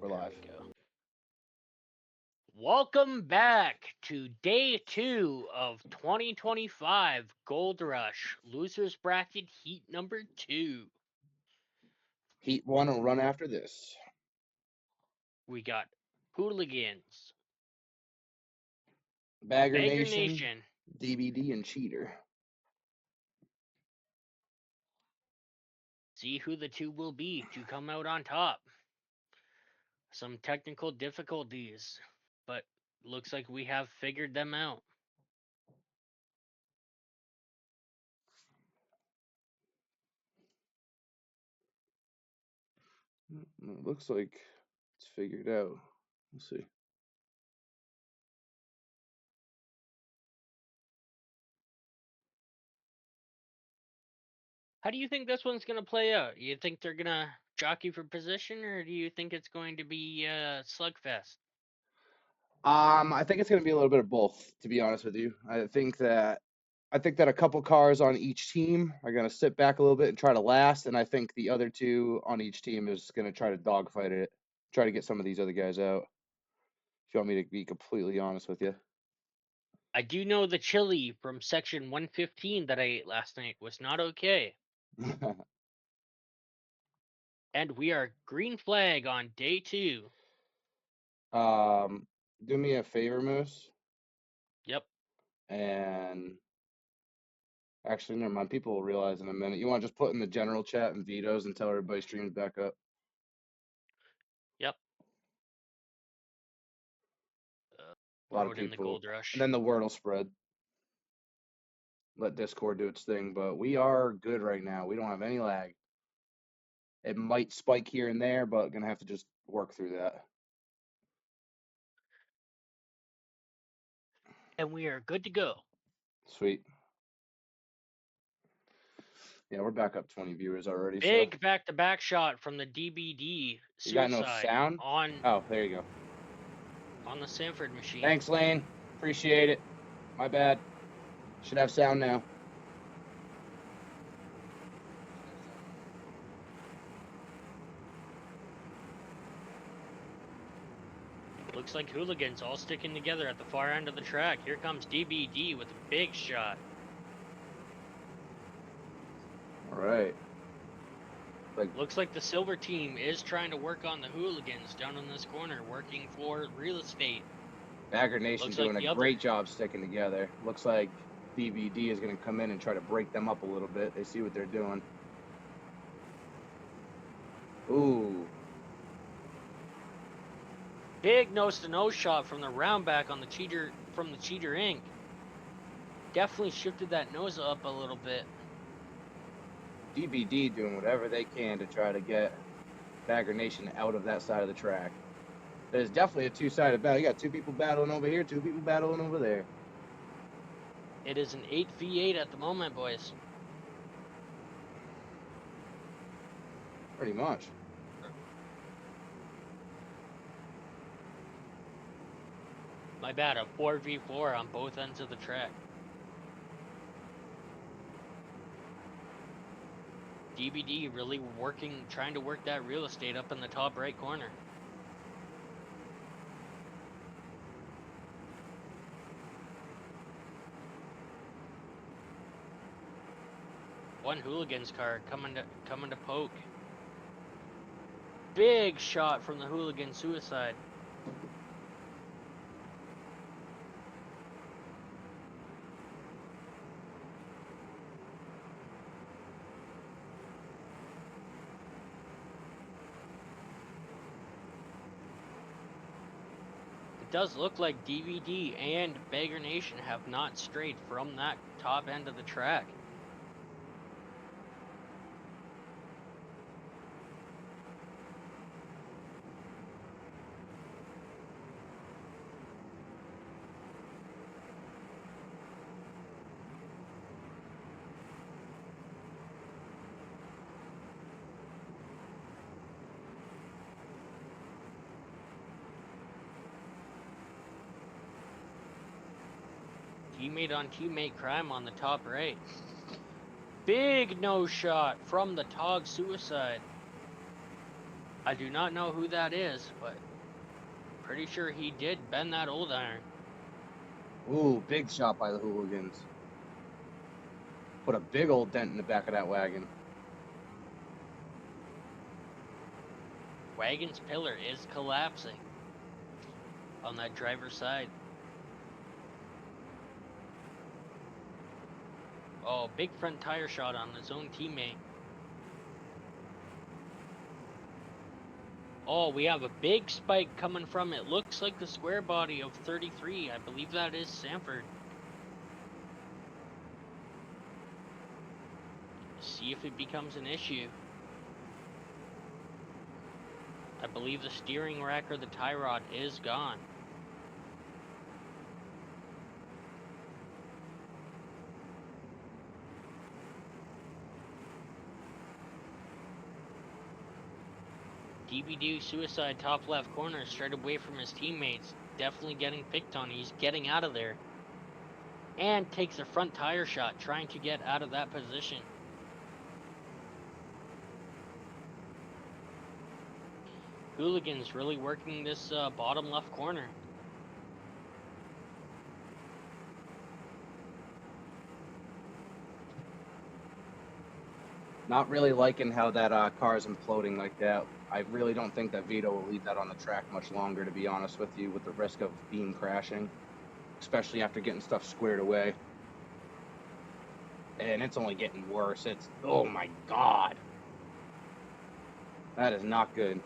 We're There live. we go. Welcome back to day 2 of 2025 Gold Rush Losers Bracket Heat number 2. Heat 1 will run after this. We got Hooligans, Bagger Bagger Nation, Nation. DBD, and Cheater. See who the two will be to come out on top. Some technical difficulties, but looks like we have figured them out. It looks like it's figured out. Let's see. How do you think this one's going to play out? You think they're going to jockey for position, or do you think it's going to be a slugfest? I think it's going to be a little bit of both, to be honest with you. I think that a couple cars on each team are going to sit back a little bit and try to last, and I think the other two on each team is going to try to dogfight it, try to get some of these other guys out. If you want me to be completely honest with you. I do know the chili from section 115 that I ate last night was not okay. And we are green flag on day 2. Do me a favor, Moose, Yep. and actually, never mind. People will realize in a minute. You want to just put in the general chat and vetoes until everybody streams back up. Yep. A lot of Wrote in the people. gold rush. And then the word will spread. Let Discord do its thing. But we are good right now. We don't have any lag. It might spike here and there, but gonna have to just work through that. And we are good to go. Sweet. Yeah, we're back up 20 viewers already. Big So back-to-back shot from the DBD you got no suicide sound? on Oh, there you go. the Sanford machine. Thanks, Lane. Appreciate it. My bad. Should have sound now. Looks like hooligans all sticking together at the far end of the track. Here comes DBD with a big shot. All right. Looks like the silver team is trying to work on the hooligans down in this corner, working for real estate. Bagger Nation Looks doing like a great job sticking together. Looks like DVD is going to come in and try to break them up a little bit. They see what they're doing. Ooh. Big nose-to-nose shot from the round back on the cheater from the Cheater Inc. Definitely shifted that nose up a little bit. DVD doing whatever they can to try to get Bagger Nation out of that side of the track. There's definitely a two-sided battle. You got two people battling over here, two people battling over there. It is an 8v8 at the moment, boys. Pretty much. My bad, a 4v4 on both ends of the track. DBD really trying to work that real estate up in the top right corner. One hooligans car coming to poke. Big shot from the hooligan suicide. It does look like DVD and Bagger Nation have not strayed from that top end of the track. Teammate on teammate crime on the top right. Big no shot from the Tog suicide. I do not know who that is, but pretty sure he did bend that old iron. Ooh, big shot by the hooligans. Put a big old dent in the back of that wagon. Wagon's pillar is collapsing on that driver's side. Oh, big front tire shot on his own teammate. Oh, we have a big spike coming from, it looks like the square body of 33. I believe that is Sanford. See if it becomes an issue. I believe the steering rack or the tie rod is gone. DBD suicide top left corner straight away from his teammates. Definitely getting picked on. He's getting out of there. And takes a front tire shot trying to get out of that position. Hooligans really working this bottom left corner. Not really liking how that car is imploding like that. I really don't think that Vito will leave that on the track much longer, to be honest with you, with the risk of beam crashing, especially after getting stuff squared away. And it's only getting worse. It's, oh my God. That is not good.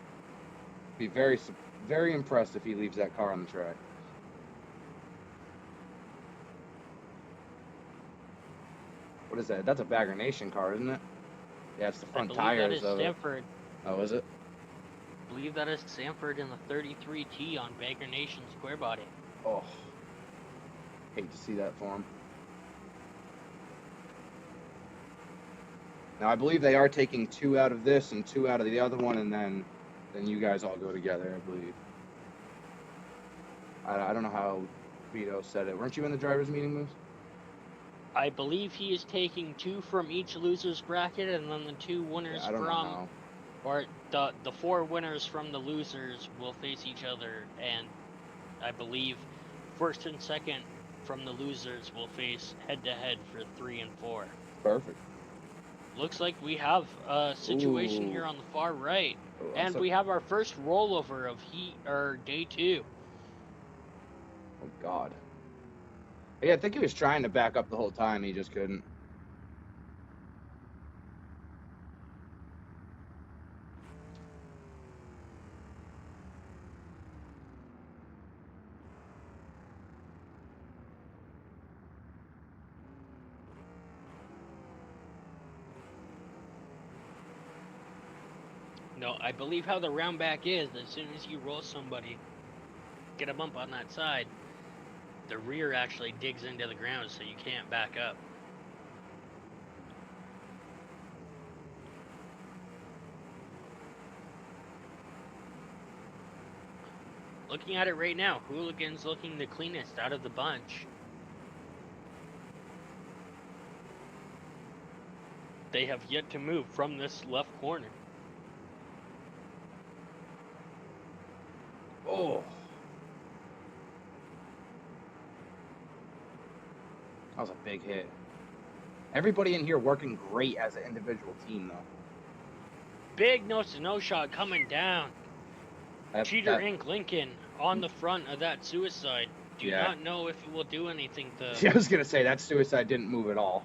Be very, very impressed if he leaves that car on the track. What is that? That's a Bagger Nation car, isn't it? Yeah, it's the front tires of it. Sanford. Oh, is it? I believe that is Sanford in the 33T on Bagger Nation square body. Oh, hate to see that for him. Now, I believe they are taking 2 out of this and 2 out of the other one, and then you guys all go together, I believe. I don't know how Vito said it. Weren't you in the driver's meeting, Moose? I believe he is taking 2 from each loser's bracket, and then the 2 winners or the 4 winners from the losers will face each other, and I believe first and second from the losers will face head-to-head for 3 and 4. Perfect. Looks like we have a situation here on the far right, and we have our first rollover of day 2. Oh God. Yeah, I think he was trying to back up the whole time. He just couldn't. No, I believe how the round back is, as soon as you roll somebody, get a bump on that side, the rear actually digs into the ground so you can't back up. Looking at it right now, Hooligans looking the cleanest out of the bunch. They have yet to move from this left corner. Oh. That was a big hit. Everybody in here working great as an individual team, though. Big nose-to-nose shot coming down. Cheater Inc. Lincoln on the front of that suicide. Do not know if it will do anything to... Yeah, I was going to say, that suicide didn't move at all.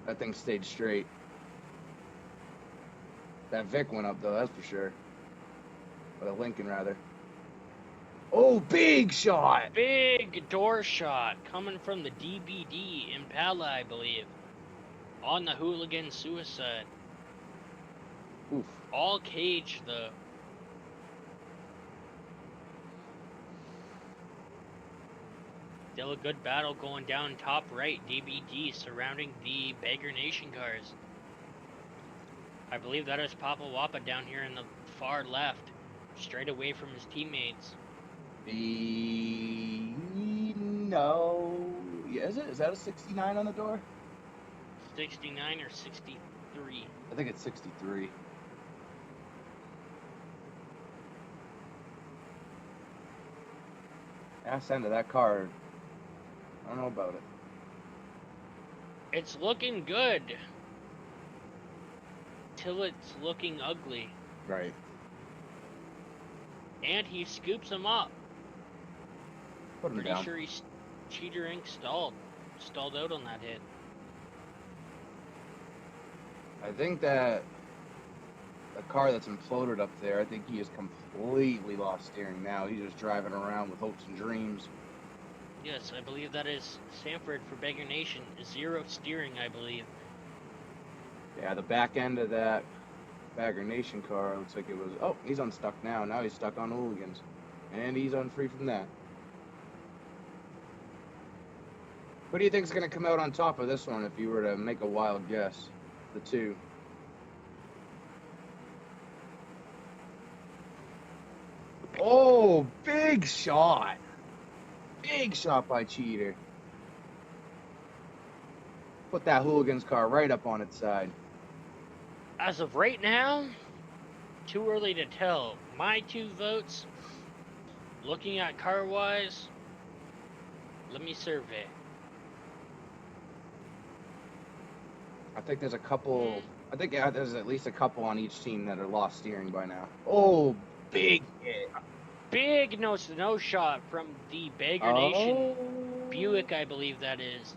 That thing stayed straight. That Vic went up, though, that's for sure. But a Lincoln, rather. Oh, big shot! Big door shot coming from the DBD Impala, I believe. On the Hooligan suicide. Oof. All cage, though. Still a good battle going down top right. DBD surrounding the Bagger Nation cars. I believe that is Papa Wappa down here in the far left. Straight away from his teammates. No. Yeah, is it? Is that a 69 on the door? 69 or 60. 63? I think it's 63. Ass end of that car. I don't know about it. It's looking good. Till it's looking ugly. Right. And he scoops him up. Put him Pretty down. sure he's Cheater Inc. stalled out on that hit. I think that the car that's imploded up there, I think he has completely lost steering now. He's just driving around with hopes and dreams. Yes, I believe that is Sanford for Bagger Nation. 0 steering, I believe. Yeah, the back end of that Bagger Nation car looks like it was... Oh, he's unstuck now. Now he's stuck on Hooligans. And he's unfree from that. Who do you think is going to come out on top of this one if you were to make a wild guess? The two. Oh, big shot. Big shot by Cheater. Put that Hooligans car right up on its side. As of right now, too early to tell. My 2 votes, looking at car-wise, let me survey. I think there's a couple... I think there's at least a couple on each team that are lost steering by now. Oh, big hit. Big no shot from the Bagger Nation Buick, I believe that is.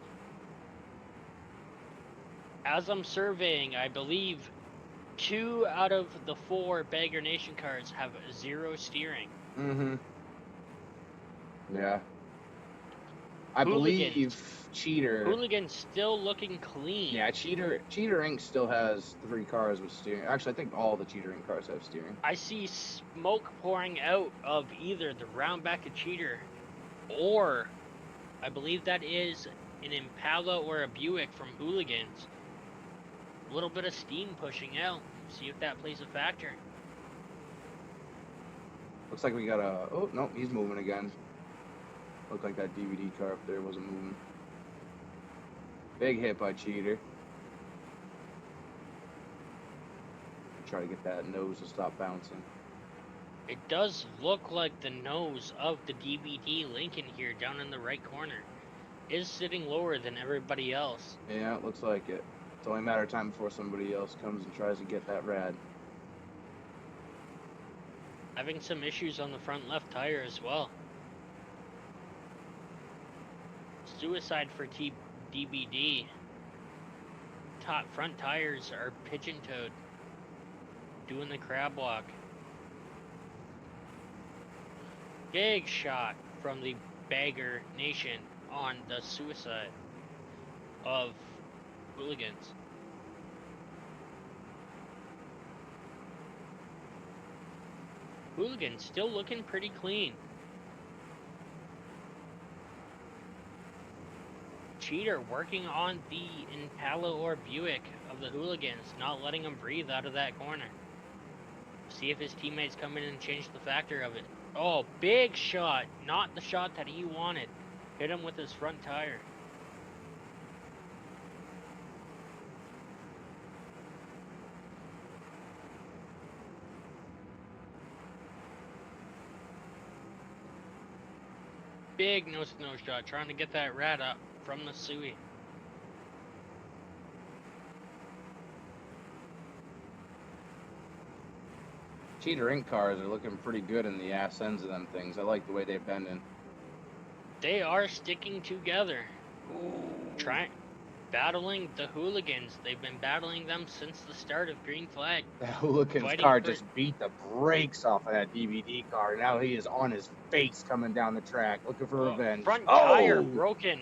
As I'm surveying, I believe 2 out of the 4 Bagger Nation cars have 0 steering. Mm-hmm. Yeah. I believe Cheater... Hooligans still looking clean. Yeah, Cheater Inc. still has 3 cars with steering. Actually, I think all the Cheater Inc. cars have steering. I see smoke pouring out of either the round back of Cheater, or I believe that is an Impala or a Buick from Hooligans. A little bit of steam pushing out. See if that plays a factor. Looks like we got a... Oh, no, he's moving again. Looked like that DVD car up there wasn't moving. Big hit by Cheater. Try to get that nose to stop bouncing. It does look like the nose of the DVD Lincoln here down in the right corner is sitting lower than everybody else. Yeah, it looks like it. It's only a matter of time before somebody else comes and tries to get that rad. Having some issues on the front left tire as well. Suicide for DBD. Top front tires are pigeon-toed. Doing the crab walk. Big shot from the Bagger Nation on the suicide of Hooligans. Hooligans still looking pretty clean. Cheater working on the Impala or Buick of the Hooligans, not letting him breathe out of that corner. See if his teammates come in and change the factor of it. Oh, big shot. Not the shot that he wanted. Hit him with his front tire. Big nose shot, trying to get that rat up from the Suey. Cheater Inc. cars are looking pretty good in the ass ends of them things. I like the way they're bending. They are sticking together. Battling the Hooligans. They've been battling them since the start of Green Flag. The Hooligans car just beat the brakes off of that DVD car. Now he is on his face coming down the track, looking for revenge. Front tire broken.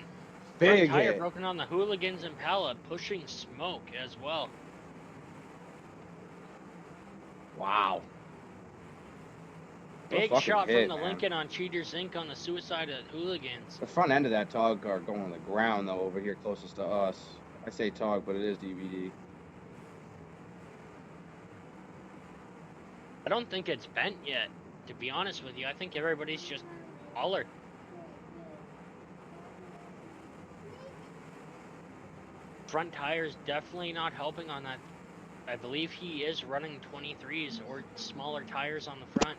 Big front tire hit. broken on the Hooligans Impala, pushing smoke as well. Wow. Big shot from the Lincoln on Cheaters Inc. on the suicide of Hooligans. The front end of that Tog car going on the ground, though, over here closest to us. I say Tog, but it is DVD. I don't think it's bent yet, to be honest with you. I think everybody's just hollered. Front tire's definitely not helping on that I believe he is running 23s or smaller tires on the front.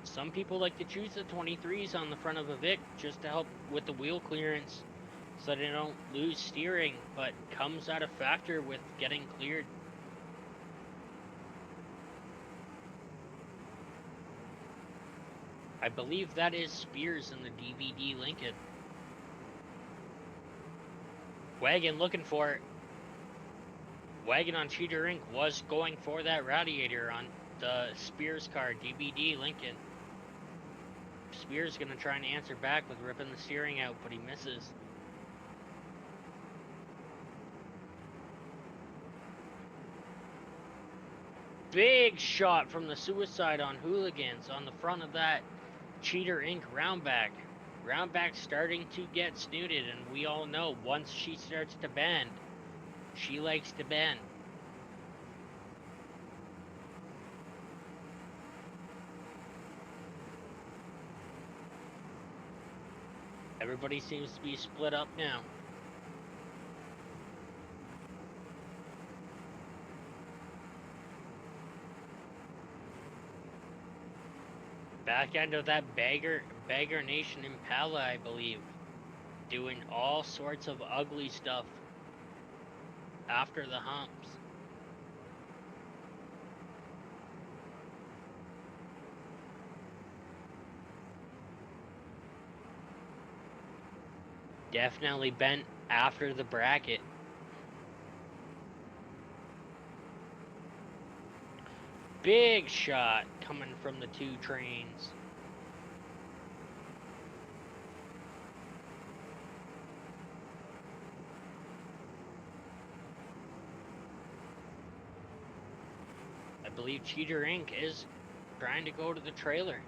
Some people like to choose the 23s on the front of a Vic just to help with the wheel clearance so they don't lose steering, but comes out a factor with getting cleared. I believe that is Spears in the DVD Lincoln. Wagon looking for it. Wagon on Cheater Inc. was going for that radiator on the Spears car, DVD Lincoln. Spears gonna try and answer back with ripping the steering out, but he misses. Big shot from the Suicide on Hooligans on the front of that Cheater Inc. Roundback. Roundback starting to get snooted, and we all know once she starts to bend, she likes to bend. Everybody seems to be split up now. Back end of that Bagger Nation Impala, I believe. Doing all sorts of ugly stuff after the humps. Definitely bent after the bracket. Big shot coming from the two trains. I believe Cheater Inc. is trying to go to the trailer.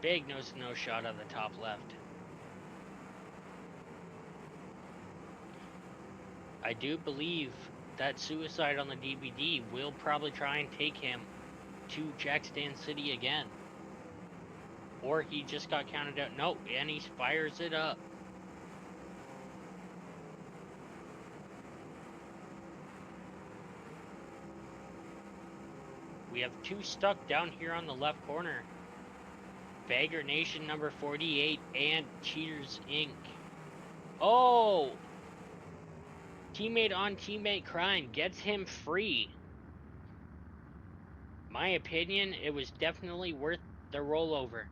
Big nose-to-nose shot on the top left. I do believe that Suicide on the DVD will probably try and take him to Jack Stand City again. Or he just got counted out. No, and he fires it up. We have two stuck down here on the left corner. Bagger Nation number 48 and Cheaters Inc. Oh! Teammate on teammate crime gets him free. My opinion, it was definitely worth the rollover.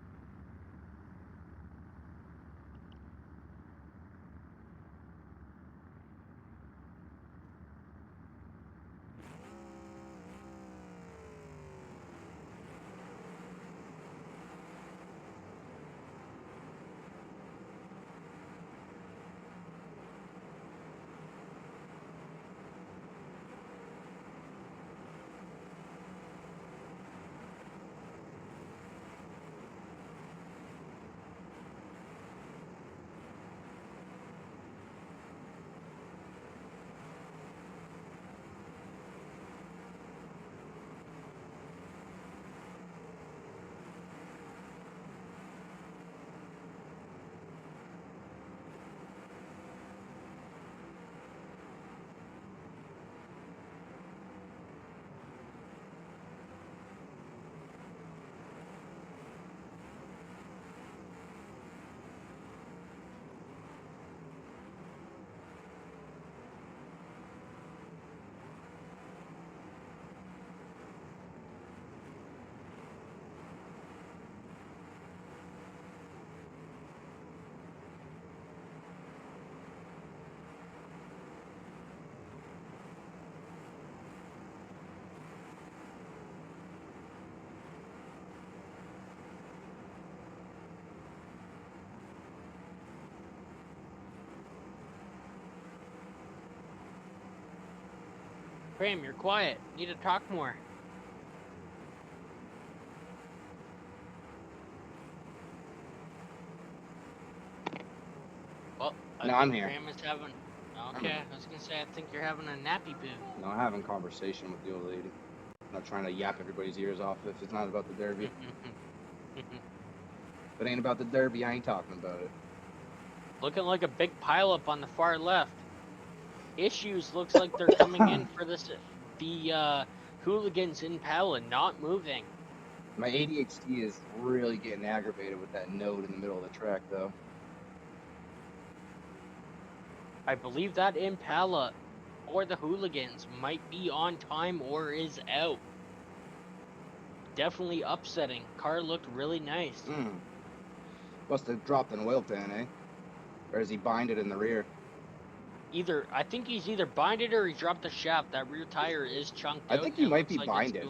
Graham, you're quiet. Need to talk more. Well, no, I'm here. Graham is having... Okay, I was going to say, I think you're having a nappy poo. No, I'm having a conversation with the old lady. I'm not trying to yap everybody's ears off if it's not about the Derby. If it ain't about the Derby, I ain't talking about it. Looking like a big pileup on the far left. Issues looks like they're coming in for this. The Hooligans Impala not moving. My ADHD is really getting aggravated with that node in the middle of the track, though. I believe that Impala or the Hooligans might be on time or is out. Definitely upsetting. Car looked really nice. Must have dropped an oil pan, eh? Or is he binded in the rear? I think he's either binded or he dropped the shaft. That rear tire is chunked out. I think he might be binded.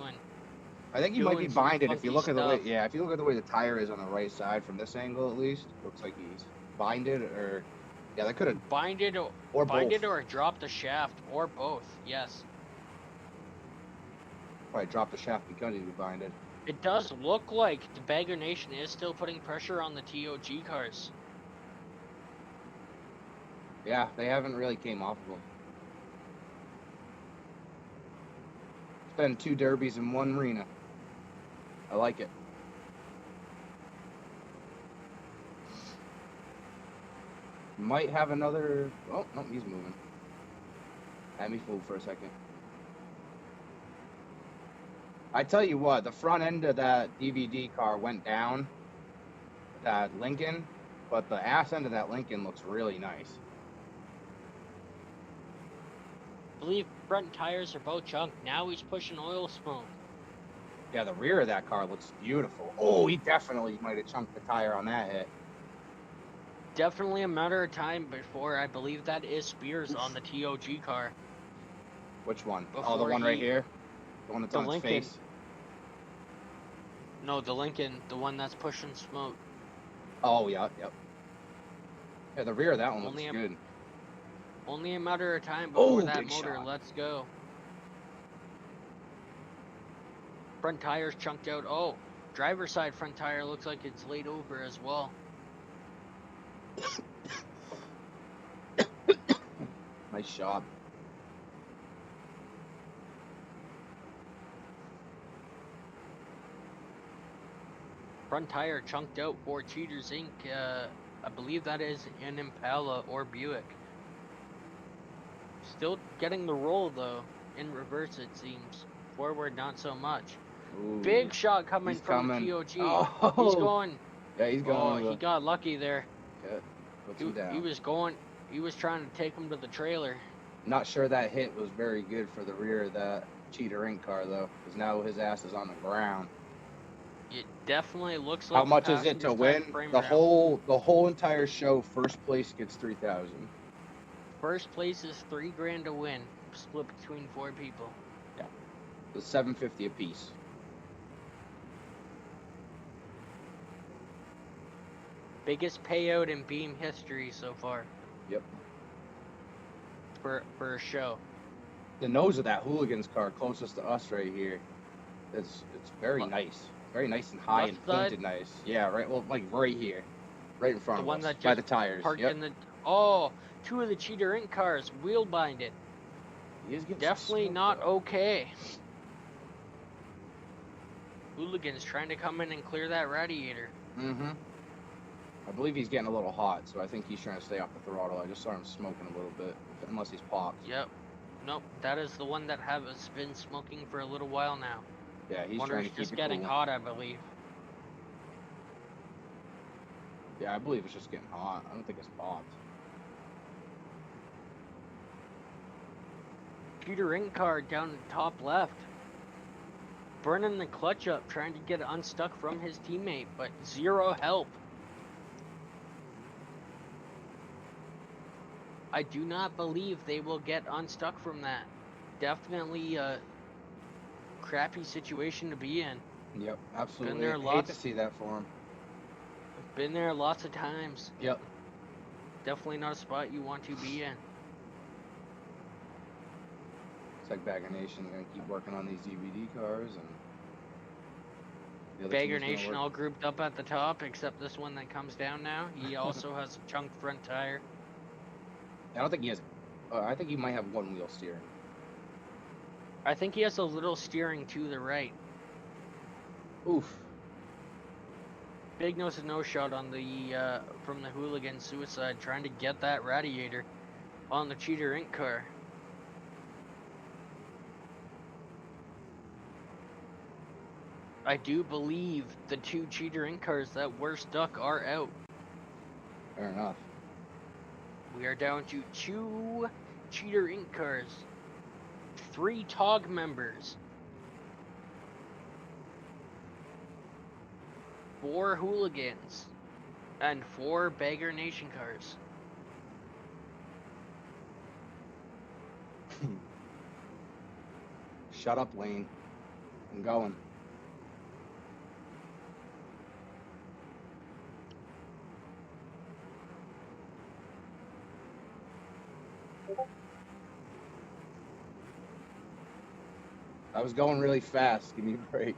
I think he might be binded if you look at the way. Yeah, if you look at the way the tire is on the right side from this angle, at least, looks like he's binded or. Yeah, that could have binded or dropped the shaft or both. Yes. Probably dropped the shaft because he was binded. It does look like the Bagger Nation is still putting pressure on the TOG cars. Yeah, they haven't really came off of them. It's been 2 derbies in 1 arena. I like it. Might have another. Oh, no, he's moving. Had me fooled for a second. I tell you what, the front end of that DVD car went down, that Lincoln, but the ass end of that Lincoln looks really nice. I believe front tires are both chunked. Now he's pushing oil smoke. Yeah, the rear of that car looks beautiful. Oh, he definitely might have chunked the tire on that hit. Definitely a matter of time before I believe that is Spears on the TOG car. Which one? Oh, the one right here? The one that's on its face? No, the Lincoln, the one that's pushing smoke. Oh, yeah, yep. Yeah, the rear of that one looks good. Only a matter of time before that motor lets go. Front tire's chunked out. Oh, driver's side front tire looks like it's laid over as well. Nice job. Front tire chunked out for Cheaters Inc. I believe that is an Impala or Buick. Still getting the roll though. In reverse it seems. Forward not so much. Ooh, big shot coming from the TOG. Oh. He's going. Yeah, he's going. Oh, he got lucky there. Yeah, puts him down. He was going. He was trying to take him to the trailer. Not sure that hit was very good for the rear of that Cheater Inc. car though, because now his ass is on the ground. It definitely looks like. How much is it to win? The whole entire show, first place gets 3,000. First place is $3,000 to win, split between 4 people. Yeah, so $750 a piece. Biggest payout in Beam history so far. Yep. For a show. The nose of that Hooligans car closest to us right here, it's very nice. Very nice and high and painted nice. Yeah, right. Well, like right here, right in front of us, by the tires. Yep. In the, oh, 2 of the Cheater Inc. cars wheel binded. He is getting definitely not okay. Hooligans trying to come in and clear that radiator. Mm-hmm. I believe he's getting a little hot, so I think he's trying to stay off the throttle. I just saw him smoking a little bit, unless he's popped. Yep. Nope, that is the one that has been smoking for a little while now. Yeah, he's trying to keep just getting hot, I believe. Yeah, I believe it's just getting hot. I don't think it's popped. Cheater Inc. car down the top left. Burning the clutch up, trying to get unstuck from his teammate, but zero help. I do not believe they will get unstuck from that. Definitely a crappy situation to be in. Yep, absolutely. I hate to see that for him. Been there lots of times. Yep. Definitely not a spot you want to be in. It's like Bagger Nation's gonna keep working on these DVD cars, and Bagger Nation all grouped up at the top, except this one that comes down now. He also has a chunked front tire. I don't think he has. I think he might have one wheel steering. I think he has a little steering to the right. Oof. Big nose and no shot on the from the hooligan suicide, trying to get that radiator on the Cheater Inc. car. I do believe the 2 Cheater Inc. cars that were stuck are out. Fair enough. We are down to 2 Cheater Inc. cars, 3 TOG members, 4 hooligans, and 4 Bagger Nation cars. Shut up, Lane. I'm going. I was going really fast. Give me a break.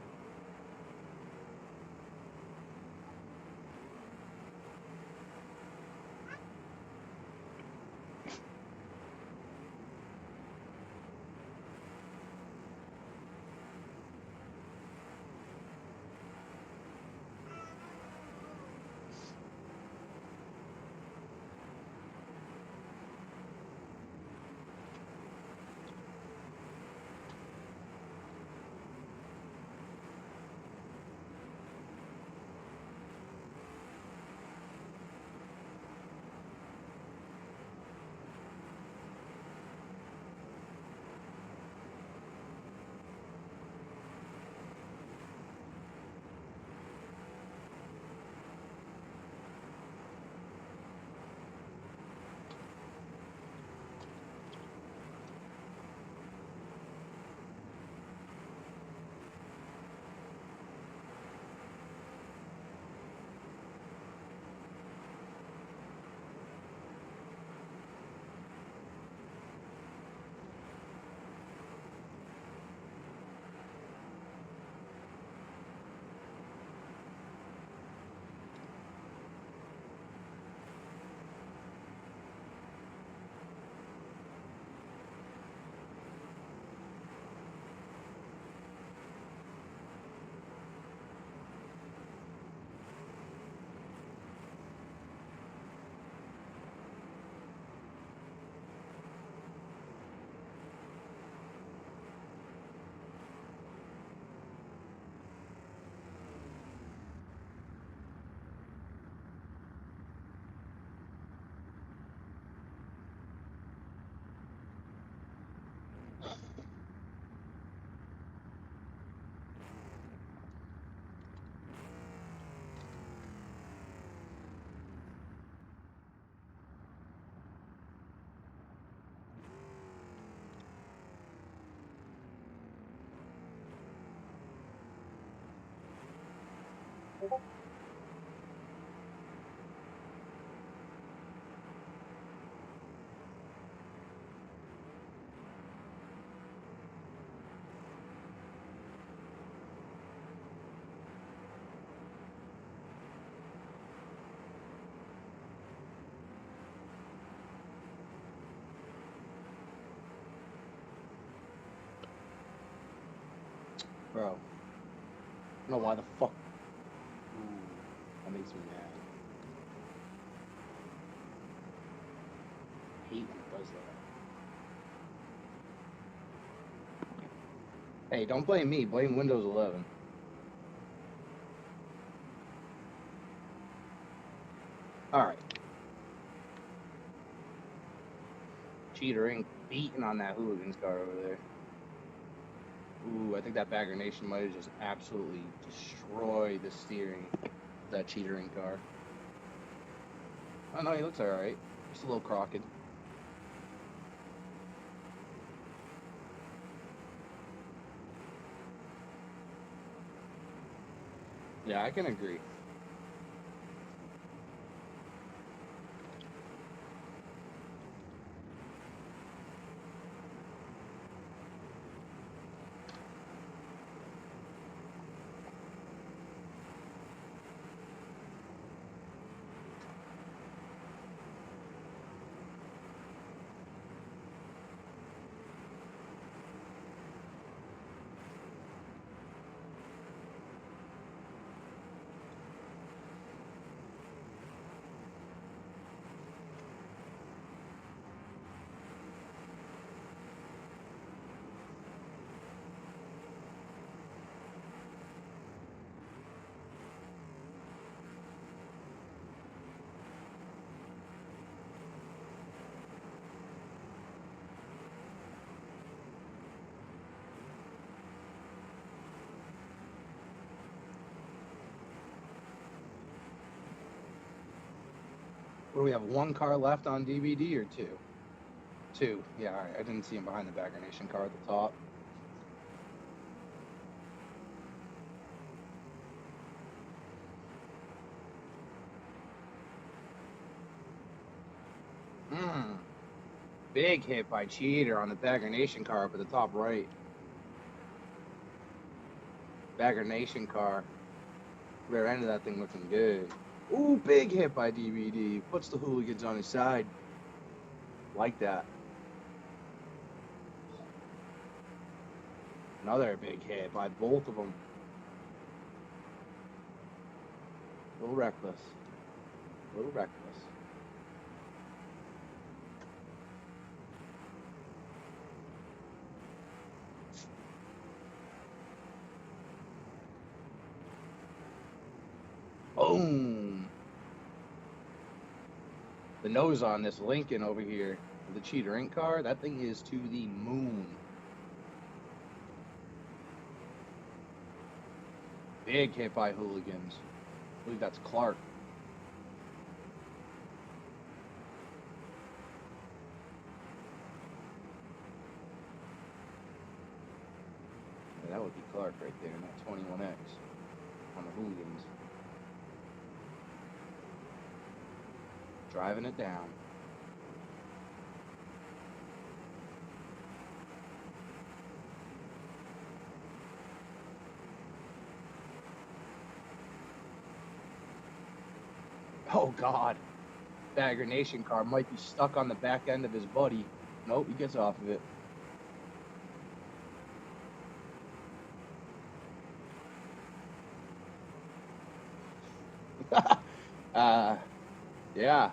Bro. I don't know why the fuck. Ooh, that makes me mad. I hate when it does that. Hey, don't blame me. Blame Windows 11. Alright. Cheater Inc. beating on that Hooligans car over there. Ooh, I think that Bagger Nation might have just absolutely destroyed the steering of that Cheater Inc. car. Oh no, he looks alright. Just a little crooked. Yeah, I can agree. What do we have? One car left on DVD or two? Two. Yeah, all right. I didn't see him behind the Bagger Nation car at the top. Big hit by Cheater on the Bagger Nation car up at the top right. Bagger Nation car. Rear end of that thing looking good. Ooh, big hit by DVD. Puts the hooligans on his side. Like that. Another big hit by both of them. A little reckless. A little reckless. Boom. The nose on this Lincoln over here, the Cheater Inc. car, that thing is to the moon. Big hit by hooligans. I believe that's Clark. Yeah, that would be Clark right there in that 21X on the hooligans. Driving it down. Oh, God. Bagger Nation car might be stuck on the back end of his buddy. Nope, he gets off of it. Yeah.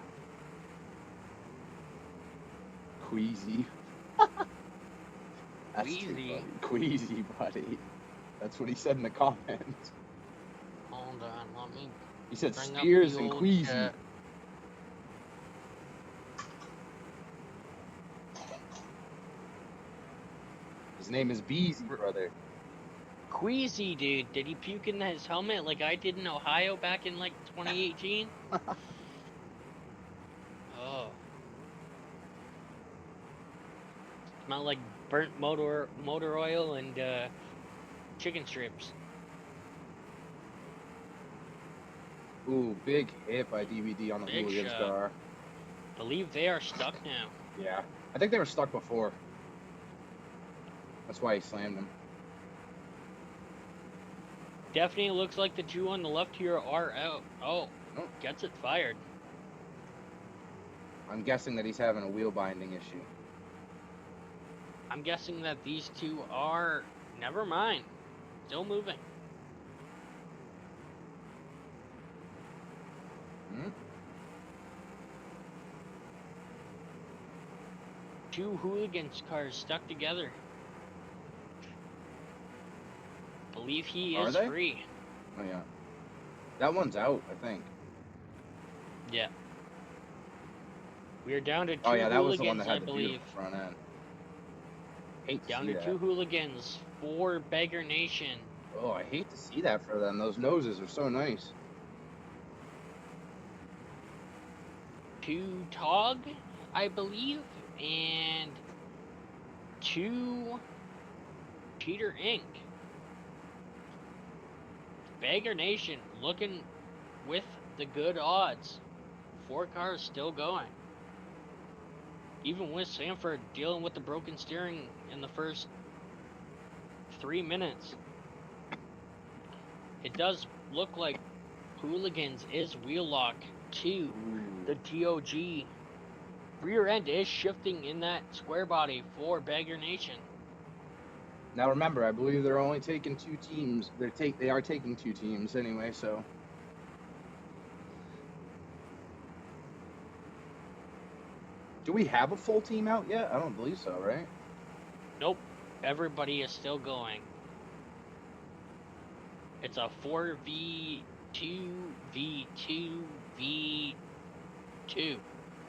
Queasy. That's Queasy. Queasy, buddy. That's what he said in the comments. Hold on, let me. He said Spears and Queasy. Chat. His name is Beezy, brother. Queasy, dude. Did he puke in his helmet like I did in Ohio back in like 2018? Oh. Smelled like burnt motor oil and chicken strips. Ooh, big hit by DVD on the hooligans car. Believe they are stuck now. Yeah, I think they were stuck before. That's why he slammed him. Definitely looks like the two on the left here are out. Oh, gets it fired. I'm guessing that he's having a wheel binding issue. I'm guessing that these two are... Never mind. Still moving. Two hooligans cars stuck together. Believe he is free. Oh yeah. That one's out, I think. Yeah. We are down to two hooligans, that was the one that had I believe. The front end. Down to two hooligans for Bagger Nation. Oh, I hate to see that for them. Those noses are so nice. Two Tog, I believe, and two Cheater Inc. Bagger Nation looking with the good odds. 4 cars still going. Even with Sanford dealing with the broken steering in the first 3 minutes. It does look like Hooligans is wheel lock to the TOG. Rear end is shifting in that square body for Bagger Nation. Now remember, I believe they're only taking 2 teams. They are taking 2 teams anyway, so. Do we have a full team out yet? I don't believe so, right? Nope. Everybody is still going. It's a 4v2, v2, v2.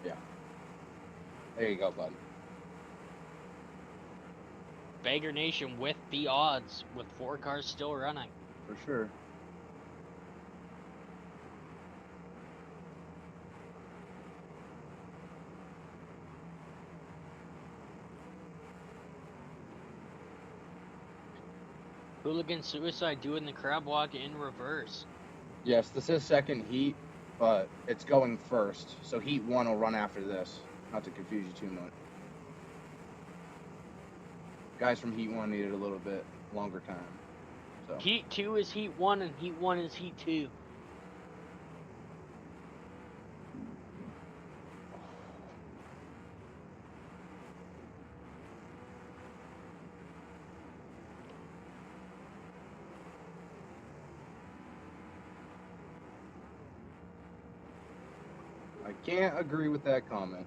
Yeah. There you go, bud. Bagger Nation with the odds, with 4 cars still running. For sure. Hooligan Suicide doing the crab walk in reverse. Yes, this is second heat, but it's going first. So heat 1 will run after this. Not to confuse you too much. Guys from heat 1 needed a little bit longer time. So Heat 2 is heat 1 and heat 1 is heat 2. I can't agree with that comment.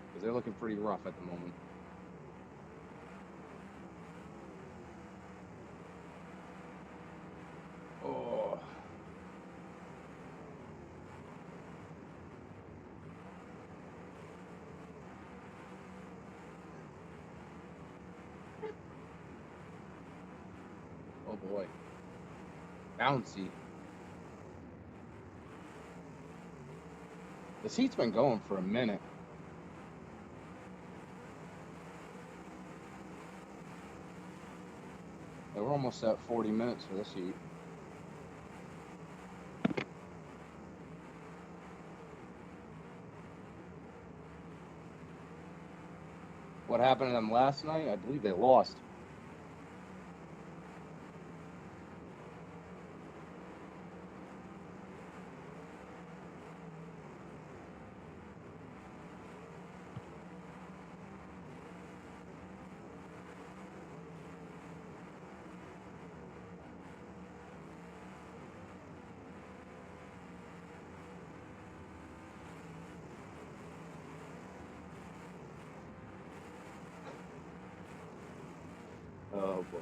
Because they're looking pretty rough at the moment. Oh. Oh boy. Bouncy. This heat's been going for a minute. Yeah, we're almost at 40 minutes for this heat. What happened to them last night? I believe they lost. Oh boy.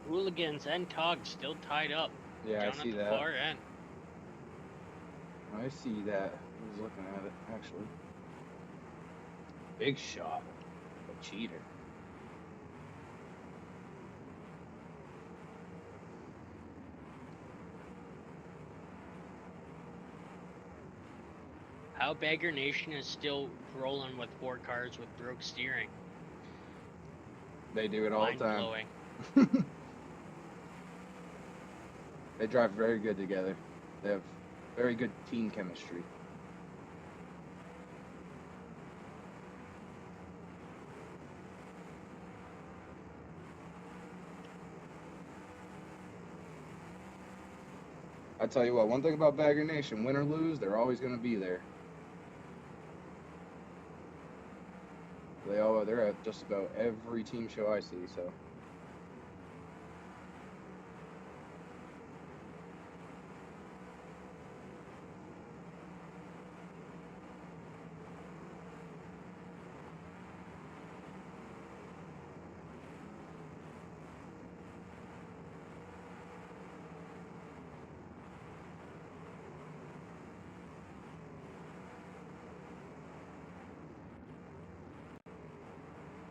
Hooligans and Tog still tied up. Yeah, down I see at the that. far end. I see that. I was looking at it, actually. Big shot. A cheater. How Bagger Nation is still rolling with 4 cars with broke steering. They do it all the time. Mind-blowing. They drive very good together. They have very good team chemistry. I tell you what, one thing about Bagger Nation, win or lose, they're always going to be there. They're at just about every team show I see, so.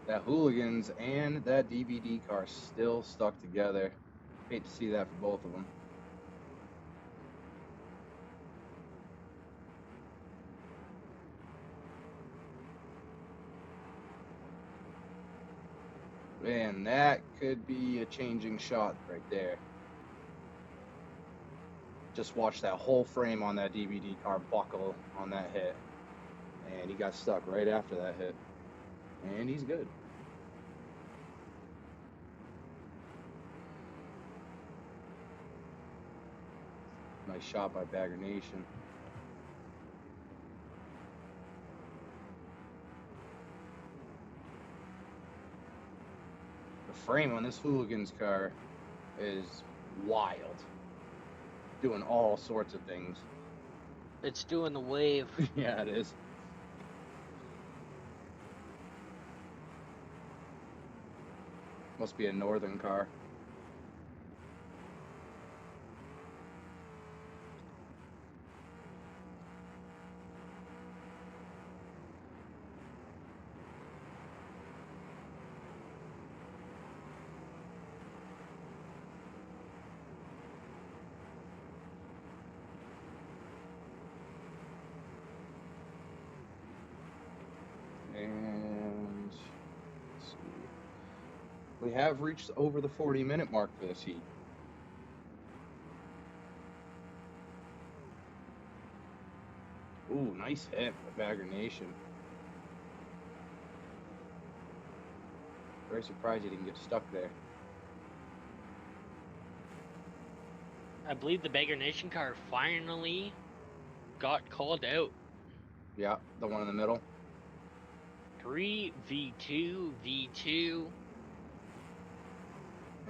That Hooligans and that DVD car still stuck together. Hate to see that for both of them. Man, that could be a changing shot right there. Just watch that whole frame on that DVD car buckle on that hit. And he got stuck right after that hit. And he's good. Nice shot by Bagger Nation. The frame on this Hooligans car is wild. Doing all sorts of things. It's doing the wave. Yeah, it is. Must be a northern car. we have reached over the 40-minute mark for this heat. Ooh, nice hit by Bagger Nation. Very surprised he didn't get stuck there. I believe the Bagger Nation car finally got called out. Yeah, the one in the middle. 3v2, V2.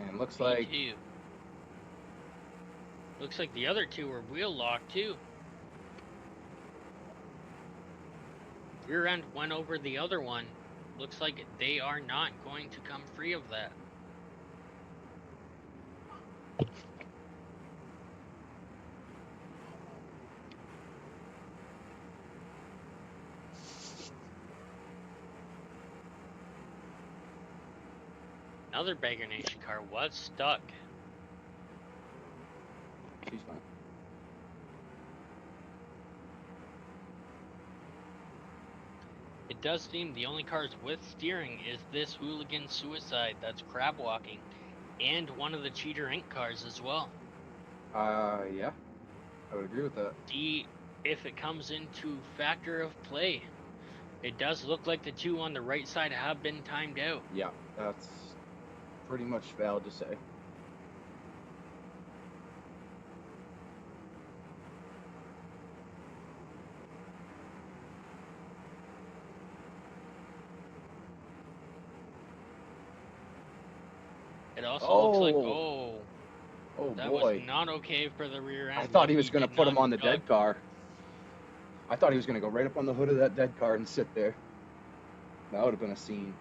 And looks V2. like... Looks like the other two were wheel locked too. Rear end went over the other one. Looks like they are not going to come free of that. Another Bagger Nation car was stuck. She's fine. It does seem the only cars with steering is this Hooligan Suicide that's crab walking, and one of the Cheater Inc. cars as well. Yeah, I would agree with that. See if it comes into factor of play. It does look like the two on the right side have been timed out. Yeah, that's pretty much valid to say. It also looks like, oh that boy. was not okay for the rear end. I thought he was going to put him on the dead car. I thought he was going to go right up on the hood of that dead car and sit there. That would have been a scene.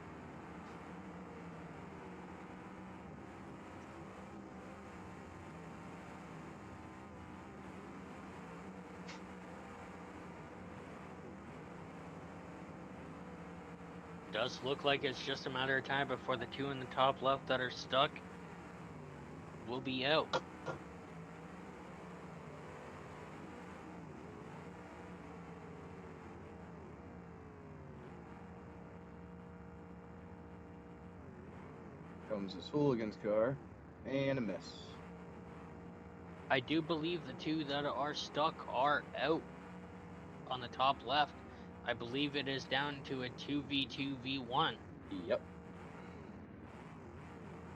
Does look like it's just a matter of time before the two in the top left that are stuck will be out. Comes this Hooligan's car, and a miss. I do believe the two that are stuck are out on the top left. I believe it is down to a 2v2v1. Yep.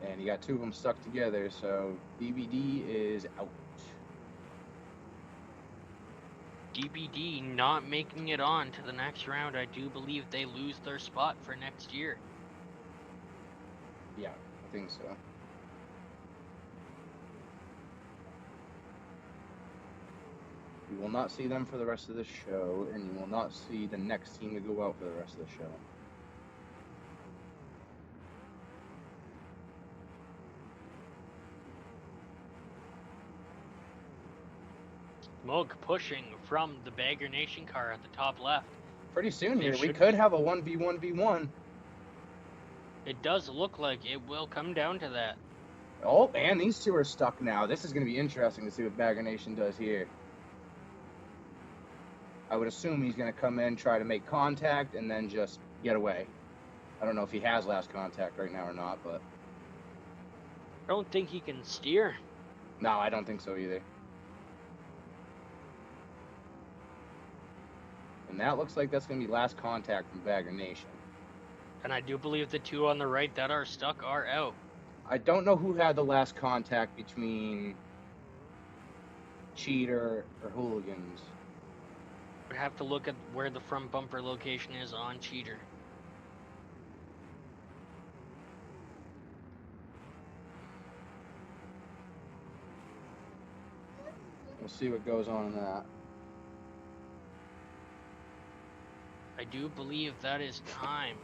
And you got two of them stuck together, so DBD is out. DBD not making it on to the next round. I do believe they lose their spot for next year. Yeah, I think so. You will not see them for the rest of the show, and you will not see the next team to go out for the rest of the show. Smoke pushing from the Bagger Nation car at the top left. Pretty soon here, we could have a 1v1v1. It does look like it will come down to that. Oh, and these two are stuck now. This is going to be interesting to see what Bagger Nation does here. I would assume he's going to come in, try to make contact, and then just get away. I don't know if he has last contact right now or not, but... I don't think he can steer. No, I don't think so either. And that looks like that's going to be last contact from Bagger Nation. And I do believe the two on the right that are stuck are out. I don't know who had the last contact between Cheater or Hooligans. We'd have to look at where the front bumper location is on Cheater. We'll see what goes on in that. I do believe that is time.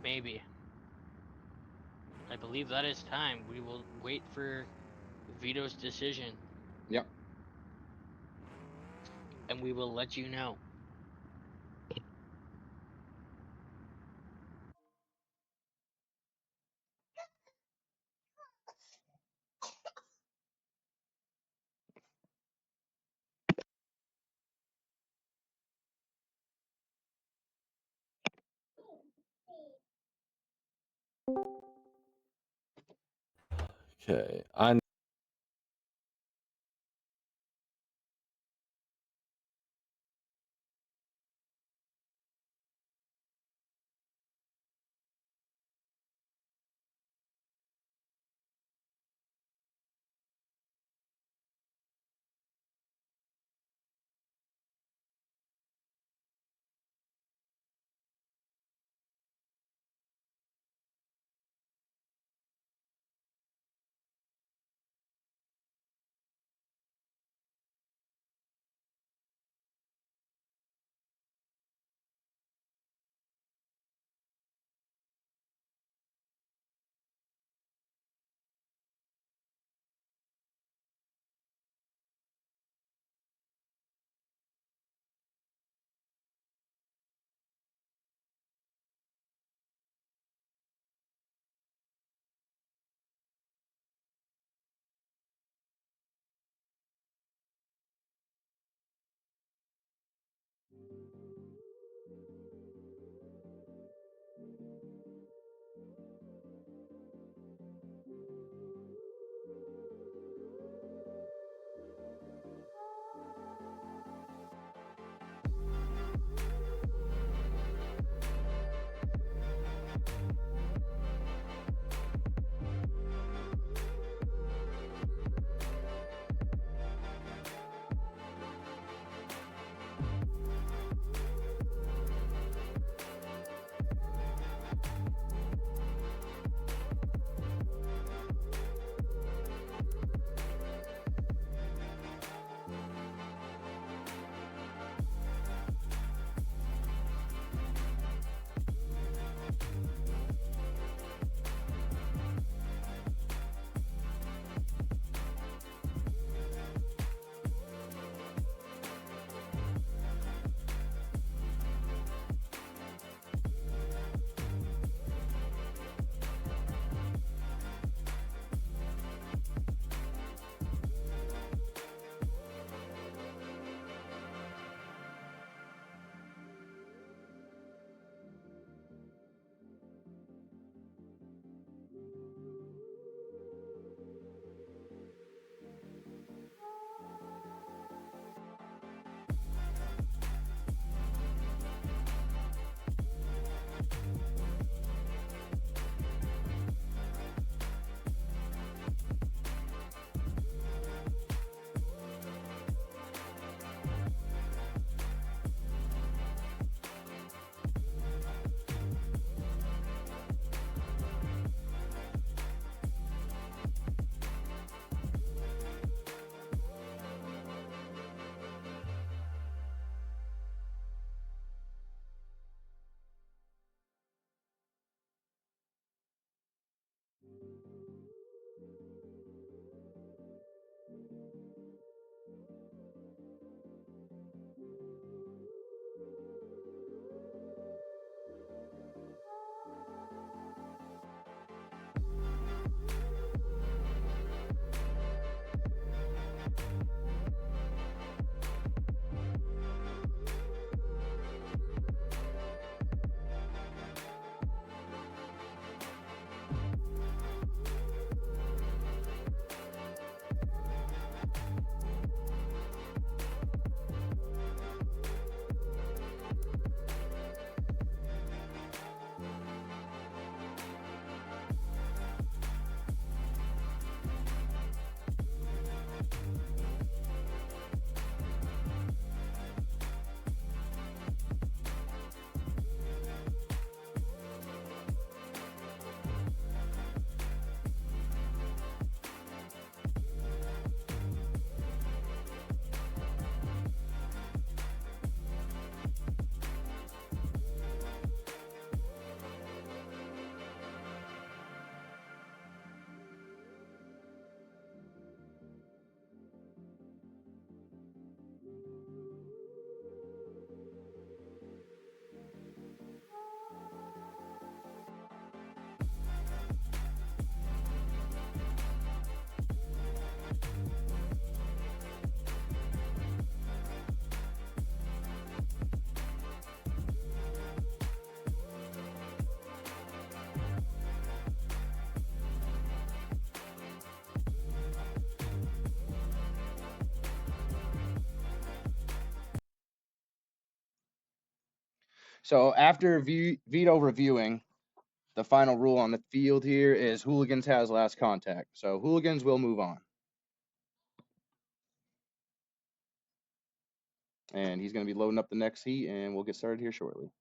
Maybe. I believe that is time. We will wait for Vito's decision. Yep. And we will let you know. Okay. I So after Vito reviewing, the final rule on the field here is Hooligans has last contact. So Hooligans will move on. And he's going to be loading up the next heat, and we'll get started here shortly.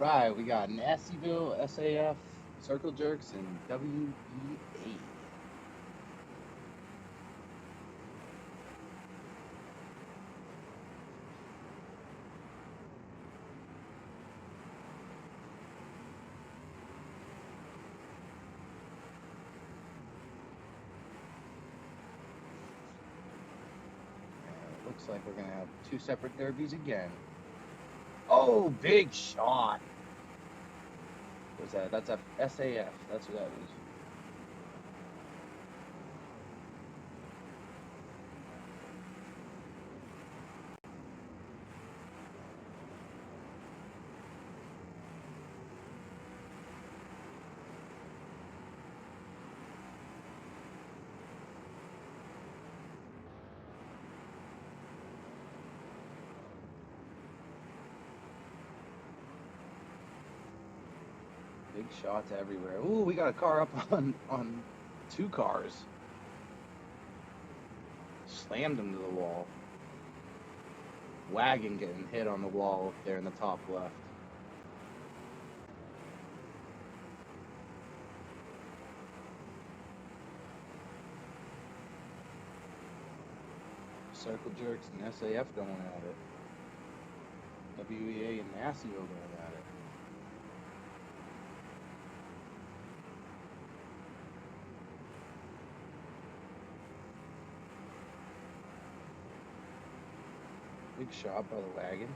right, we got Nastyville, SAF, Circle Jerks, and WEA. Looks like we're going to have two separate derbies again. Oh, big shot. What's that? That's a SAF. That's what that is. Big shots everywhere. Ooh, we got a car up on two cars. Slammed him to the wall. Wagon getting hit on the wall up there in the top left. Circle Jerks and SAF going at it. WEA and Nastyville going at it. Big shot by the wagon.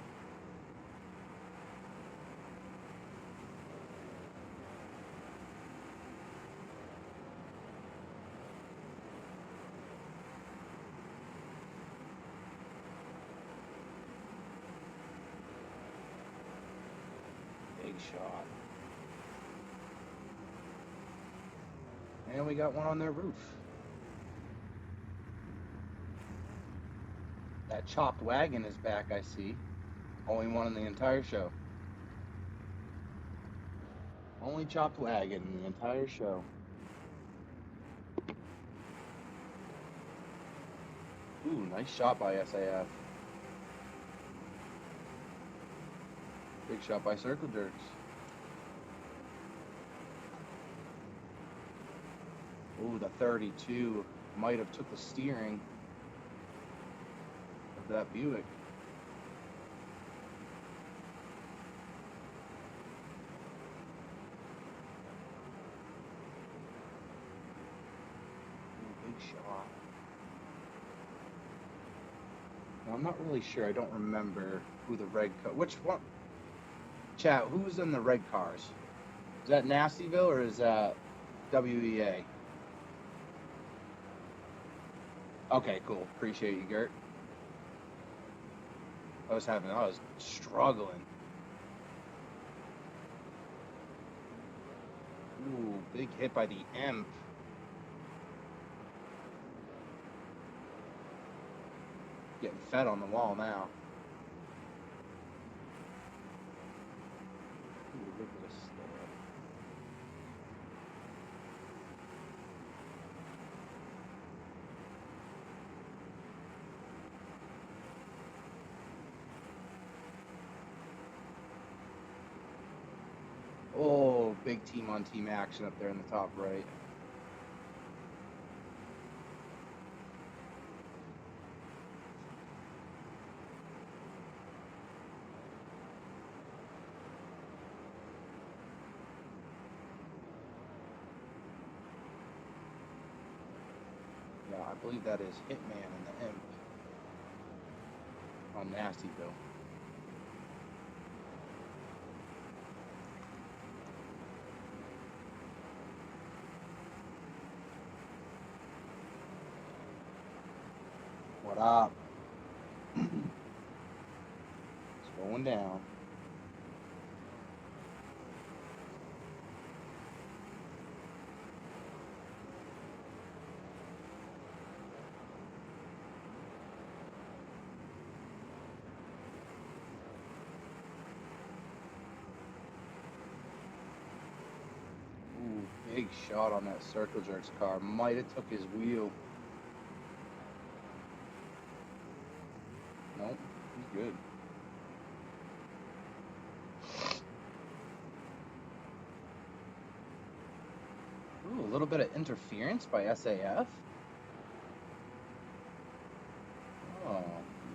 Big shot. And we got one on their roof. That chopped wagon is back, I see. Only one in the entire show. Only chopped wagon in the entire show. Ooh, nice shot by SAF. Big shot by Circle Jerks. Ooh, the 32 might have took the steering of that Buick. Ooh, big shot. Now, I'm not really sure. I don't remember who the red car. Which one? Chat, who's in the red cars? Is that Nastyville or is that WEA? Okay, cool. Appreciate you, Gert. I was struggling. Ooh, big hit by the Imp. Getting fed on the wall now. Ooh, look at this. Oh, big team-on-team action up there in the top right. Yeah, I believe that is Hitman and the Imp on Nastyville. What up? It's going down. Ooh, big shot on that Circle Jerks car. Might have took his wheel. Nope, he's good. little bit of interference by SAF. Oh,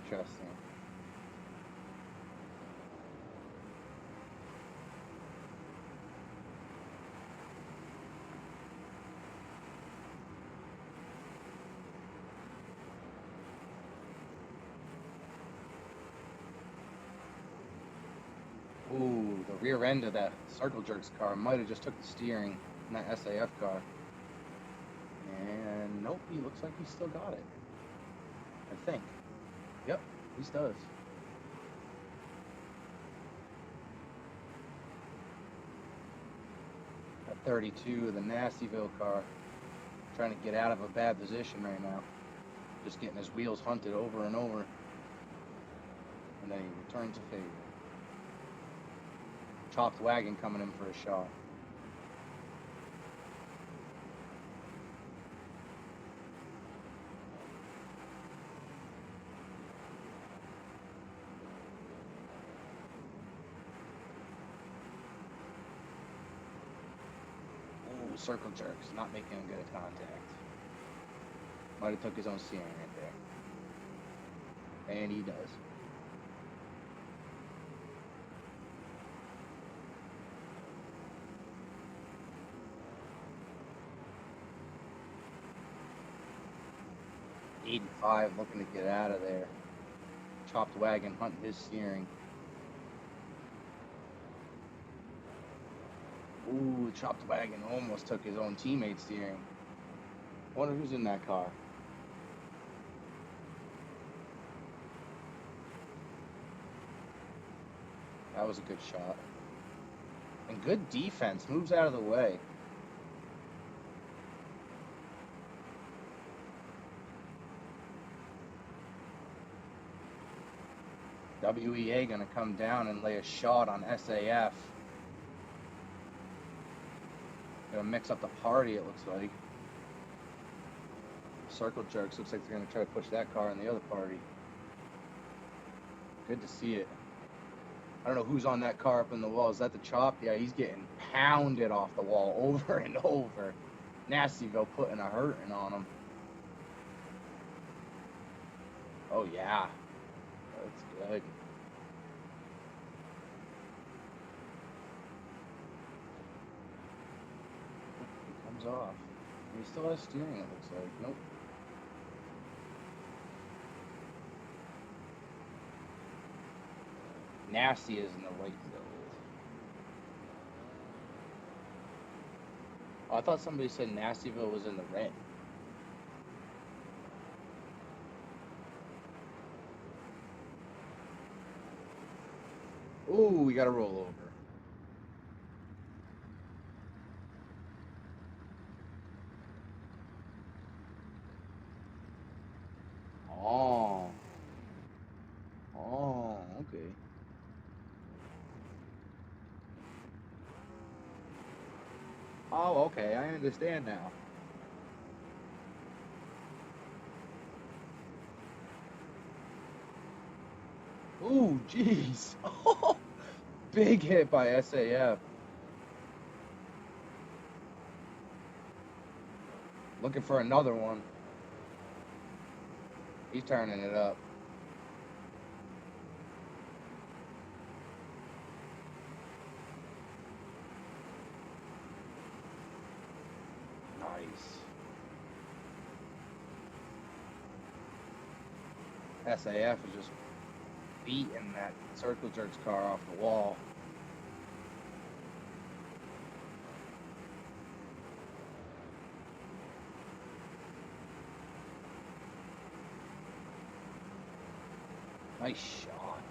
interesting. Ooh, the rear end of that Circle Jerks car might have just took the steering in that SAF car. And nope, he looks like he still got it. I think. Yep, he does. At 32, the Nastyville car, trying to get out of a bad position right now. Just getting his wheels hunted over and over. And then he returns a favor. Chopped Wagon coming in for a shot. Ooh, Circle Jerks, not making a good contact. Might have took his own steering right there. And he does. Eight and 5 looking to get out of there. Chopped Wagon hunting his steering. Ooh, Chopped Wagon almost took his own teammate's steering. Wonder who's in that car. That was a good shot. And good defense. Moves out of the way. WEA going to come down and lay a shot on SAF. Going to mix up the party, it looks like. Circle Jerks looks like they're going to try to push that car in the other party. Good to see it. I don't know who's on that car up in the wall. Is that the Chop? Yeah, he's getting pounded off the wall over and over. Nastyville putting a hurting on him. Oh, yeah. That's good. He comes off. He still has steering, it looks like. Nope. Nasty is in the white build. Oh, I thought somebody said Nastyville was in the red. Ooh, we got a rollover. Oh. Oh, okay. Oh, okay, I understand now. Ooh, jeez. Big hit by SAF. Looking for another one. He's turning it up. Nice. SAF is just beating that Circle Jerks car off the wall. Nice shot.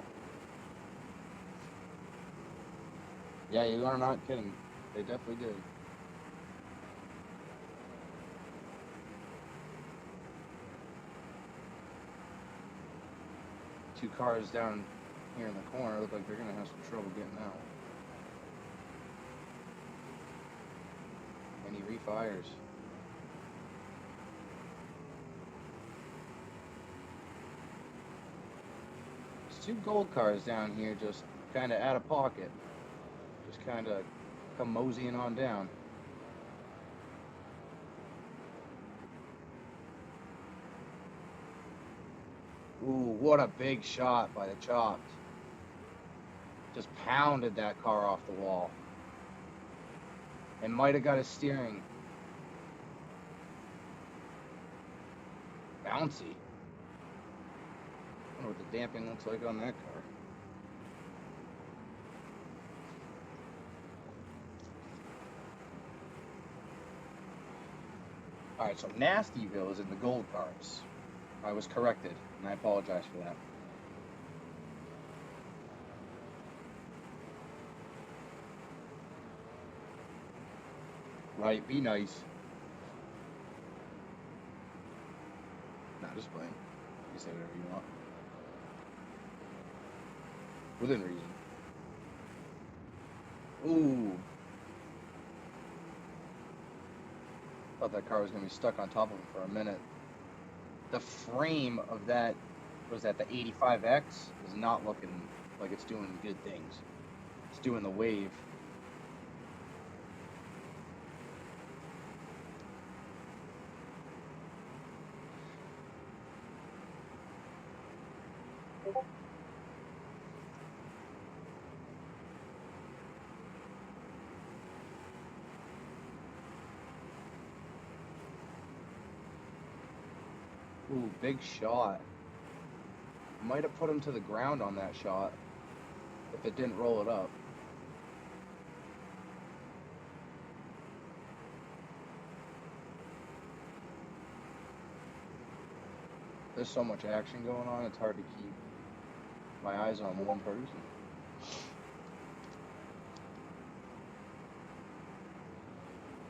Yeah, you are not kidding. They definitely did. Two cars down here in the corner look like they're gonna have some trouble getting out. And he refires. There's two gold cars down here just kind of out of pocket. Just kind of come moseying on down. Ooh, what a big shot by the Chopped. Just pounded that car off the wall. And might have got his steering. Bouncy. I wonder what the damping looks like on that car. Alright, so Nastyville is in the gold cars. I was corrected, and I apologize for that. Right, be nice. Not just playing. You say whatever you want. Within reason. Ooh. Thought that car was going to be stuck on top of him for a minute. The frame of that, was that the 85X, is not looking like it's doing good things. It's doing the wave. Ooh, big shot. Might have put him to the ground on that shot if it didn't roll it up. There's so much action going on, it's hard to keep my eyes on one person.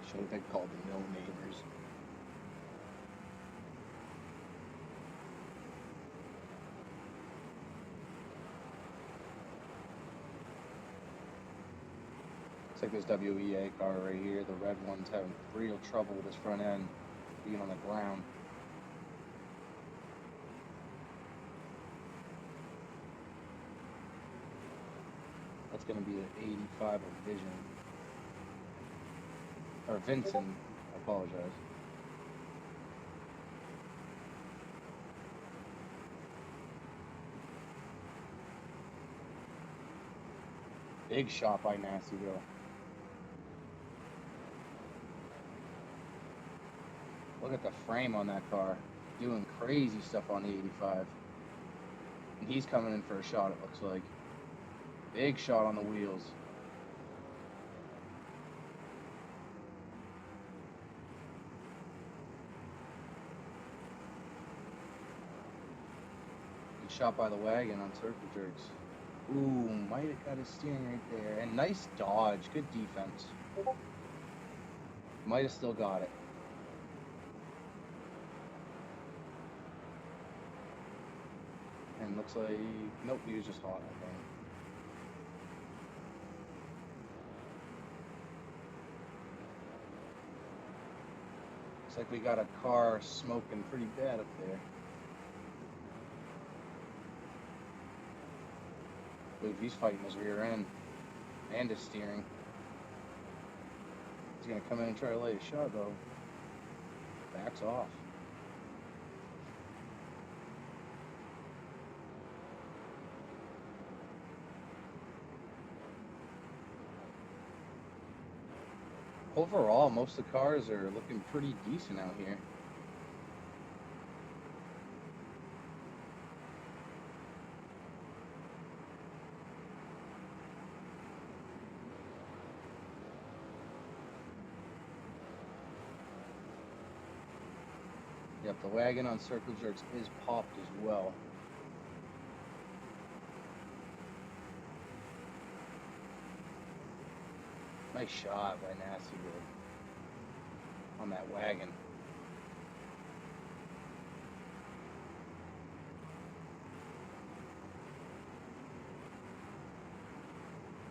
Should have been called the No Neighbors. It's like this WEA car right here. The red one's having real trouble with his front end being on the ground. That's going to be the 85 of Vision. Or Vincent, I apologize. Big shot by Nastyville. Look at the frame on that car. Doing crazy stuff on the 85. And he's coming in for a shot, it looks like. Big shot on the wheels. Good shot by the wagon on circle jerks. Ooh, might have got his steering right there. And nice dodge. Good defense. Might have still got it. And looks like, nope, he was just hot, I think. Looks like we got a car smoking pretty bad up there. I believe he's fighting his rear end and his steering. He's gonna come in and try to lay a shot though. Backs off. Overall, most of the cars are looking pretty decent out here. Yep, the wagon on circle jerks is popped as well. Nice shot by Nastyville on that wagon.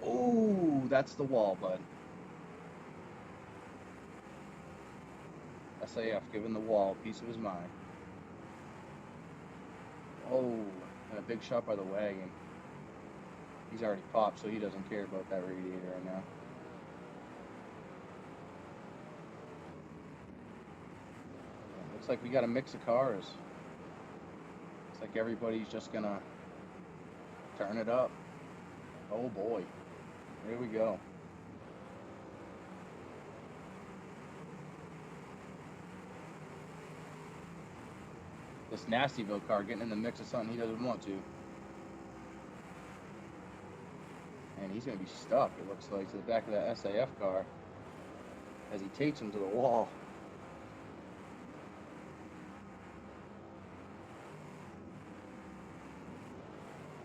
Oh, that's the wall, bud. SAF giving the wall a piece of his mind. Oh, and a big shot by the wagon. He's already popped, so he doesn't care about that radiator right now. Looks like we got a mix of cars. It's like everybody's just gonna turn it up. Oh boy. Here we go. This Nastyville car getting in the mix of something he doesn't want to. And he's going to be stuck, it looks like, to the back of that SAF car as he takes him to the wall.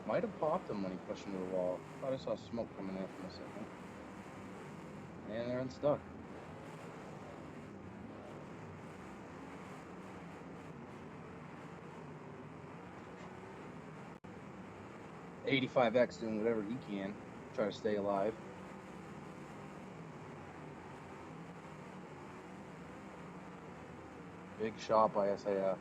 Might have popped him when he pushed him to the wall. Thought I saw smoke coming in from a second. And they're unstuck. $85X doing whatever he can, try to stay alive. Big shot by SAF.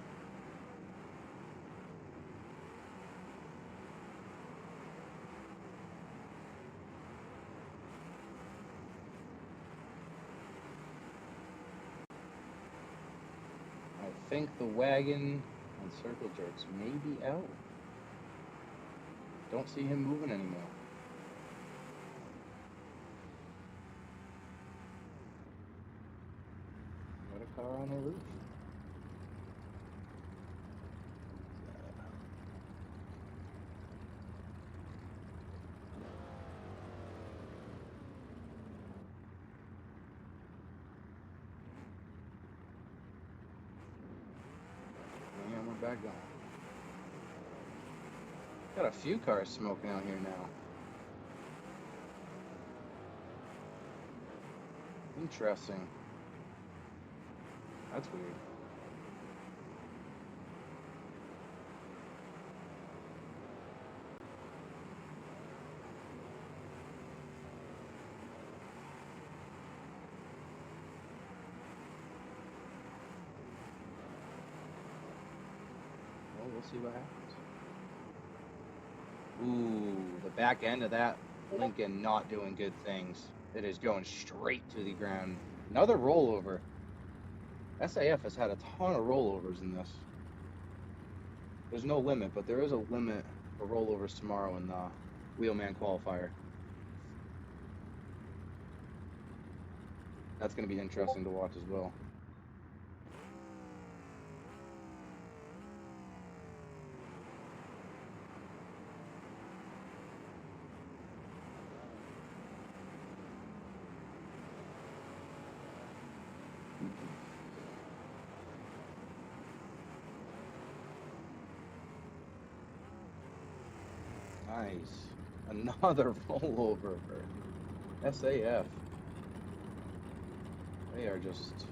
I think the wagon and circle jerks may be out. Don't see him moving anymore. Got a car on the roof. And we're back on. Got a few cars smoking out here now. Interesting. That's weird. Well, we'll see what happens. Ooh, the back end of that Lincoln not doing good things. It is going straight to the ground. Another rollover. SAF has had a ton of rollovers in this. There's no limit, but there is a limit for rollovers tomorrow in the Wheelman qualifier. That's going to be interesting to watch as well. Nice. Another rollover for SAF. They are just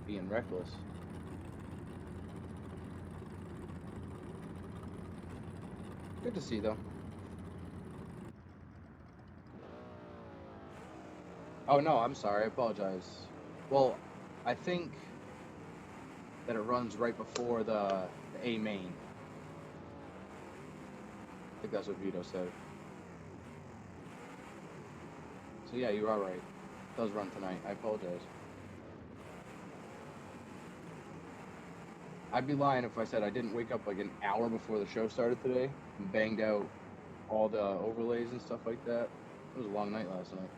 being reckless. Good to see, though. Oh, no, I'm sorry. I apologize. Well, I think that it runs right before the A main. I think that's what Vito said. So yeah, you are right. It does run tonight. I apologize. I'd be lying if I said I didn't wake up like an hour before the show started today and banged out all the overlays and stuff like that. It was a long night last night.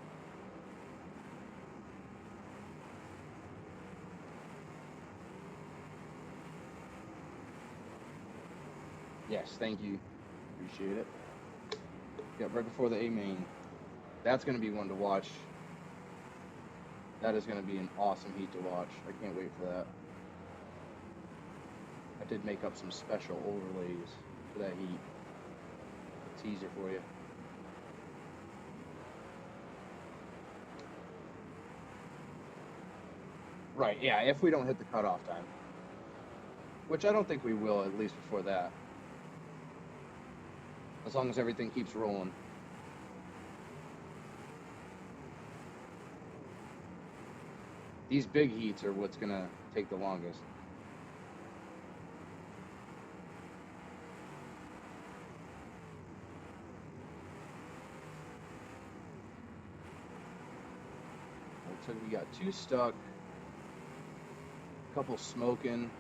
Yes, thank you. Appreciate it. Yeah, right before the A main. That's going to be one to watch. That is going to be an awesome heat to watch. I can't wait for that. I did make up some special overlays for that heat. A teaser for you. Right, yeah, if we don't hit the cutoff time. Which I don't think we will, at least before that. As long as everything keeps rolling. These big heats are what's going to take the longest. Looks like we got 2 stuck. A couple smoking.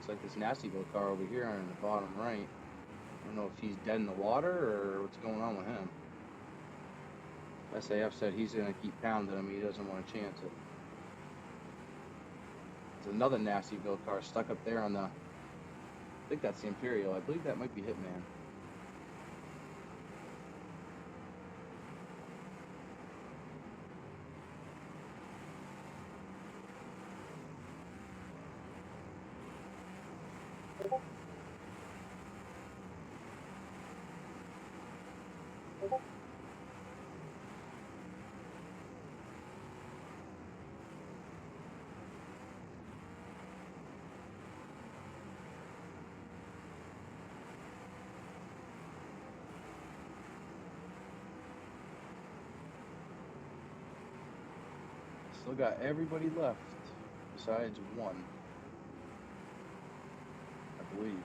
Looks like this Nastyville car over here on the bottom right. I don't know if he's dead in the water or what's going on with him. SAF said he's going to keep pounding him. He doesn't want to chance it. There's another Nastyville car stuck up there on the... I think that's the Imperial. I believe that might be Hitman. Still got everybody left besides one, I believe.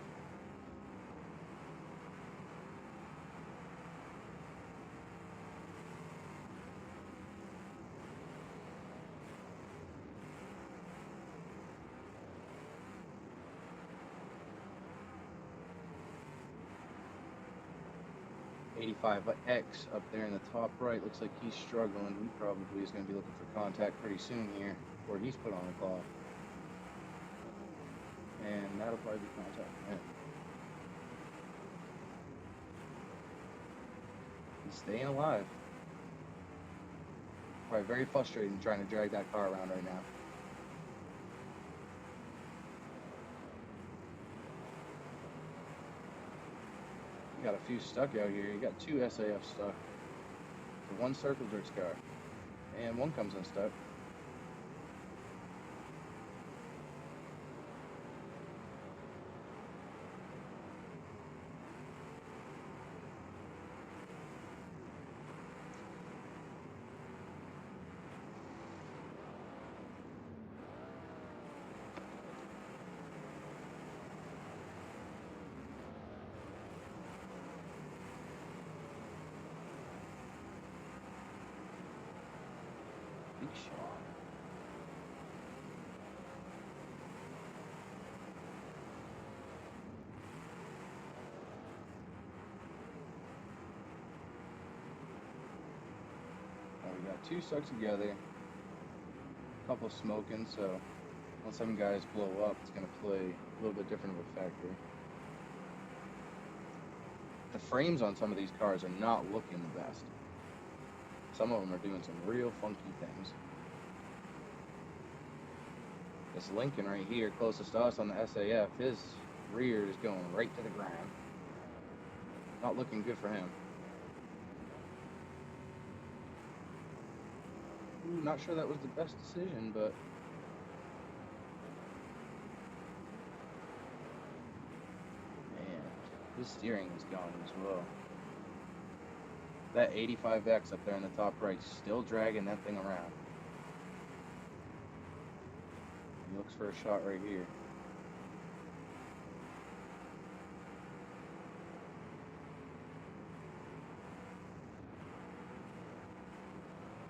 $85X up there in the top right looks like he's struggling. He probably is going to be looking for contact pretty soon here, before he's put on the clock. And that'll probably be contact for him. He's staying alive. Probably very frustrating trying to drag that car around right now. You got a few stuck out here. You got 2 SAF stuck. So 1 Circle Jerks car. And 1 comes unstuck. Big shot. We got 2 stuck together. A couple smoking, so once some guys blow up, it's going to play a little bit different of a factor. The frames on some of these cars are not looking the best. Some of them are doing some real funky things. This Lincoln right here, closest to us on the SAF, his rear is going right to the ground. Not looking good for him. Ooh, not sure that was the best decision, but... Man, his steering is gone as well. That 85X up there in the top right, still dragging that thing around. He looks for a shot right here.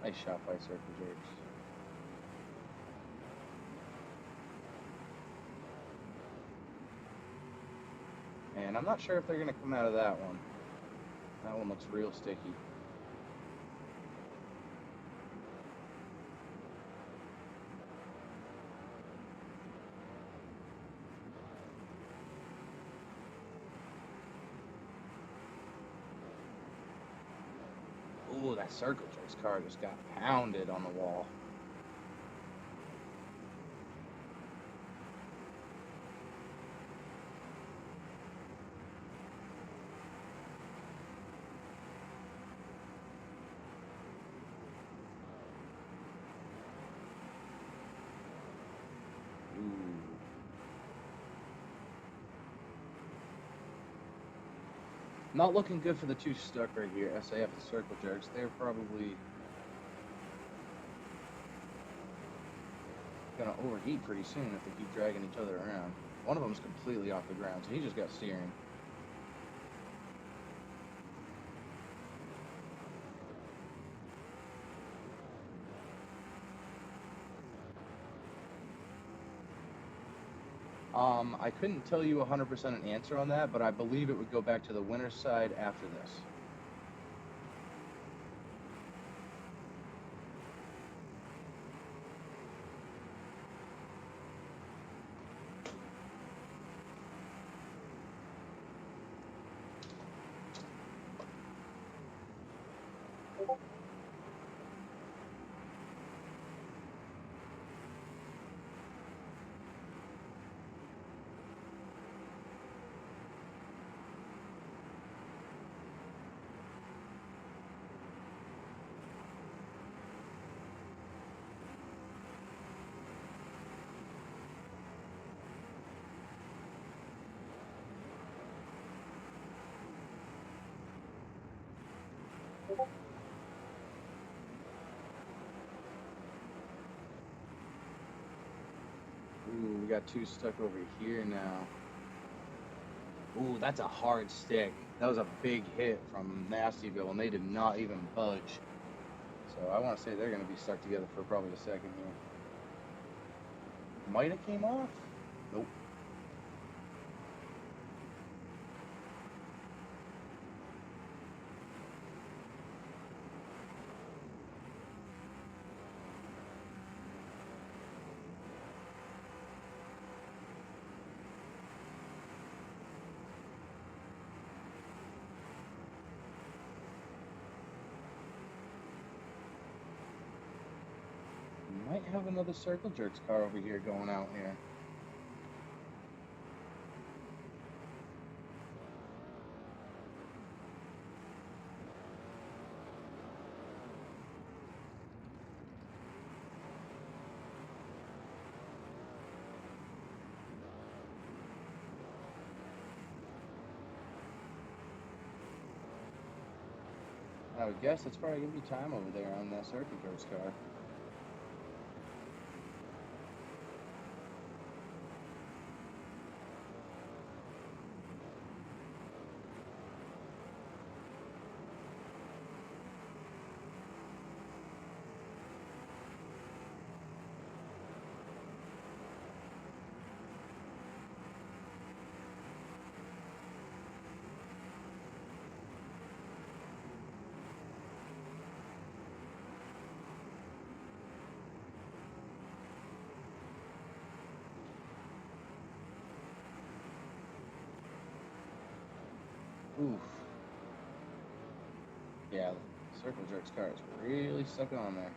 Nice shot by Circle Jerks. And I'm not sure if they're going to come out of that one. That one looks real sticky. Ooh, that Circle Jerks car just got pounded on the wall. Not looking good for the 2 stuck right here, SAF and Circle Jerks. They're probably going to overheat pretty soon if they keep dragging each other around. One of them's completely off the ground, so he just got steering. I couldn't tell you 100% an answer on that, but I believe it would go back to the winner's side after this. Ooh, we got 2 stuck over here now. Ooh, that's a hard stick. That was a big hit from Nastyville, and they did not even budge. So I want to say they're going to be stuck together for probably a second here. Might have came off? Nope. Might have another Circle Jerks car over here going out here. I would guess that's probably going to be time over there on that Circle Jerks car. Oof. Yeah, Circle Jerks car is really stuck on there.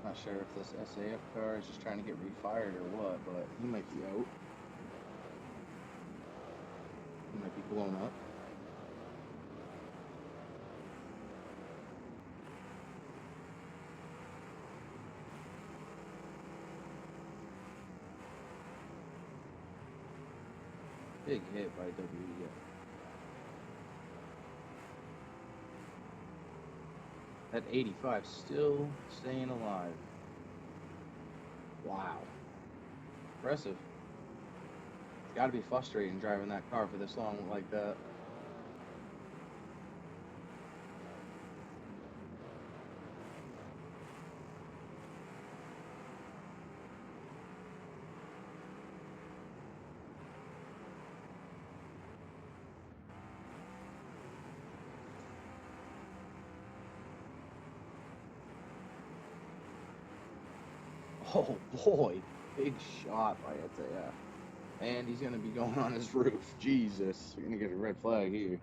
Not sure if this SAF car is just trying to get refired or what, but he might be out. He might be blown up. Big hit by WE. That 85 still staying alive. Wow. Impressive. It's got to be frustrating driving that car for this long like that. Oh boy, big shot by SAF. And he's going to be going on his roof. Jesus, you're going to get a red flag here.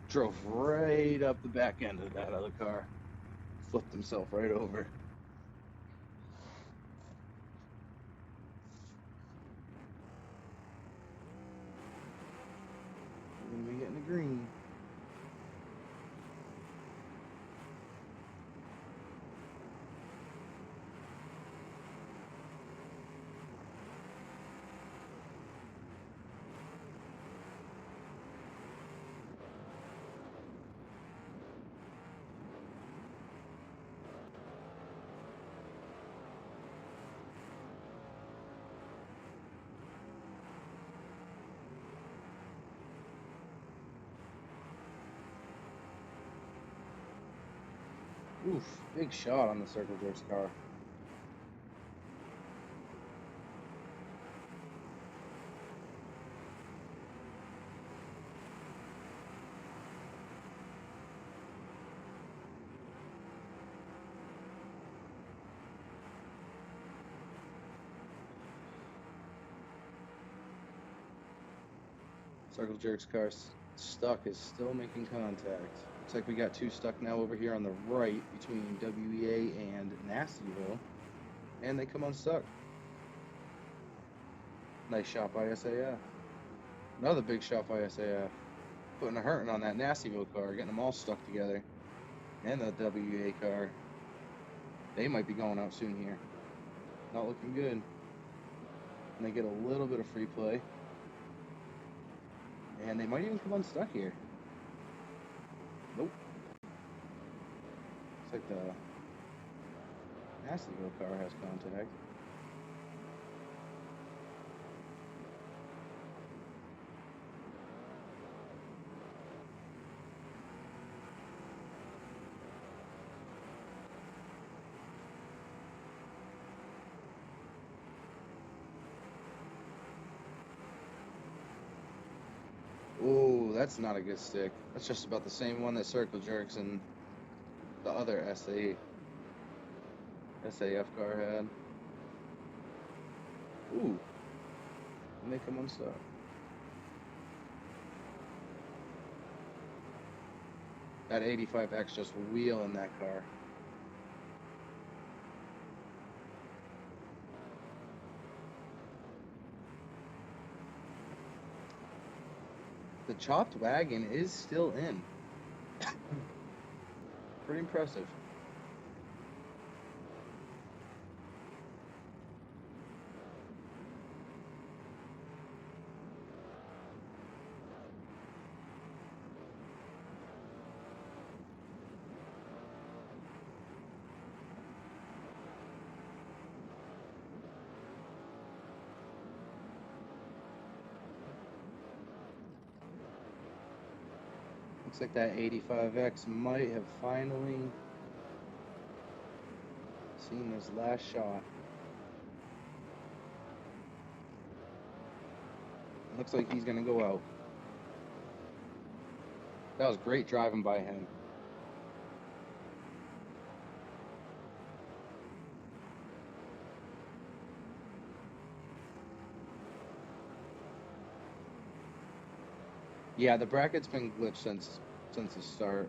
Drove right up the back end of that other car. Flipped himself right over. We're going to be getting the green. Oof, big shot on the Circle Jerks car. Circle Jerks car stuck is still making contact. Looks like we got two stuck now over here on the right between WEA and Nastyville. And they come unstuck. Nice shot by SAF. Another big shot by SAF. Putting a hurting on that Nastyville car, getting them all stuck together. And the WEA car. They might be going out soon here. Not looking good. And they get a little bit of free play. And they might even come unstuck here. Nope. Looks like the Nastyville car has contact. Oh, that's not a good stick. That's just about the same one that Circle Jerks and the other SAF car had. Ooh. And they come unstuck. That 85X just wheeling that car. The chopped wagon is still in. Pretty impressive. Looks like that 85X might have finally seen his last shot. Looks like he's going to go out. That was great driving by him. Yeah, the bracket's been glitched since the start.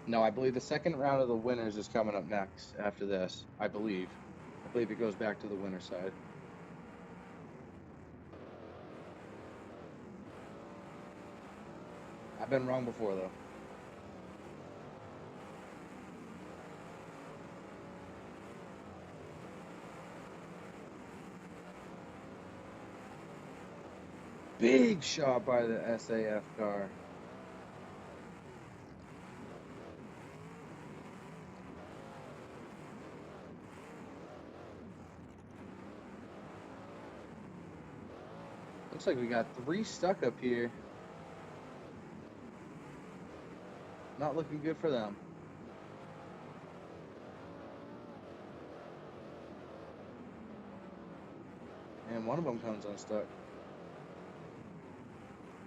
No, I believe the second round of the winners is coming up next after this. I believe it goes back to the winner side. I've been wrong before, though. Big shot by the SAF car. Looks like we got 3 stuck up here. Not looking good for them. And one of them comes unstuck.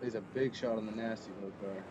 There's a big shot on the Nastyville car.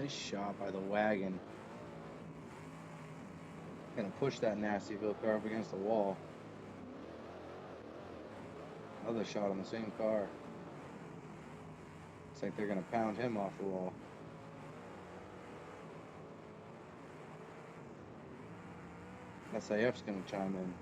Nice shot by the wagon. Gonna push that Nastyville car up against the wall. Another shot on the same car. Looks like they're gonna pound him off the wall. SAF's gonna chime in.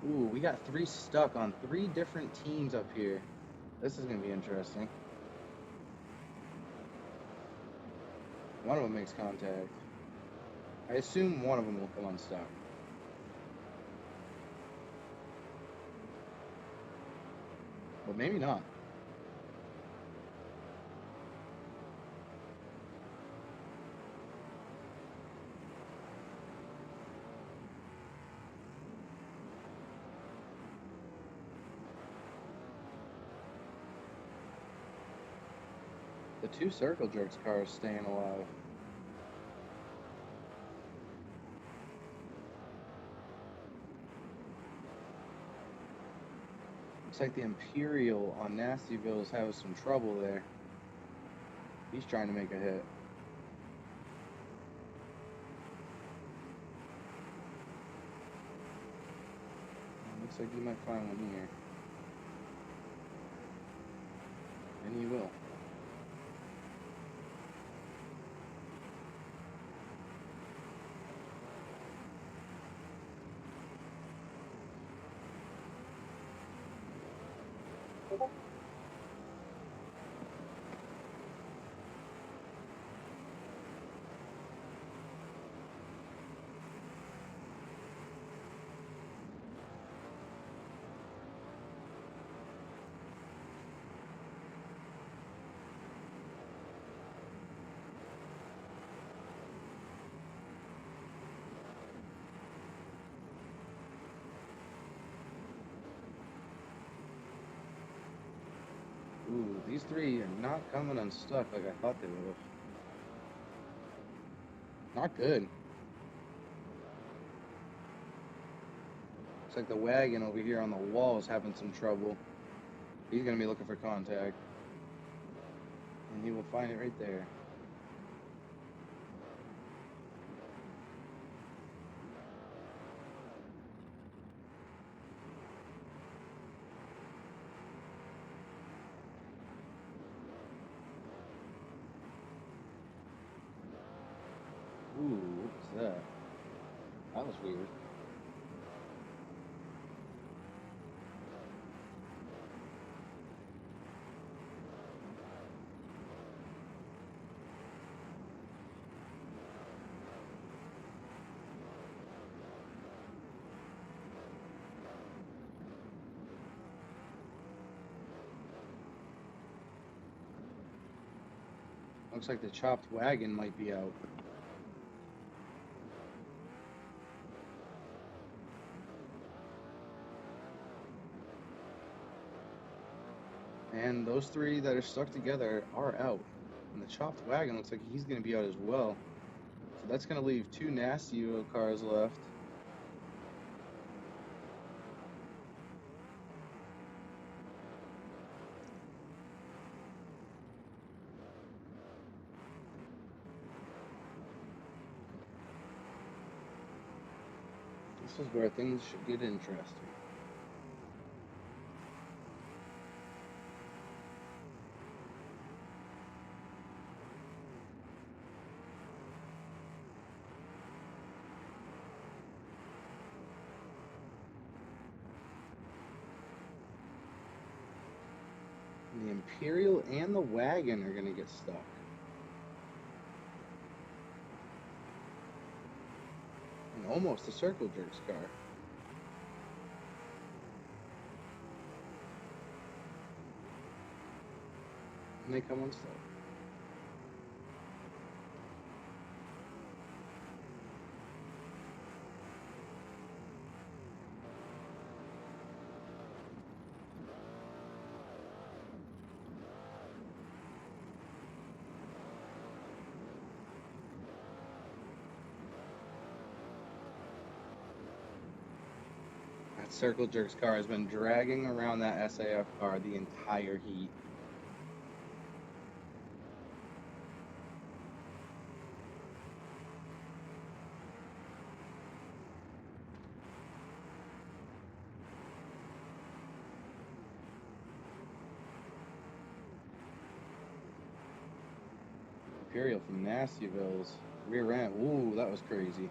Ooh, we got 3 stuck on 3 different teams up here. This is going to be interesting. One of them makes contact. I assume one of them will come unstuck. But maybe not. The 2 Circle Jerks cars staying alive. Looks like the Imperial on Nastyville's having some trouble there. He's trying to make a hit. Looks like he might find one here. And he will. Ooh, these 3 are not coming unstuck like I thought they would have. Not good. Looks like the wagon over here on the wall is having some trouble. He's going to be looking for contact. And he will find it right there. Ooh, what was that? That was weird. Looks like the chopped wagon might be out. And those 3 that are stuck together are out. And the chopped wagon looks like he's going to be out as well. So that's going to leave 2 Nastyville cars left. This is where things should get interesting. The Imperial and the wagon are going to get stuck. And almost the Circle Jerks car. and they come unstuck. That Circle Jerks car has been dragging around that SAF car the entire heat. Imperial from Nastyville's rear end. Ooh, that was crazy.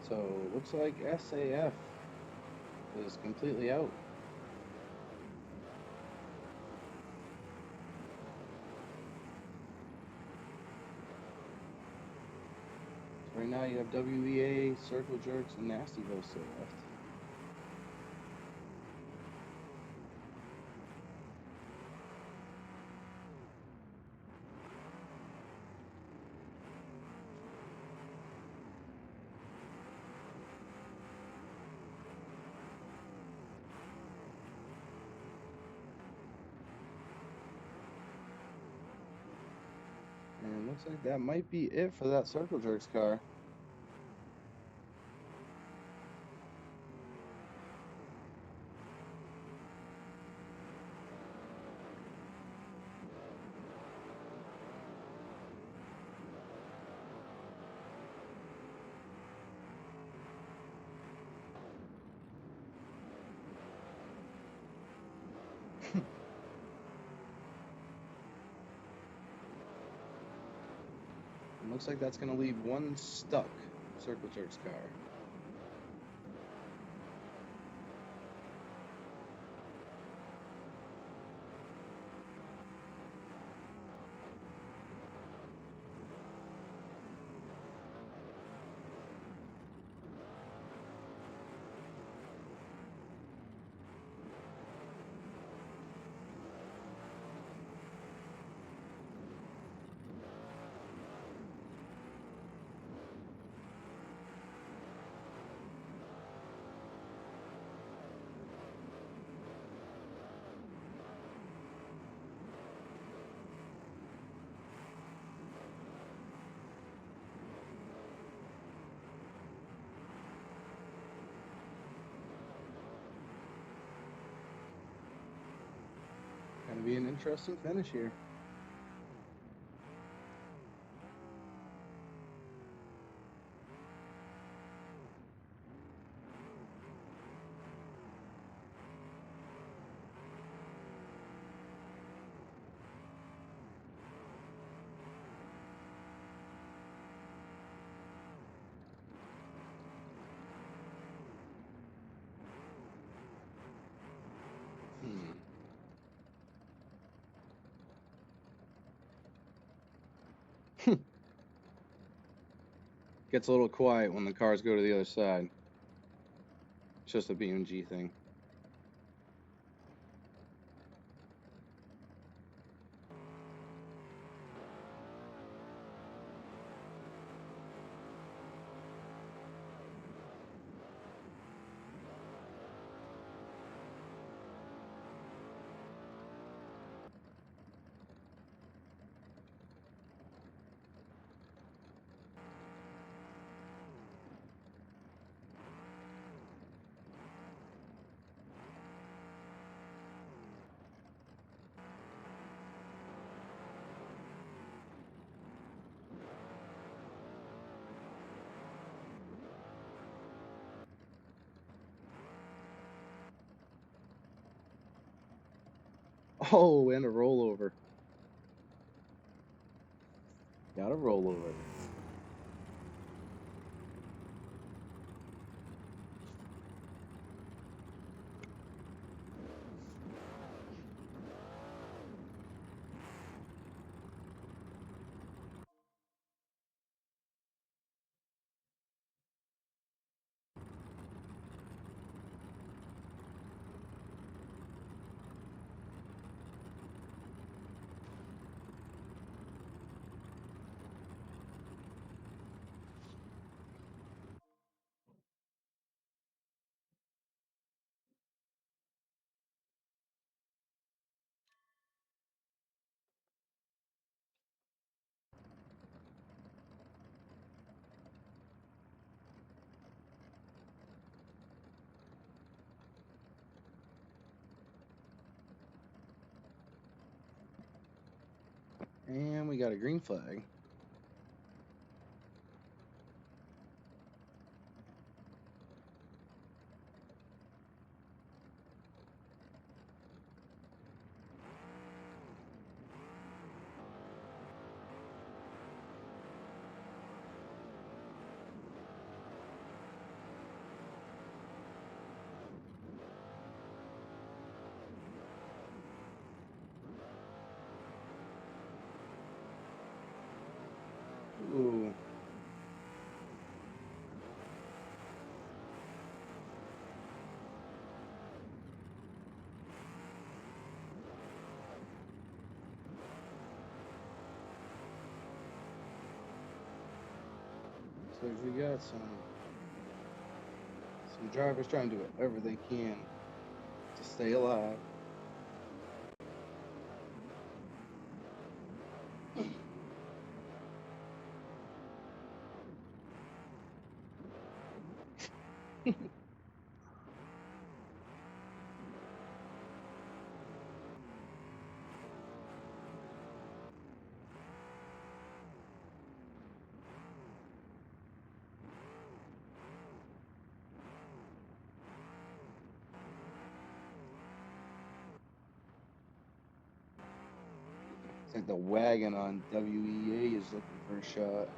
So looks like SAF is completely out. Right now you have WEA, Circle Jerks, and Nastyville still left. And looks like that might be it for that Circle Jerks car. Looks like that's going to leave one stuck Circle Jerks car. Gonna be an interesting finish here. Gets a little quiet when the cars go to the other side. It's just a BMG thing. Oh, and a rollover. Got a rollover. we got a green flag. Ooh. So we got some drivers trying to do whatever they can to stay alive. It's like the wagon on WEA is looking for a shot.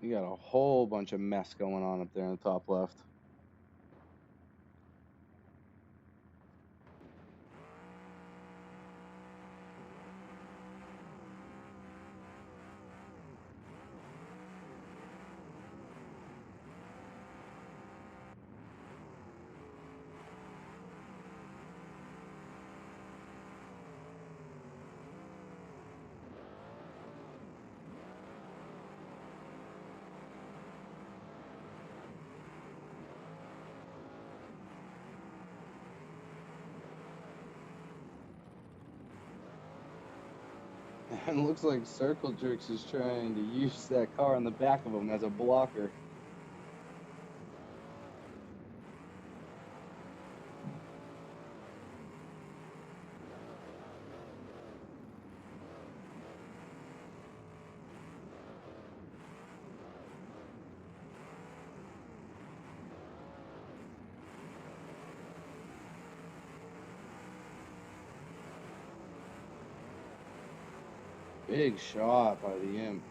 You got a whole bunch of mess going on up there in the top left. And it looks like Circle Jerks is trying to use that car on the back of him as a blocker. Big shot by the imp.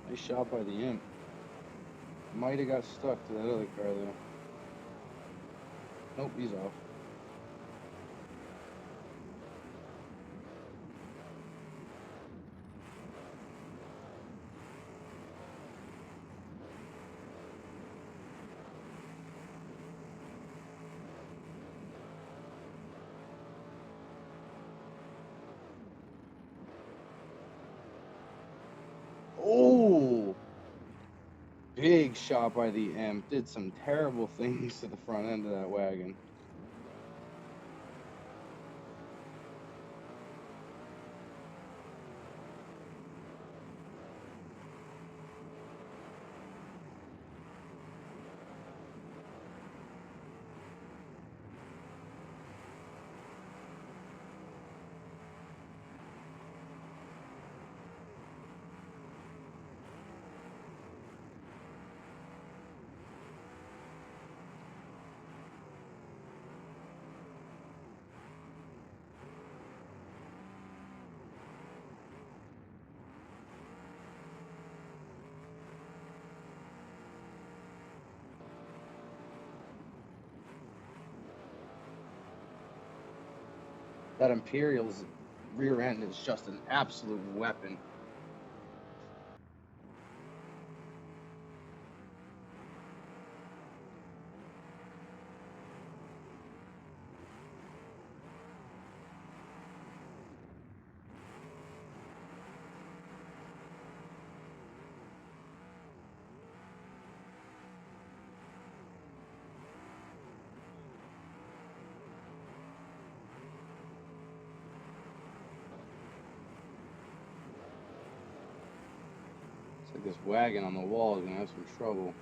Nice shot by the imp. Might have got stuck to that other car though. Nope, he's off. big shot by the Imp. Did some terrible things to the front end of that wagon. That Imperial's rear end is just an absolute weapon. Looks like this wagon on the wall is gonna have some trouble.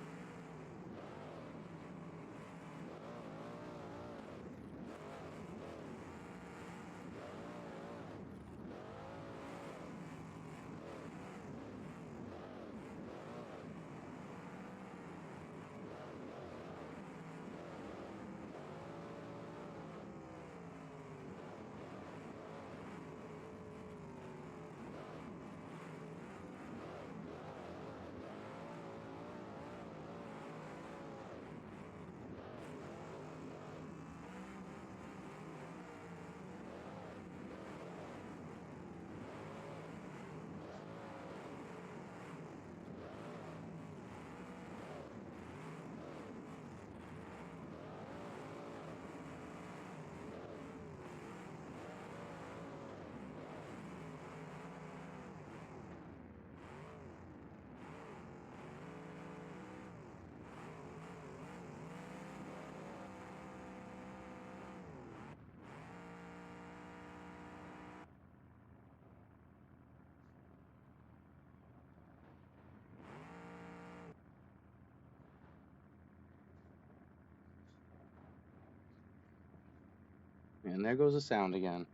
And there goes the sound again.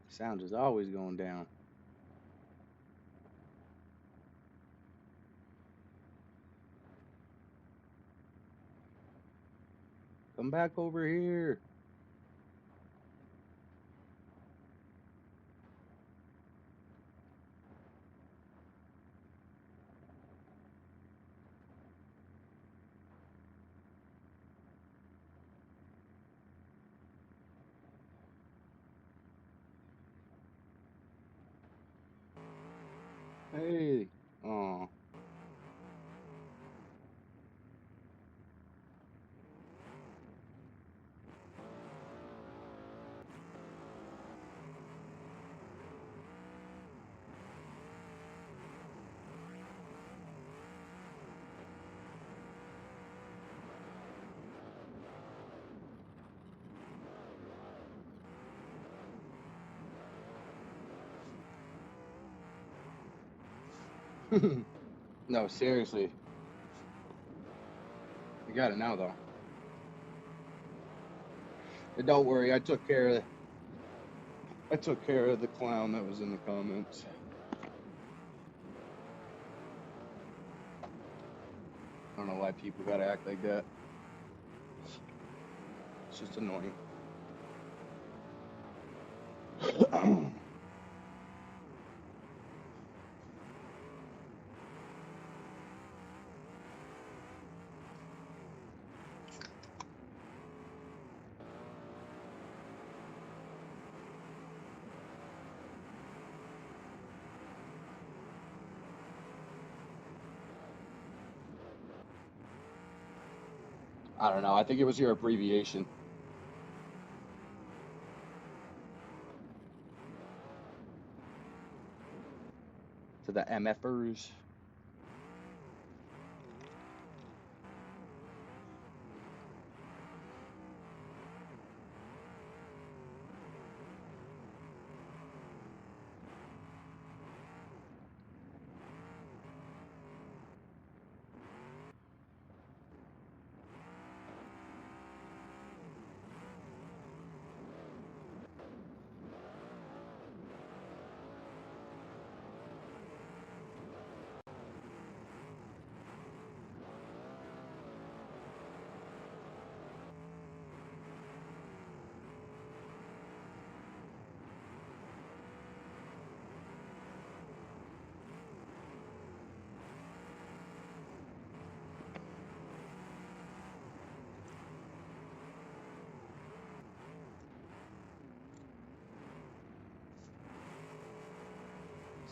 Sound is always going down. Come back over here. Hey. Oh. No, seriously. You got it now, though. And don't worry, I took care of the clown that was in the comments. I don't know why people gotta act like that. It's just annoying. I don't know. I think it was your abbreviation. to the MFers.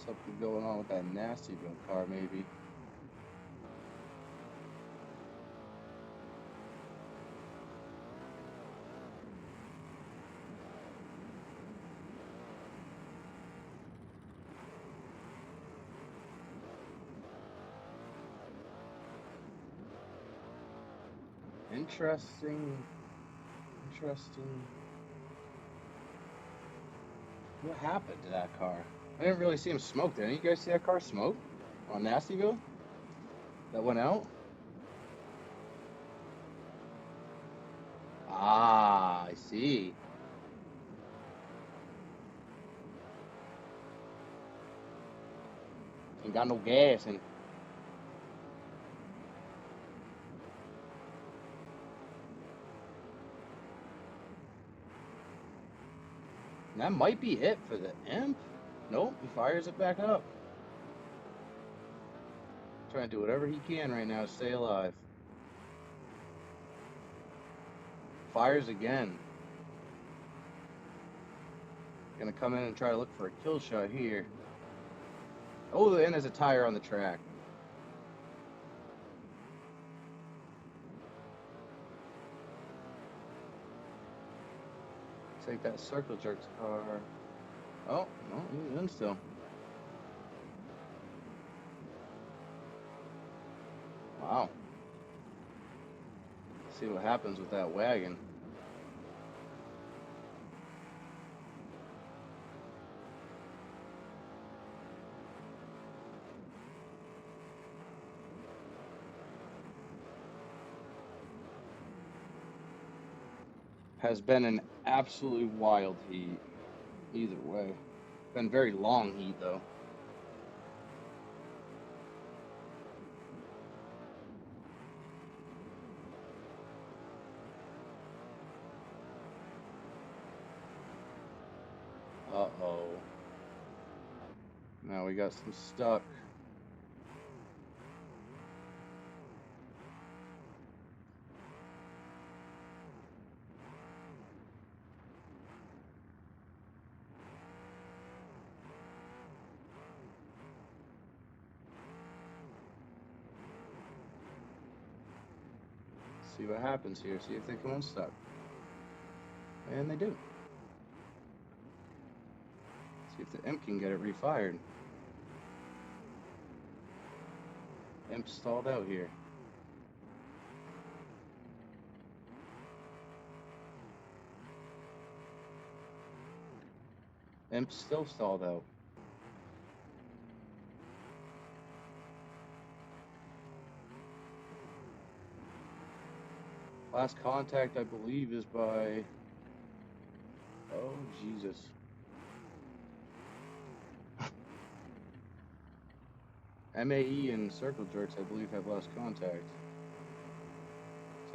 Something going on with that Nastyville car, maybe. Interesting. What happened to that car? I didn't really see him smoke. Did any of you guys see that car smoke on Nastyville? That went out? Ah, I see. Ain't got no gas and that might be it for the imp. Nope, he fires it back up. Trying to do whatever he can right now to stay alive. Fires again. Gonna come in and try to look for a kill shot here. Oh, and there's a tire on the track. Take that Circle Jerks car. Oh, no, he's in still. Wow. See what happens with that wagon. Has been an absolutely wild heat. Either way. Been very long heat, though. Uh-oh. Now we got some stuck. See what happens here. See if they come unstuck. And they do. See if the imp can get it refired. Imp stalled out here. Imp still stalled out. Last contact, I believe, is by... Oh, Jesus. MAE and Circle Jerks, I believe, have lost contact.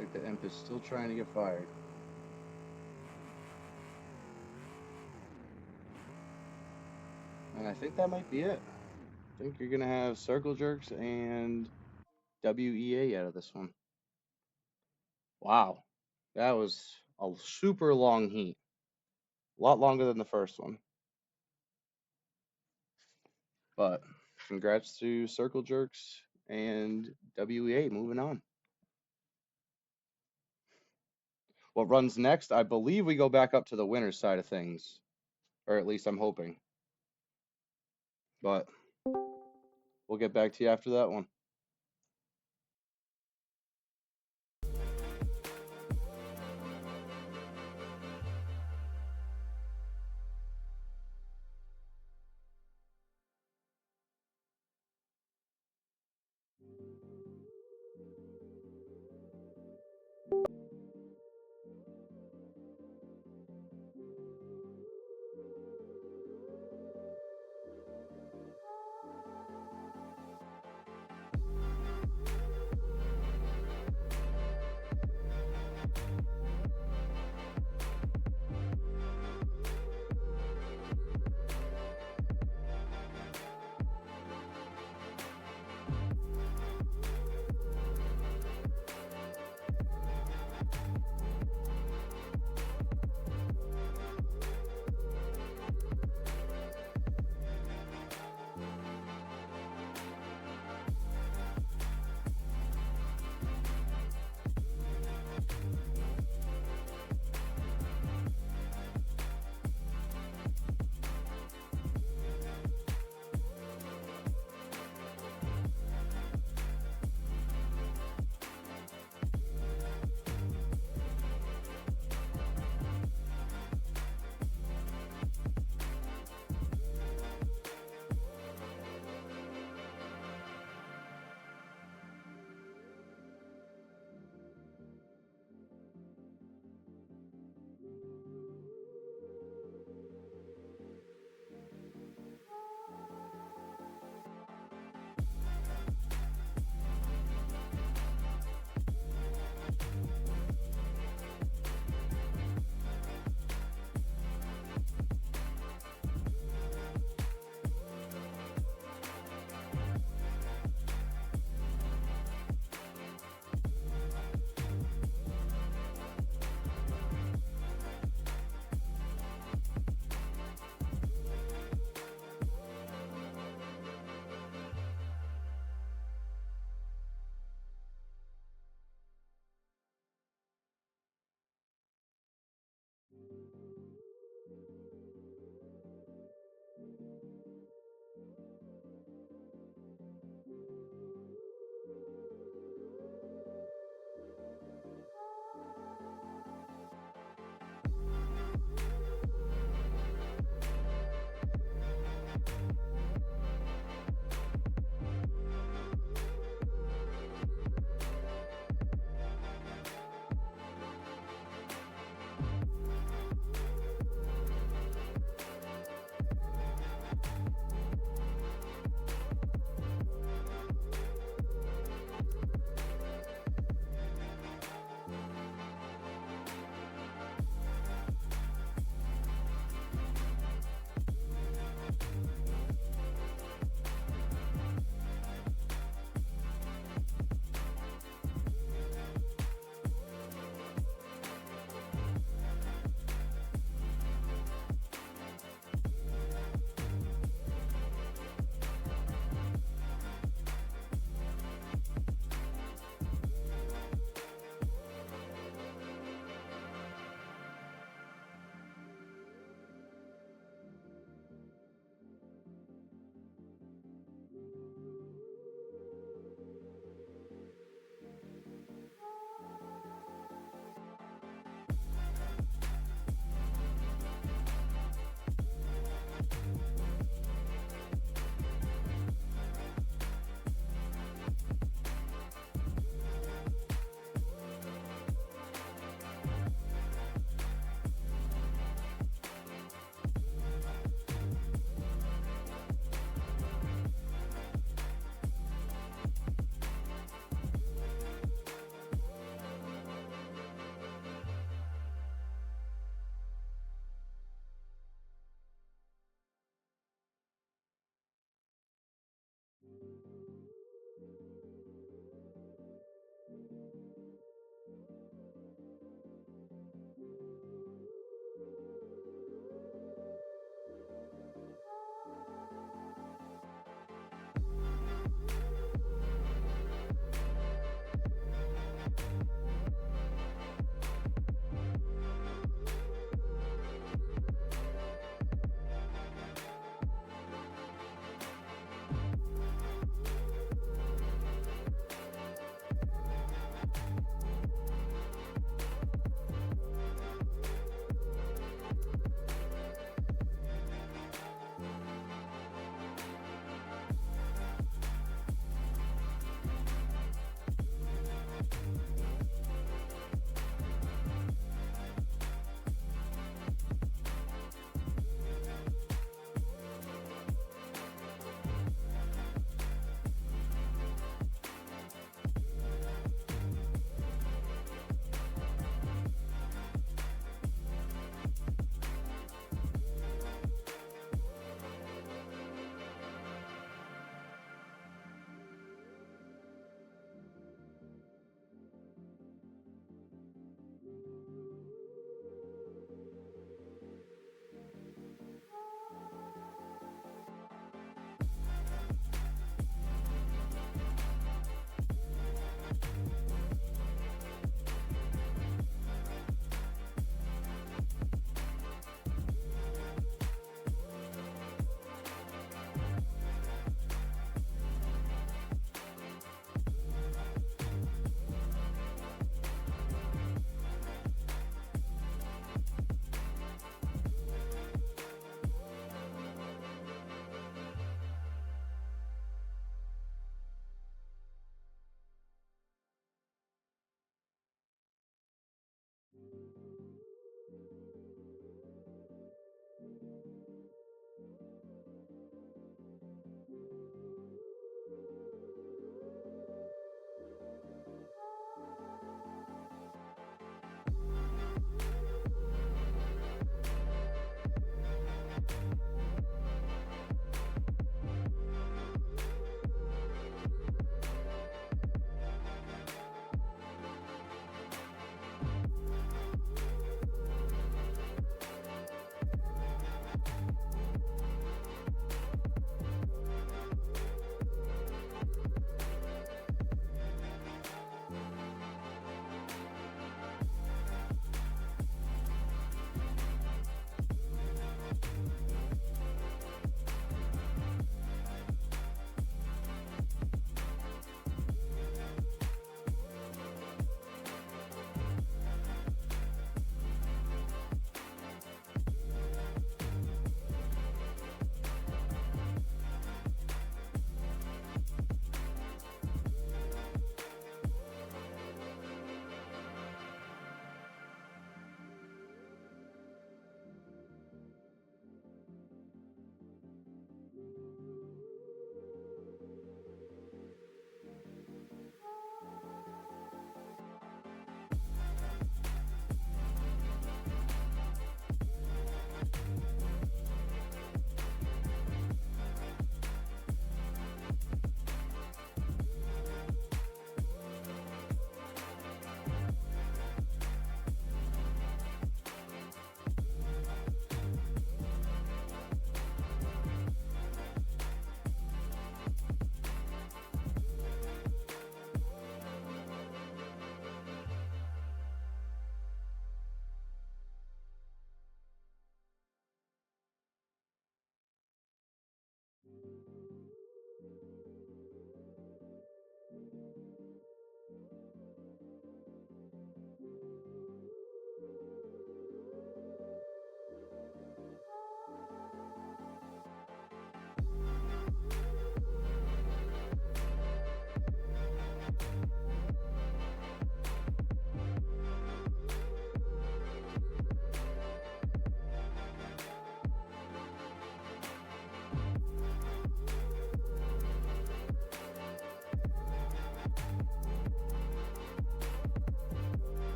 Looks like the imp is still trying to get fired. And I think that might be it. I think you're going to have Circle Jerks and WEA out of this one. Wow. That was a super long heat. A lot longer than the first one. But congrats to Circle Jerks and WEA. Moving on. What runs next? I believe we go back up to the winner's side of things. Or at least I'm hoping. But we'll get back to you after that one.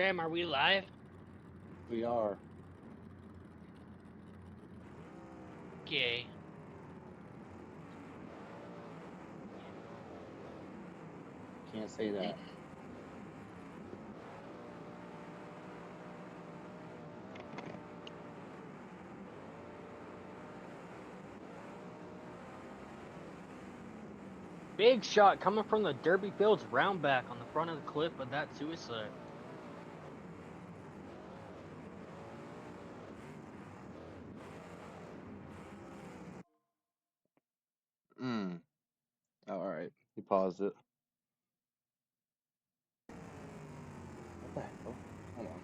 Sam, are we live? We are. Okay. Can't say that. Big shot coming from the Derby Fields round back on the front of the clip of that suicide. Oh, all right. He paused it. What the hell? Hold on.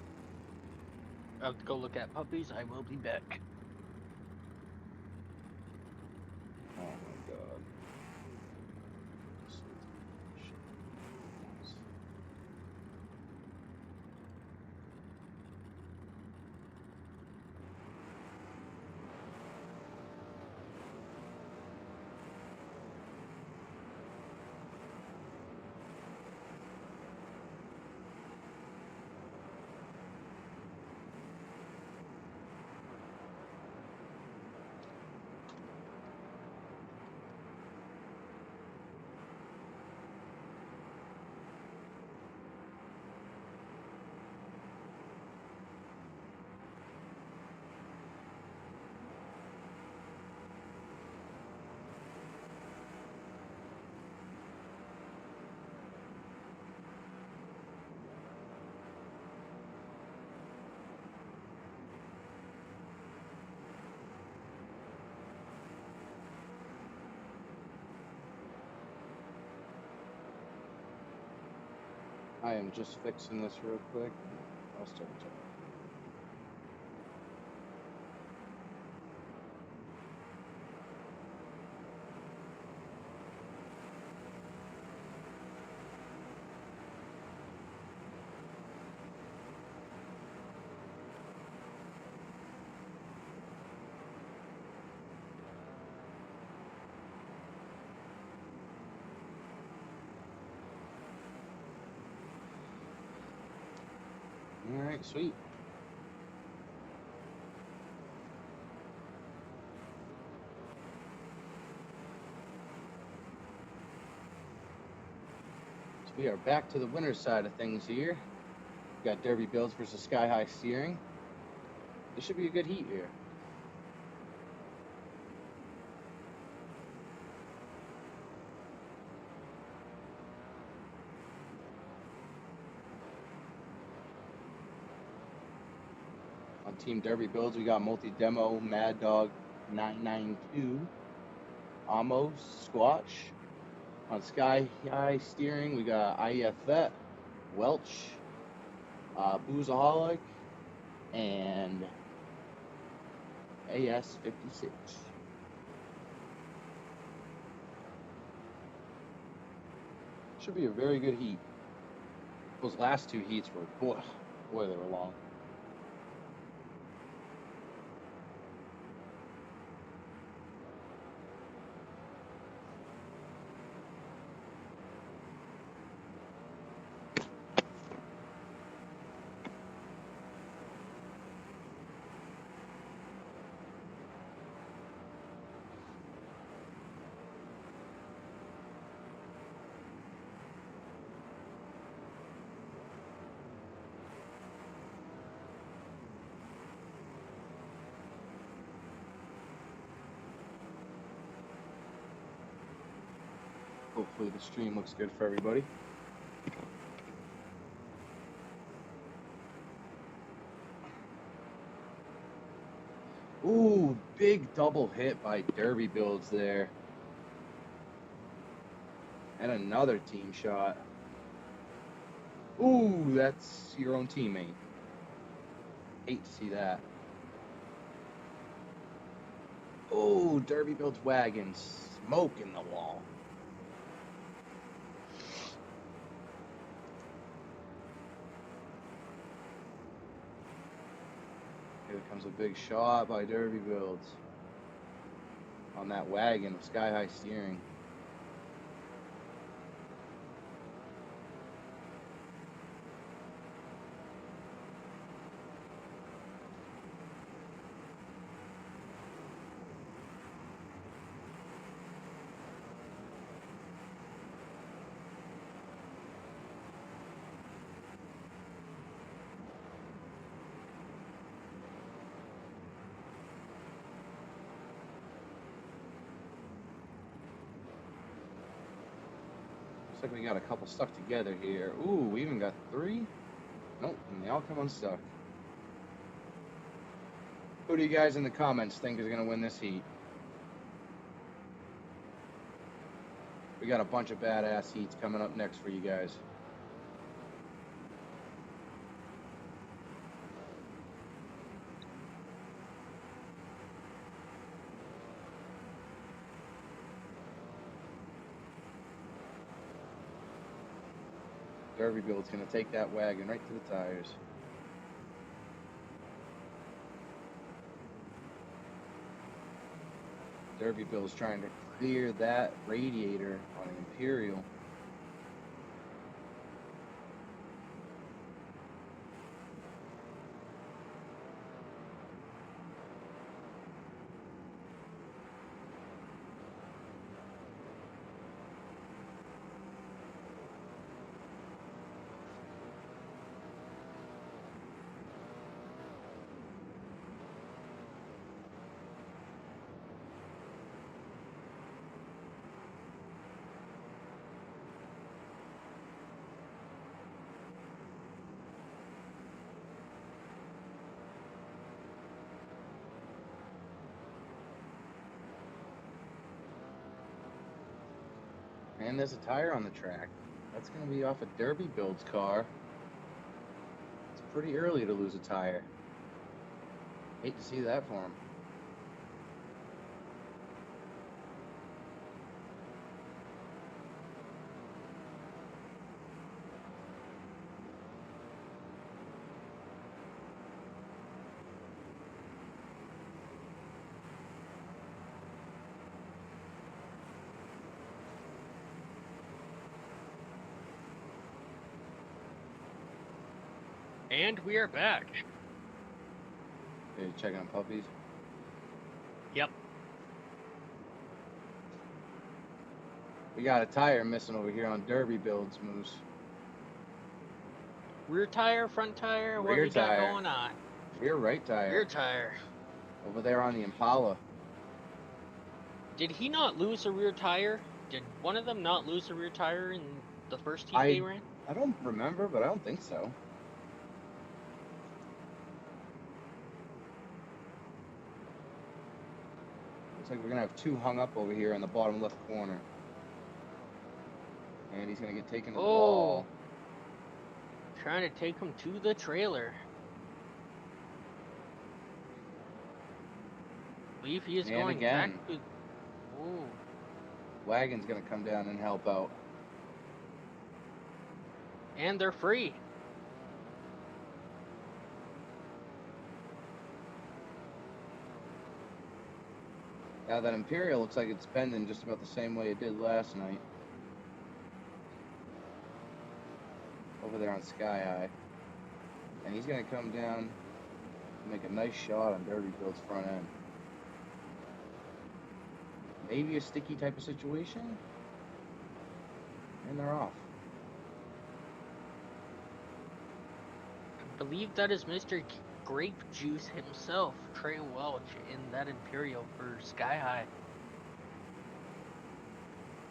I have to go look at puppies. I will be back. Oh my god. I am just fixing this real quick. I'll start talking. All right, sweet. So we are back to the winner's side of things here. We got Derby Builds versus Sky High Steering. This should be a good heat here. On Team Derby Builds, we got Multi-Demo, Mad Dog 992, Amos, Squatch. On Sky High Steering, we got IEF Vet, Welch, Boozaholic, and AS56. Should be a very good heat. Those last two heats were, boy, they were long. Hopefully the stream looks good for everybody. Ooh, big double hit by Derby Builds there. And another team shot. Ooh, that's your own teammate. Hate to see that. Ooh, Derby Builds wagon smoking the wall. Here comes a big shot by Derby Builds on that wagon with Sky High Steering. Looks like we got a couple stuck together here. Ooh, we even got 3? Nope, and they all come unstuck. Who do you guys in the comments think is going to win this heat? We got a bunch of badass heats coming up next for you guys. Derbyville's going to take that wagon right to the tires. Derbyville's trying to clear that radiator on an Imperial. And there's a tire on the track. That's going to be off a Derbybuild's car. It's pretty early to lose a tire. Hate to see that for him. And we are back. Are you checking on puppies? Yep. We got a tire missing over here on Derbybuild's, Moose. Rear tire, front tire, what Rear we got tire. going on? Rear right tire. Rear tire. Over there on the Impala. Did he not lose a rear tire? Did one of them not lose a rear tire in the first heat they ran? I don't remember, but I don't think so. Looks like we're going to have 2 hung up over here in the bottom left corner. And he's going to get taken to the wall. Trying to take him to the trailer. I believe he is and going again. back to... Ooh. Wagon's going to come down and help out. And they're free. Now that Imperial looks like it's bending just about the same way it did last night. Over there on Sky High. And he's going to come down and make a nice shot on Derbybuild's front end. Maybe a sticky type of situation. And they're off. I believe that is Mr. Grape Juice himself, Trey Welch, in that Imperial for Sky High.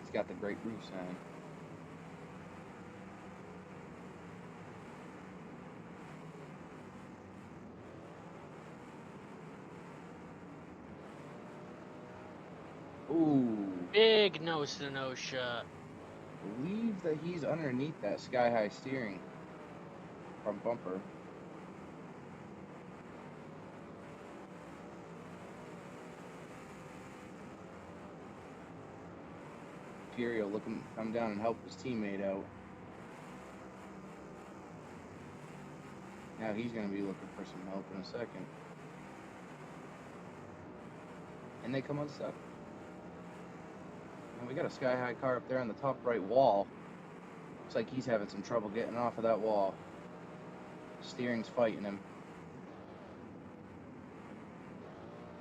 He's got the Great Roof sign. Ooh. Big nose-to-nose shot. I believe that he's underneath that Sky High steering front bumper. Imperial looking to come down and help his teammate out. Now he's going to be looking for some help in a second. And they come unstuck. And we got a Sky High car up there on the top right wall. Looks like he's having some trouble getting off of that wall. Steering's fighting him.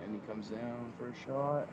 And he comes down for a shot.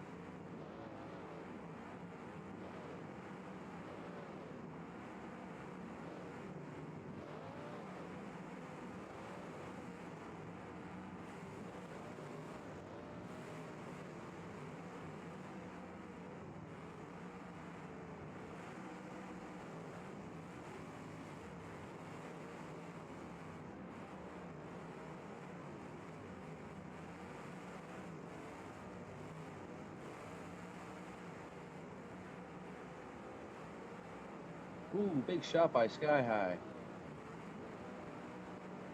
Ooh, big shot by Sky High.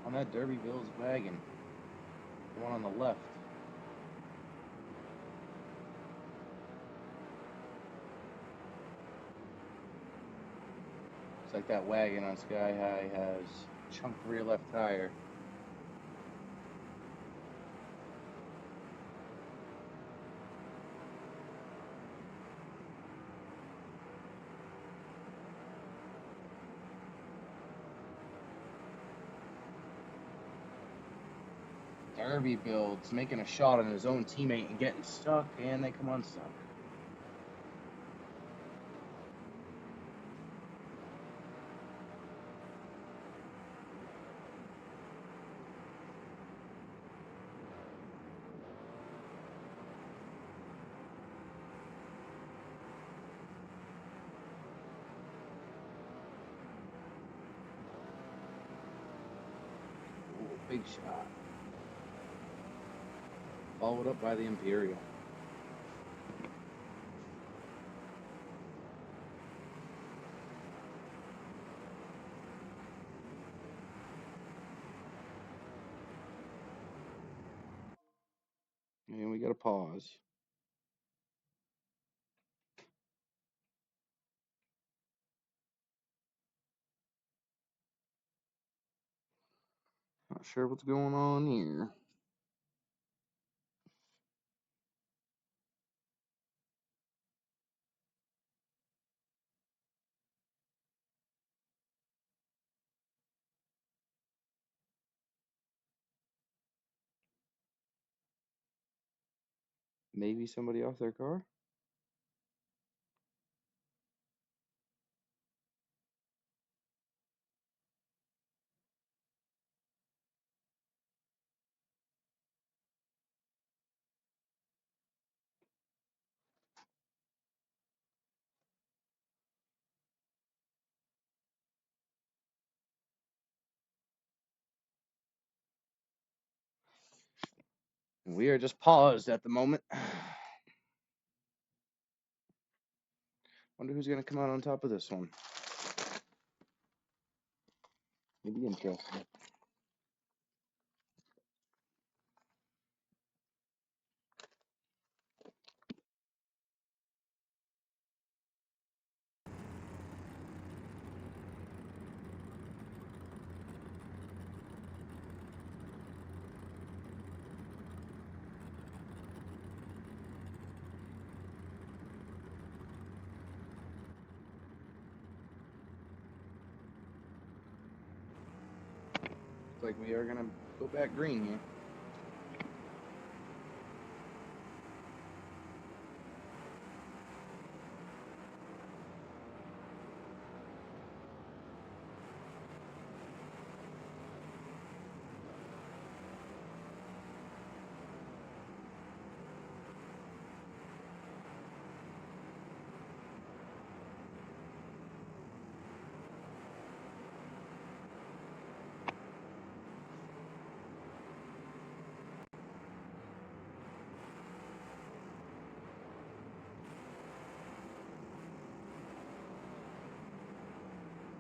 On that Derbyville's wagon. The one on the left. Looks like that wagon on Sky High has chunked rear left tire. Derbyville's making a shot on his own teammate and getting stuck, and they come unstuck. Ooh, big shot. Followed up by the Imperial. And we got to pause. Not sure what's going on here. Maybe somebody off their car? We are just paused at the moment. Wonder who's going to come out on top of this one. Maybe interesting. Looks like we are going to go back green here.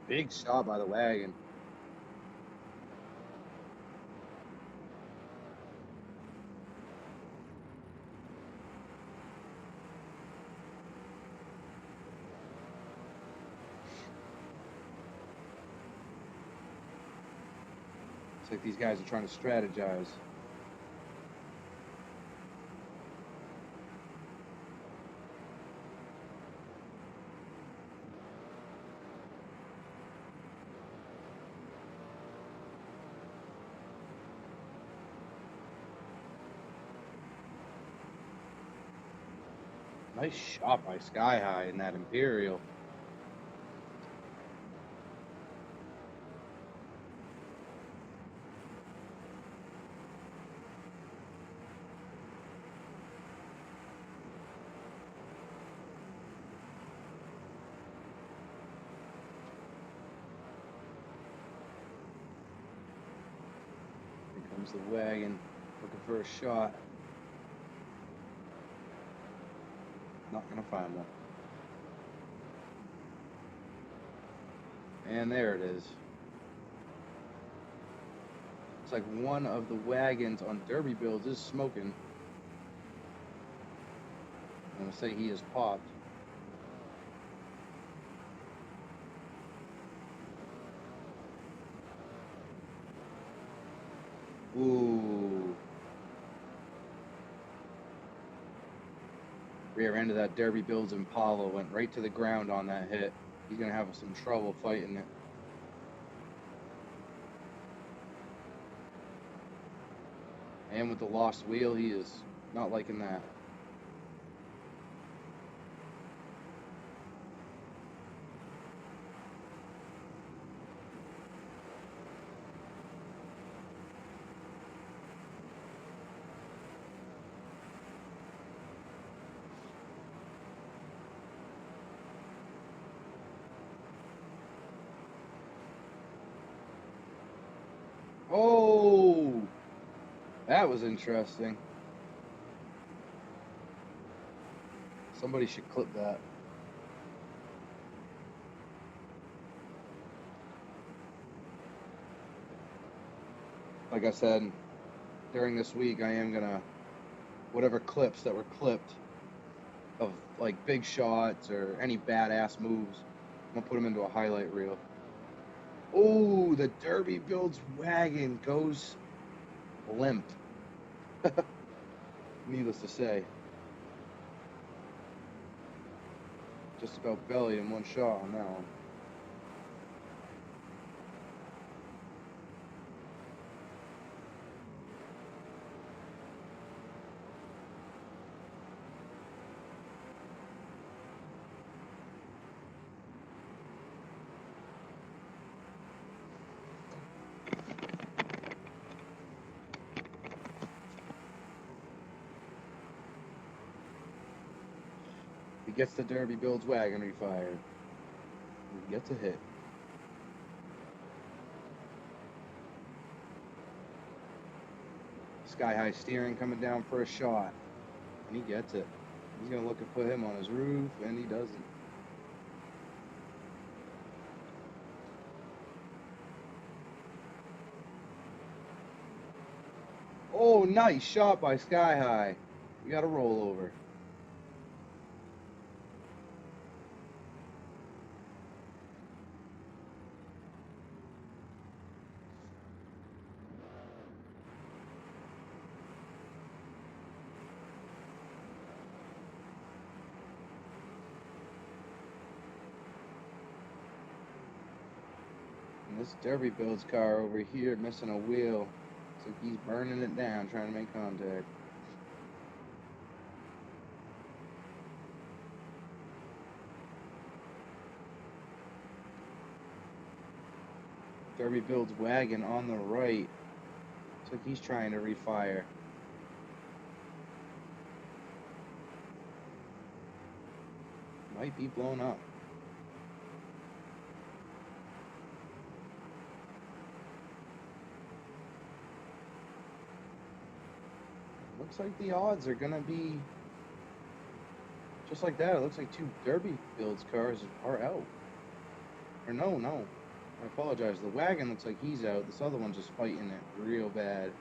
Big shot by the wagon. Looks like these guys are trying to strategize. Nice shot by Sky High in that Imperial. Here comes the wagon, looking for a shot. Not gonna find one. And there it is. It's like one of the wagons on Derby Builds is smoking. I'm going to say he is popped. Ooh. Rear end of that Derby Builds Impala went right to the ground on that hit. He's going to have some trouble fighting it. And with the lost wheel, he is not liking that. Oh, that was interesting. Somebody should clip that. Like I said, during this week, I am gonna, whatever clips that were clipped of like big shots or any badass moves, I'm gonna put them into a highlight reel. Oh, the Derby Builds wagon goes limp. Needless to say. Just about belly in one shot on that one. He gets the Derby Builds wagon refired. He gets a hit. Sky high steering coming down for a shot. And he gets it. He's going to look and put him on his roof, and he doesn't. Oh, nice shot by Sky High. We got a rollover. And this Derby Builds car over here missing a wheel. So he's burning it down, trying to make contact. Derby Builds wagon on the right. Looks like he's trying to refire. Might be blown up. Looks like the odds are gonna be just like that. It looks like two Derby Builds cars are out. Or no. I apologize. The wagon looks like he's out. This other one's just fighting it real bad.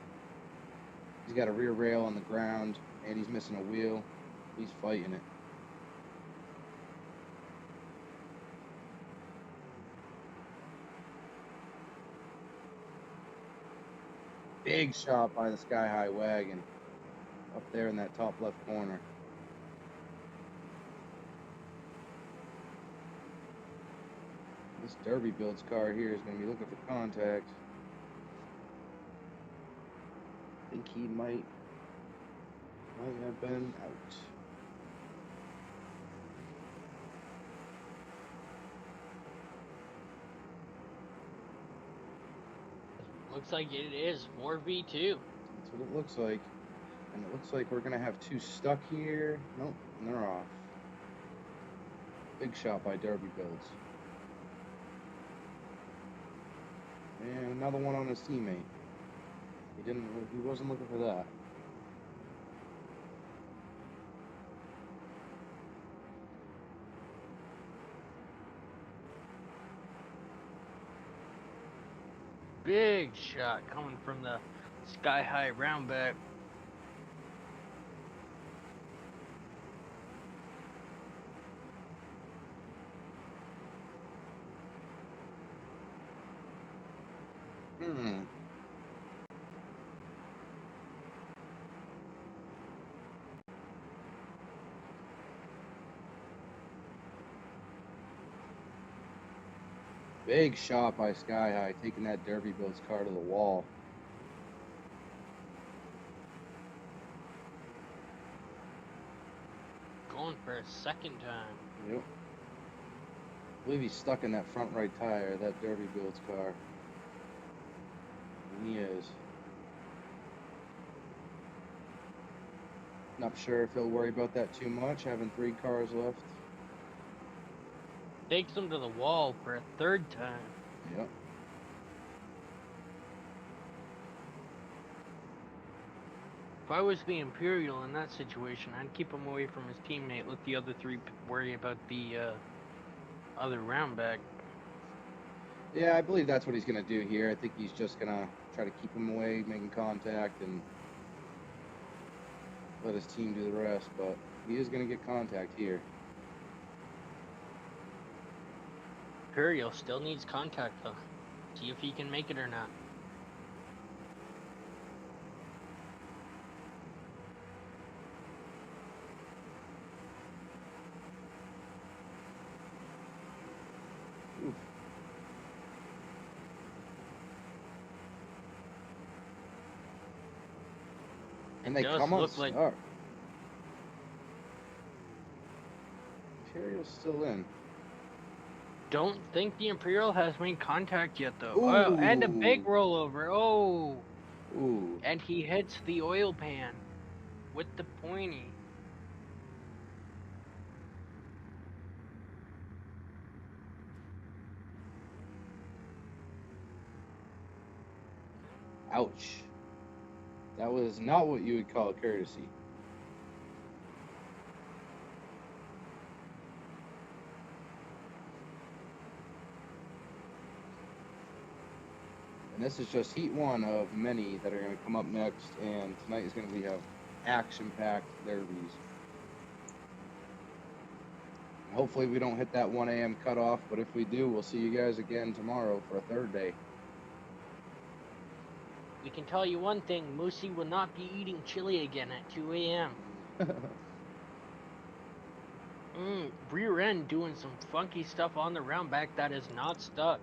He's got a rear rail on the ground, and he's missing a wheel. He's fighting it. Big shot by the Sky High wagon up there in that top left corner. This Derby Builds car here is going to be looking for contact. I think he might have been out. Looks like it is 4v2. That's what it looks like. And it looks like we're going to have two stuck here. Nope, and they're off. Big shot by Derby Builds. And another one on his teammate. He wasn't looking for that. big shot coming from the Sky High round back. Big shot by Sky High, taking that Derby Builds car to the wall. Going for a second time. Yep. I believe he's stuck in that front right tire, that Derby Builds car. And he is. Not sure if he'll worry about that too much, having 3 cars left. Takes him to the wall for a third time. Yep. If I was the Imperial in that situation, I'd keep him away from his teammate, let the other 3 worry about the other round back. Yeah, I believe that's what he's going to do here. I think he's just going to try to keep him away, making contact, and let his team do the rest, but he is going to get contact here. Imperial still needs contact, though. See if he can make it or not. Oof. And they come on start. Like... Imperial's still in. Don't think the Imperial has made contact yet, though. Oh, and a big rollover. Oh. Ooh. And he hits the oil pan with the pointy. Ouch. That was not what you would call courtesy. And this is just heat 1 of many that are going to come up next, and tonight is going to be a action-packed derbies. Hopefully we don't hit that 1 a.m. cutoff, but if we do, we'll see you guys again tomorrow for a third day. We can tell you one thing, Moosey will not be eating chili again at 2 a.m. Rear end doing some funky stuff on the round back that is not stuck.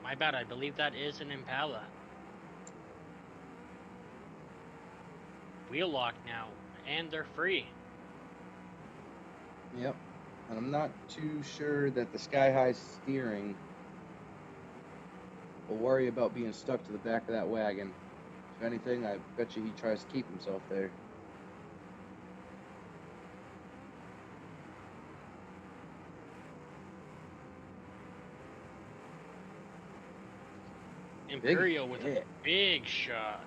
My bad, I believe that is an Impala. Wheel lock now, and they're free. Yep, and I'm not too sure that the Sky High steering will worry about being stuck to the back of that wagon. If anything, I bet you he tries to keep himself there. Imperial with a big shot.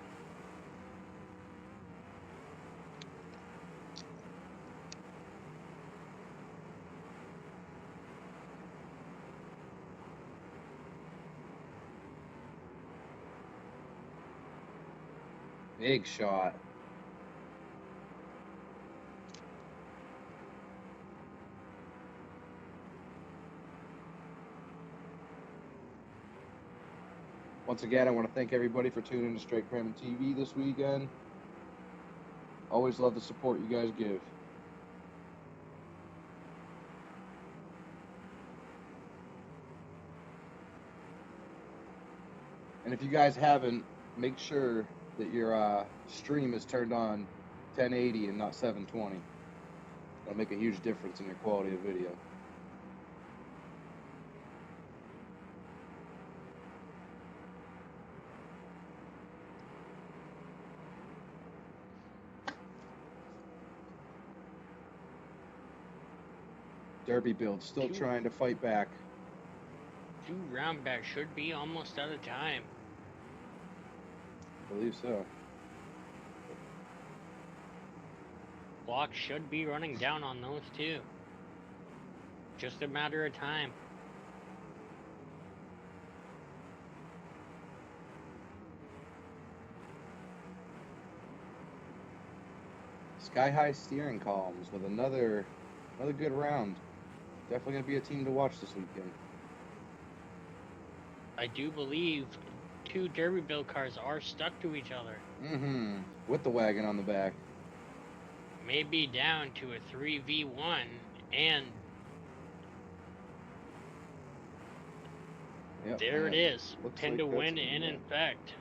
Big shot. Once again, I want to thank everybody for tuning in to Straight Cramming TV this weekend. Always love the support you guys give. And if you guys haven't, make sure that your stream is turned on 1080 and not 720. That'll make a huge difference in your quality of video. Derby Build still trying to fight back. 2 round back should be almost out of time. I believe so. Clock should be running down on those 2. Just a matter of time. Sky High Steering columns with another good round. Definitely going to be a team to watch this weekend. I do believe 2 Derby-built cars are stuck to each other. Mm-hmm. With the wagon on the back. Maybe down to a 3v1 and yep, there it is. Pin like to win in effect.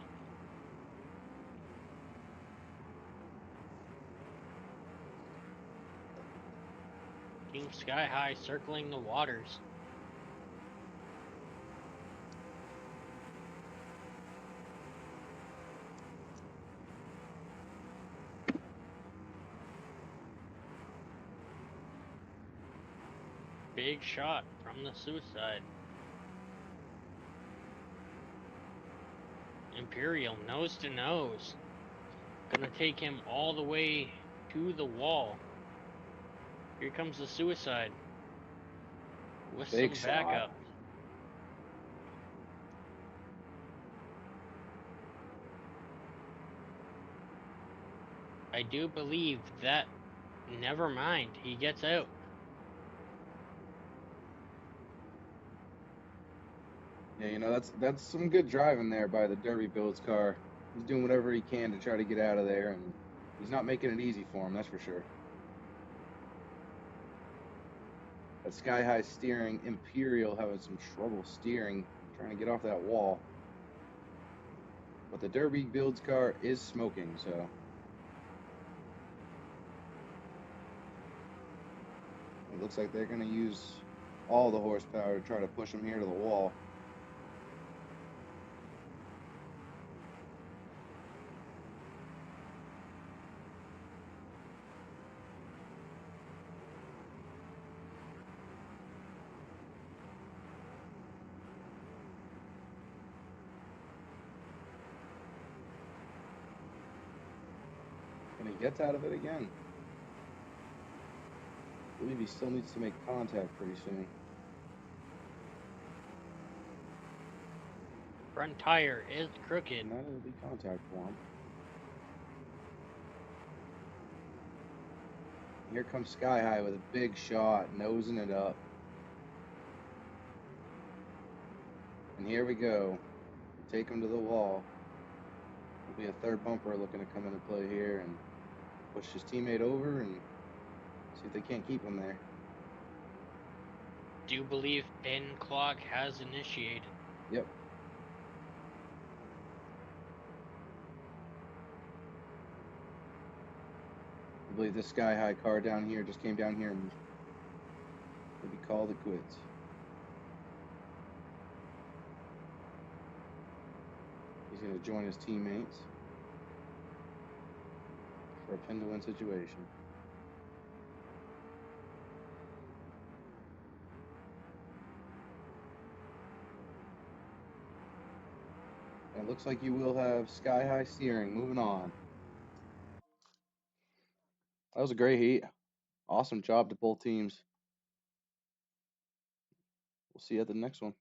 Team Sky High circling the waters. Big shot from the suicide. Imperial nose to nose. Gonna take him all the way to the wall. Here comes the suicide. With big some backup. Shot. I do believe that. Never mind, he gets out. Yeah, you know, that's some good driving there by the Derby-builds car. He's doing whatever he can to try to get out of there, and he's not making it easy for him, that's for sure. That Sky High Steering Imperial having some trouble steering, trying to get off that wall. But the Derby-builds car is smoking, so it looks like they're going to use all the horsepower to try to push him here to the wall. And he gets out of it again. I believe he still needs to make contact pretty soon. Front tire is crooked. And that'll be contact for him. Here comes Sky High with a big shot, nosing it up. And here we go. Take him to the wall. There'll be a third bumper looking to come into play here and push his teammate over and see if they can't keep him there. Do you believe pin clock has initiated? Yep. I believe this Sky High car down here just came down here and maybe called it quits. He's going to join his teammates for a pin to win situation. And it looks like you will have Sky High Steering moving on. That was a great heat. Awesome job to both teams. We'll see you at the next one.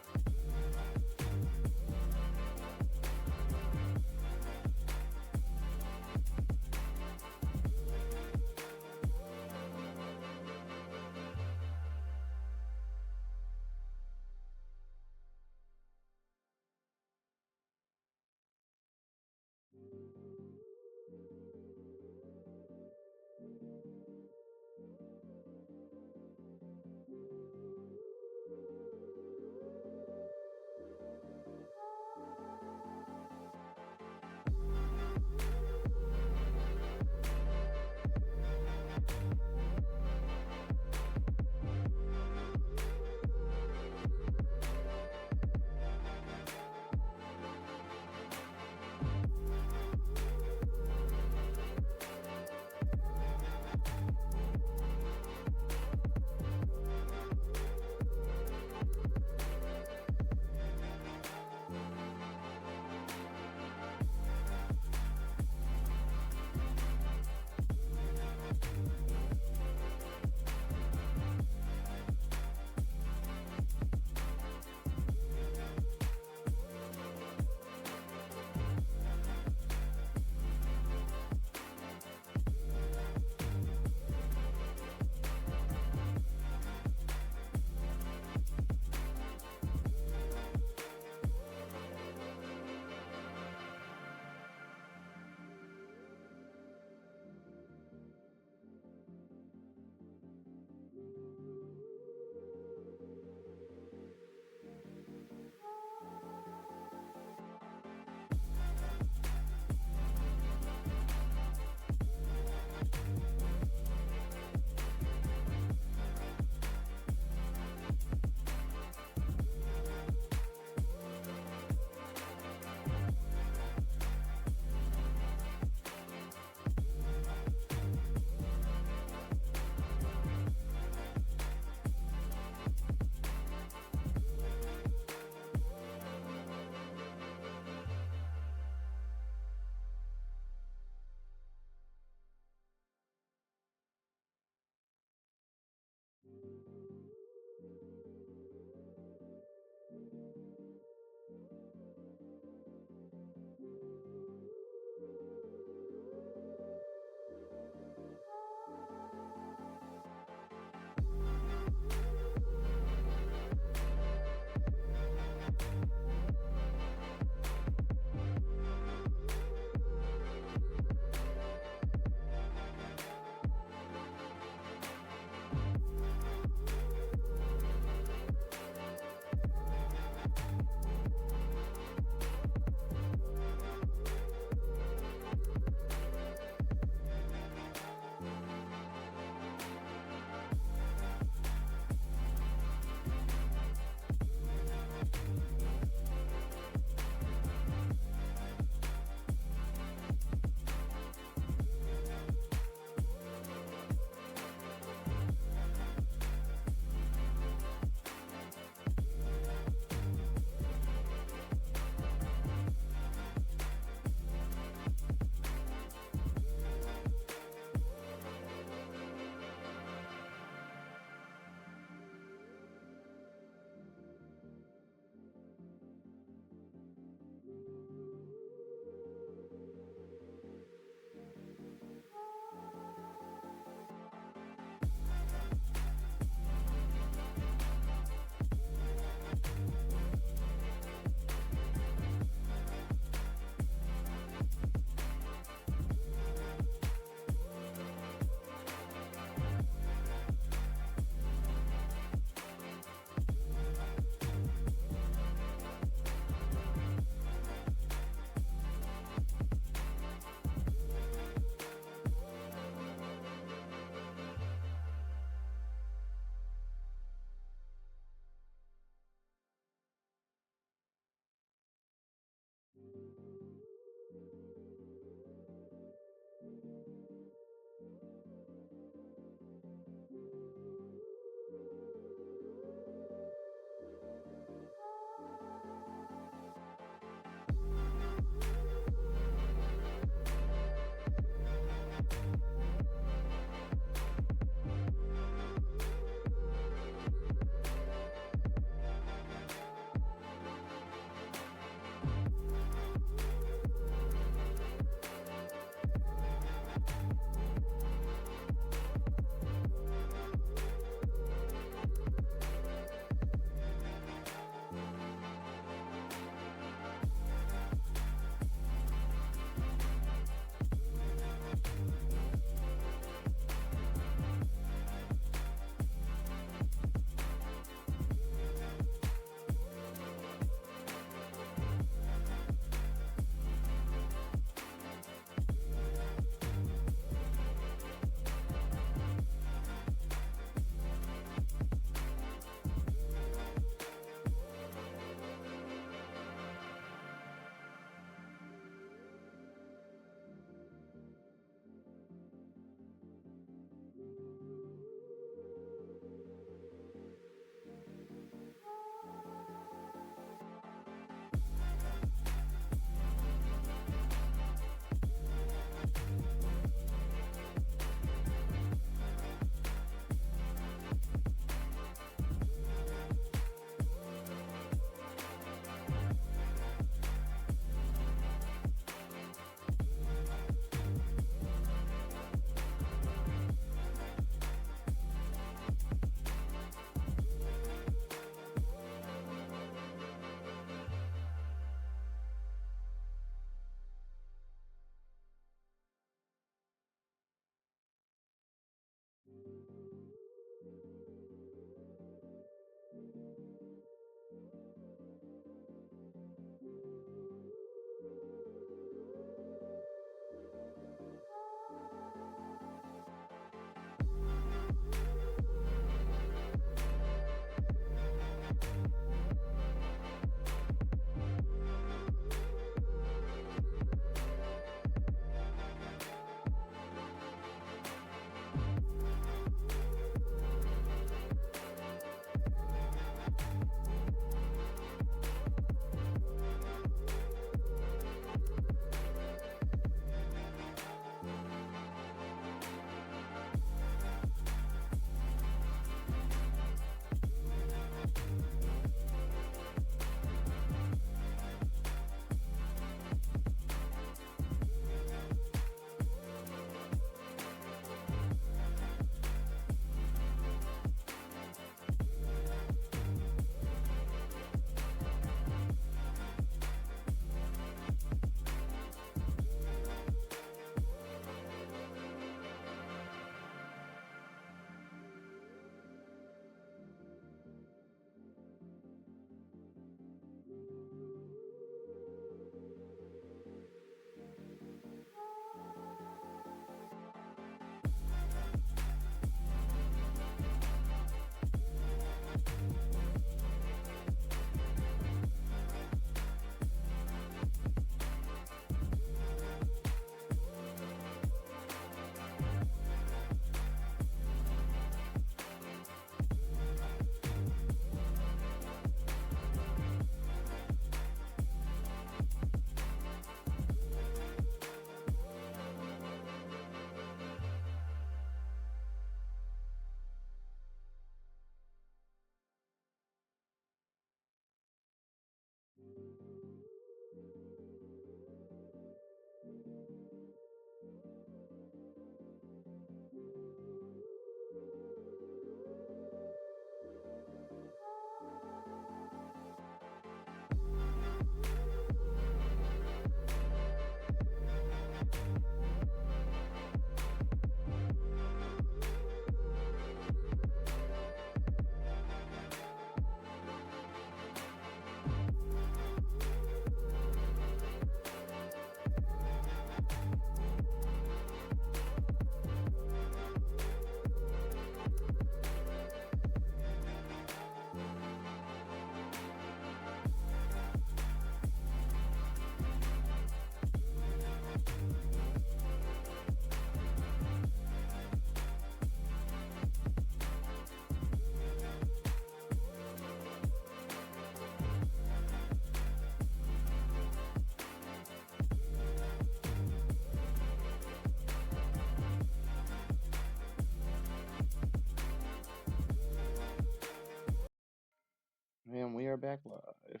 And we are back live.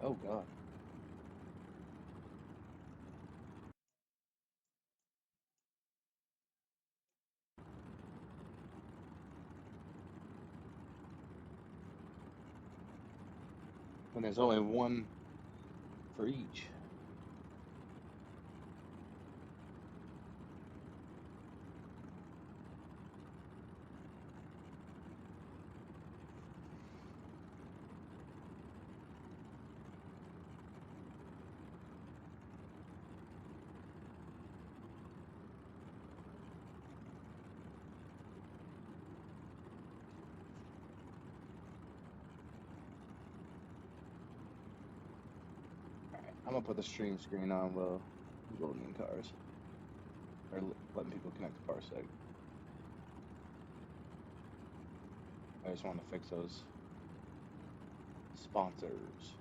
Oh, God. When there's only one for each. I'm gonna put the stream screen on while loading in cars. Or letting people connect to Parsec. I just want to fix those sponsors.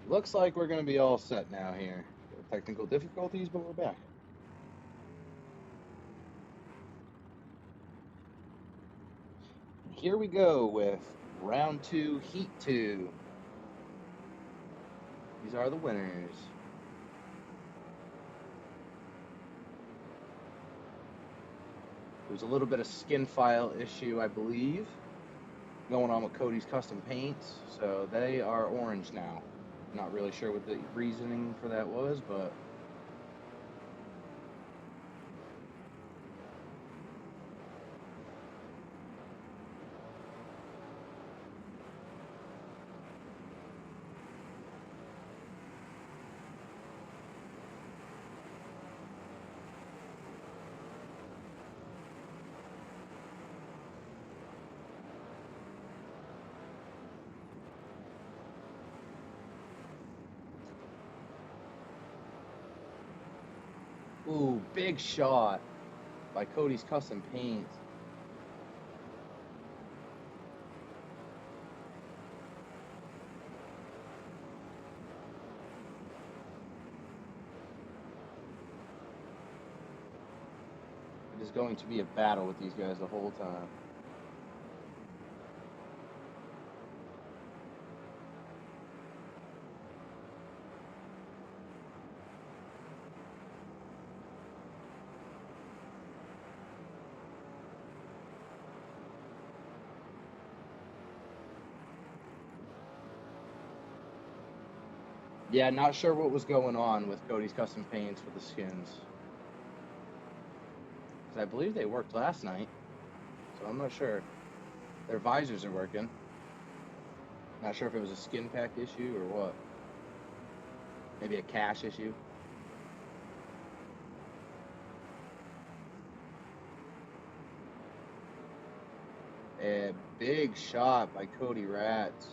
Looks like we're going to be all set now here. Technical difficulties, but we're back. And here we go with round 2, heat 2. These are the winners. There's a little bit of skin file issue, I believe, going on with Cody's Custom Paints. So they are orange now. Not really sure what the reasoning for that was, but ooh, big shot by Cody's Custom Paints. It is going to be a battle with these guys the whole time. Yeah, not sure what was going on with Cody's Custom Paints with the skins. Because I believe they worked last night, so I'm not sure. Their visors are working. Not sure if it was a skin pack issue or what. Maybe a cache issue. A big shot by Cody Rats.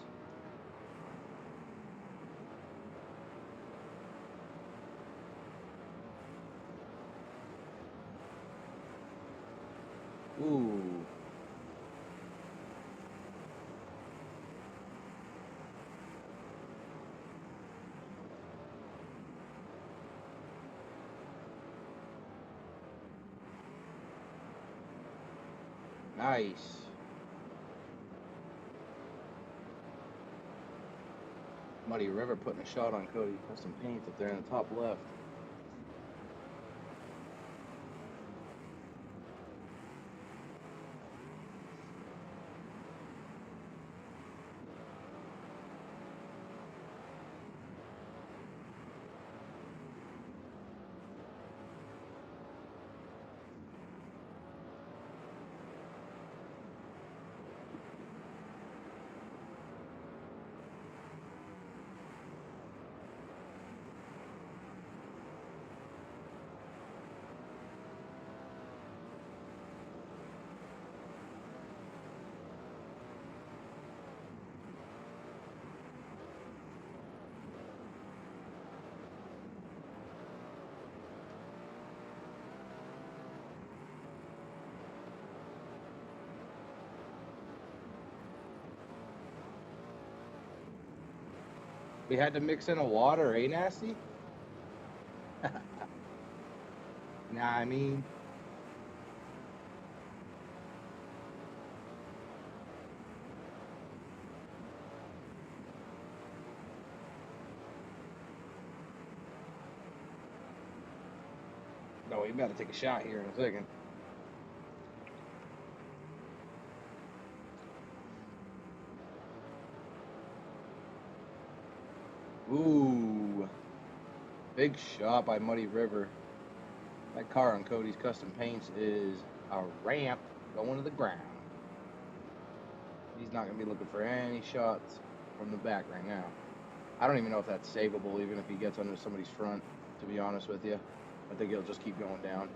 Ooh. Nice. Muddy River putting a shot on Cody Custom Paints up there in the top left. We had to mix in a water, eh, Nasty? Nah, I mean. No, we got to take a shot here in a second. Ooh. Big shot by Muddy River. That car on Cody's Custom Paints is a ramp going to the ground. He's not going to be looking for any shots from the back right now. I don't even know if that's savable, even if he gets under somebody's front, to be honest with you. I think he'll just keep going down.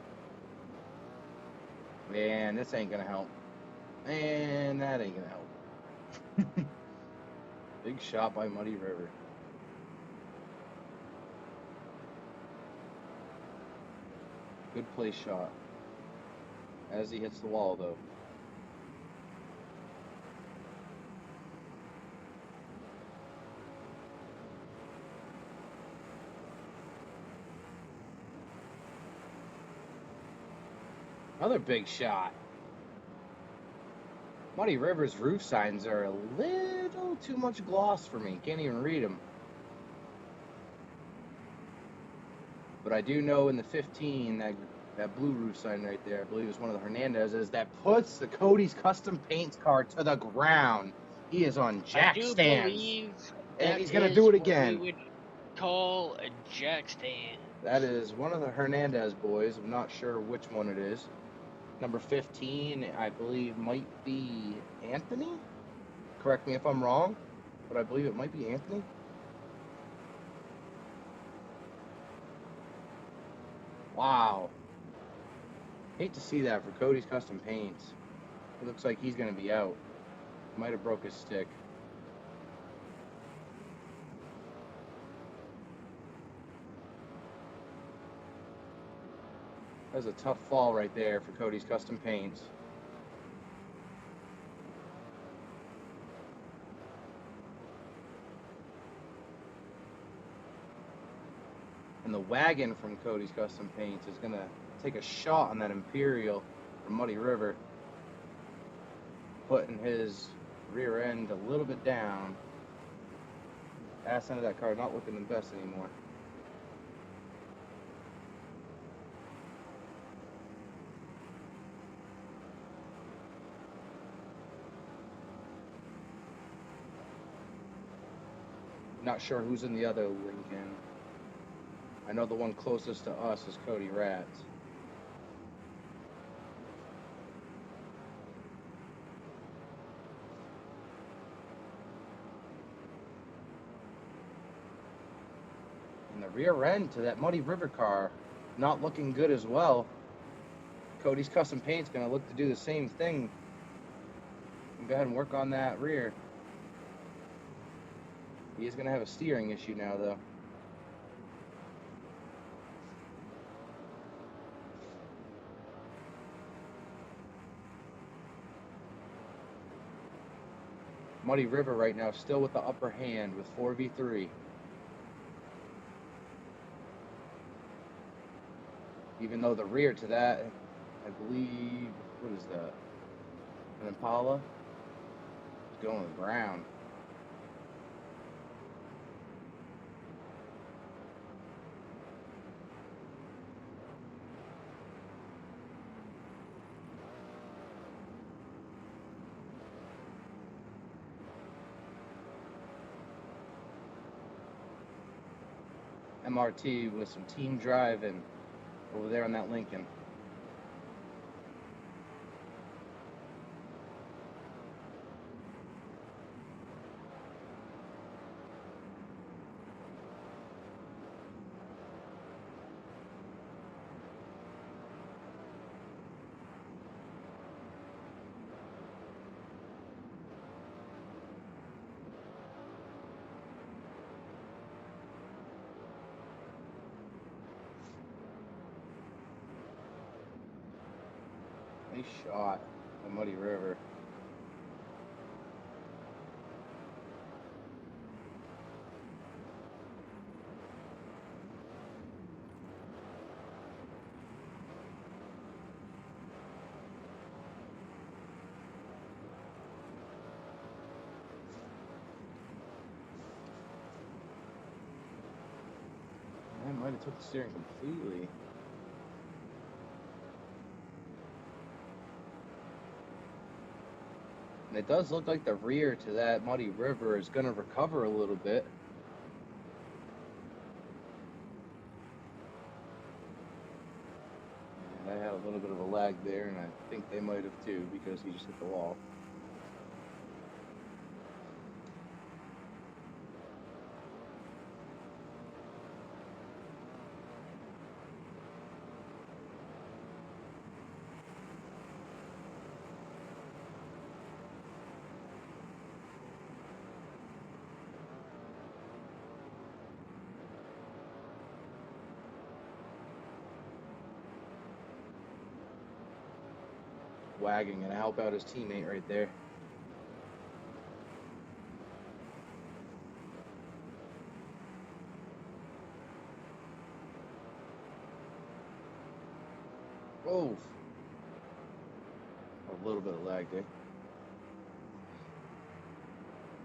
Man, this ain't going to help. Man, that ain't going to help. Big shot by Muddy River. Good place shot. As he hits the wall, though. Another big shot. Muddy River's roof signs are a little too much gloss for me. Can't even read them. But I do know in the 15, that blue roof sign right there, I believe is one of the Hernandez's, that puts the Cody's Custom Paints car to the ground. He is on jack stands. I do believe and he's going to do it again. What we would call a jack stand. That is one of the Hernandez boys. I'm not sure which one it is. Number 15, I believe, might be Anthony. Correct me if I'm wrong, but I believe it might be Anthony. Wow. Hate to see that for Cody's Custom Paints. It looks like he's going to be out. Might have broke his stick. That was a tough fall right there for Cody's Custom Paints. And the wagon from Cody's Custom Paints is going to take a shot on that Imperial from Muddy River, putting his rear end a little bit down. Ass end of that car not looking the best anymore. Not sure who's in the other Lincoln. I know the one closest to us is Cody Ratz. And the rear end to that Muddy River car not looking good as well. Cody's Custom Paint's going to look to do the same thing. Go ahead and work on that rear. He is going to have a steering issue now, though. Muddy River right now still with the upper hand with 4v3. Even though the rear to that, I believe, what is that? An Impala? It's going to the ground. MRT with some team driving over there on that Lincoln. Nice shot at Muddy River. I might have took the steering completely. And it does look like the rear to that Muddy River is going to recover a little bit. And I had a little bit of a lag there, and I think they might have too, because he just hit the wall. Wagging and help out his teammate right there. Oh, A little bit of lag there.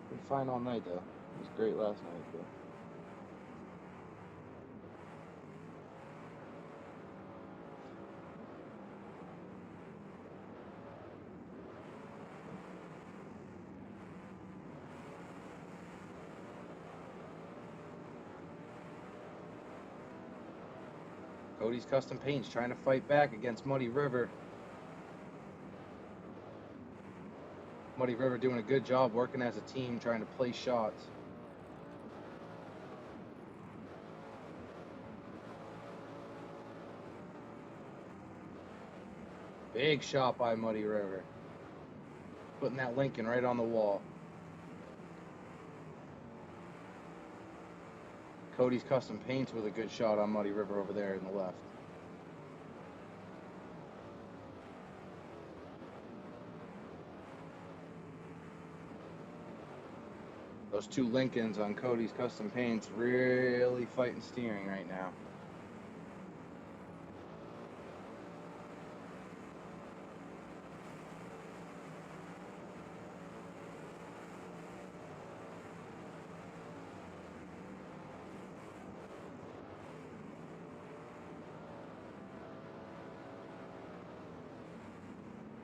Been fine all night though. It was great last night, but. Cody's Custom Paints trying to fight back against Muddy River. Muddy River doing a good job working as a team, trying to place shots. Big shot by Muddy River. Putting that Lincoln right on the wall. Cody's Custom Paints with a good shot on Muddy River over there in the left. Those two Lincolns on Cody's Custom Paints really fighting steering right now.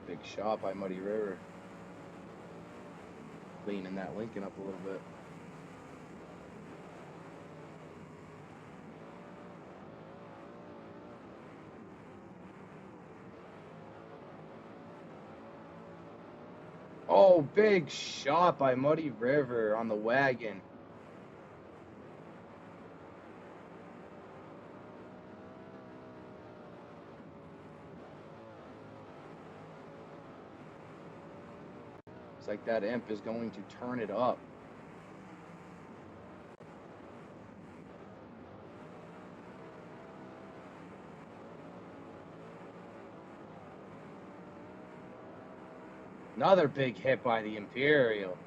Big shot by Muddy River. Cleaning that Lincoln up a little bit. Oh, big shot by Muddy River on the wagon. It's like that imp is going to turn it up. Another big hit by the Imperial.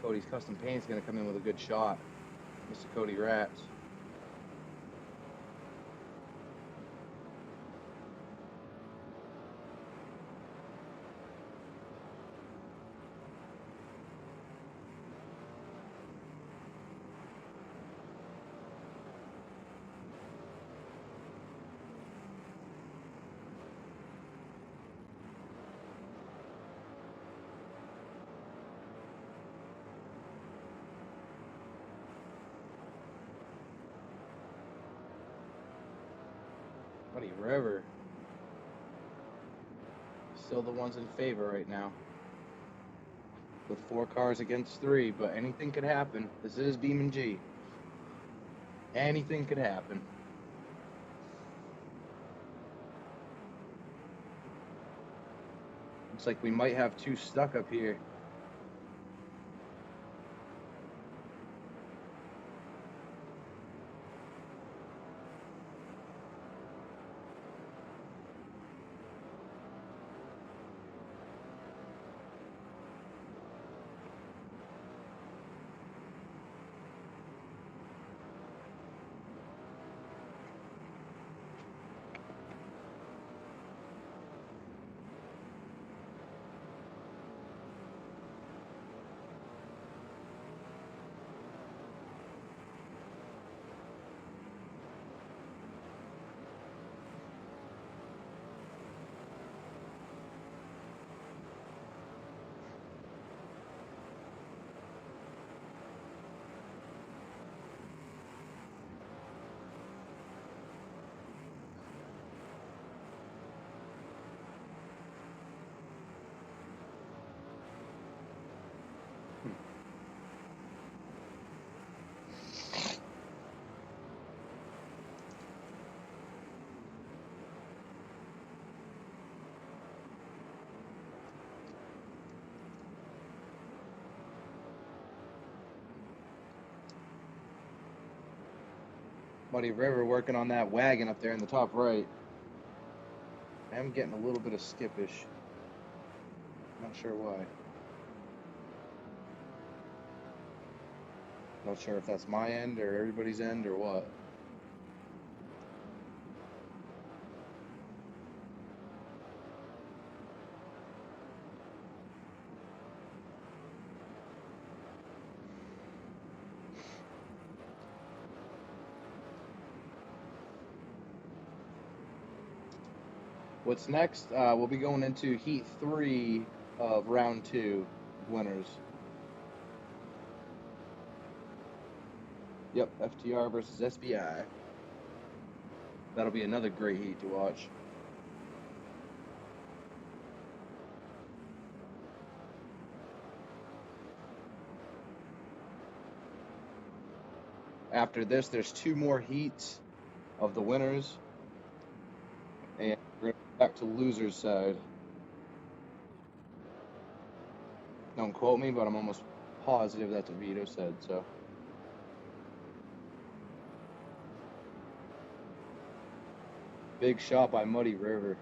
Cody's Custom Paint's going to come in with a good shot. Mr. Cody Rats. Muddy River. Still the ones in favor right now. With 4 cars against 3, but anything could happen. This is Beam & G. Anything could happen. Looks like we might have 2 stuck up here. Muddy River working on that wagon up there in the top right. I'm getting a little bit of skippish. Not sure why. Not sure if that's my end or everybody's end or what. What's next? We'll be going into Heat 3 of Round 2 winners. Yep, FTR versus SBI. That'll be another great heat to watch. After this, there's 2 more heats of the winners. And we're going to go back to losers side. Don't quote me, but I'm almost positive that's what Vito said, so. Big shot by Muddy River.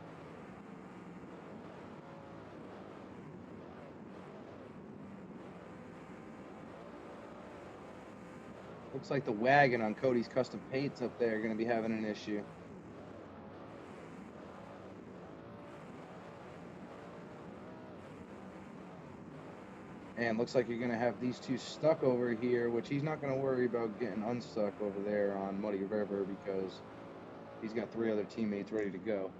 Looks like the wagon on Cody's Custom Paints up there are going to be having an issue. And looks like you're going to have these 2 stuck over here, which he's not going to worry about getting unstuck over there on Muddy River because he's got 3 other teammates ready to go.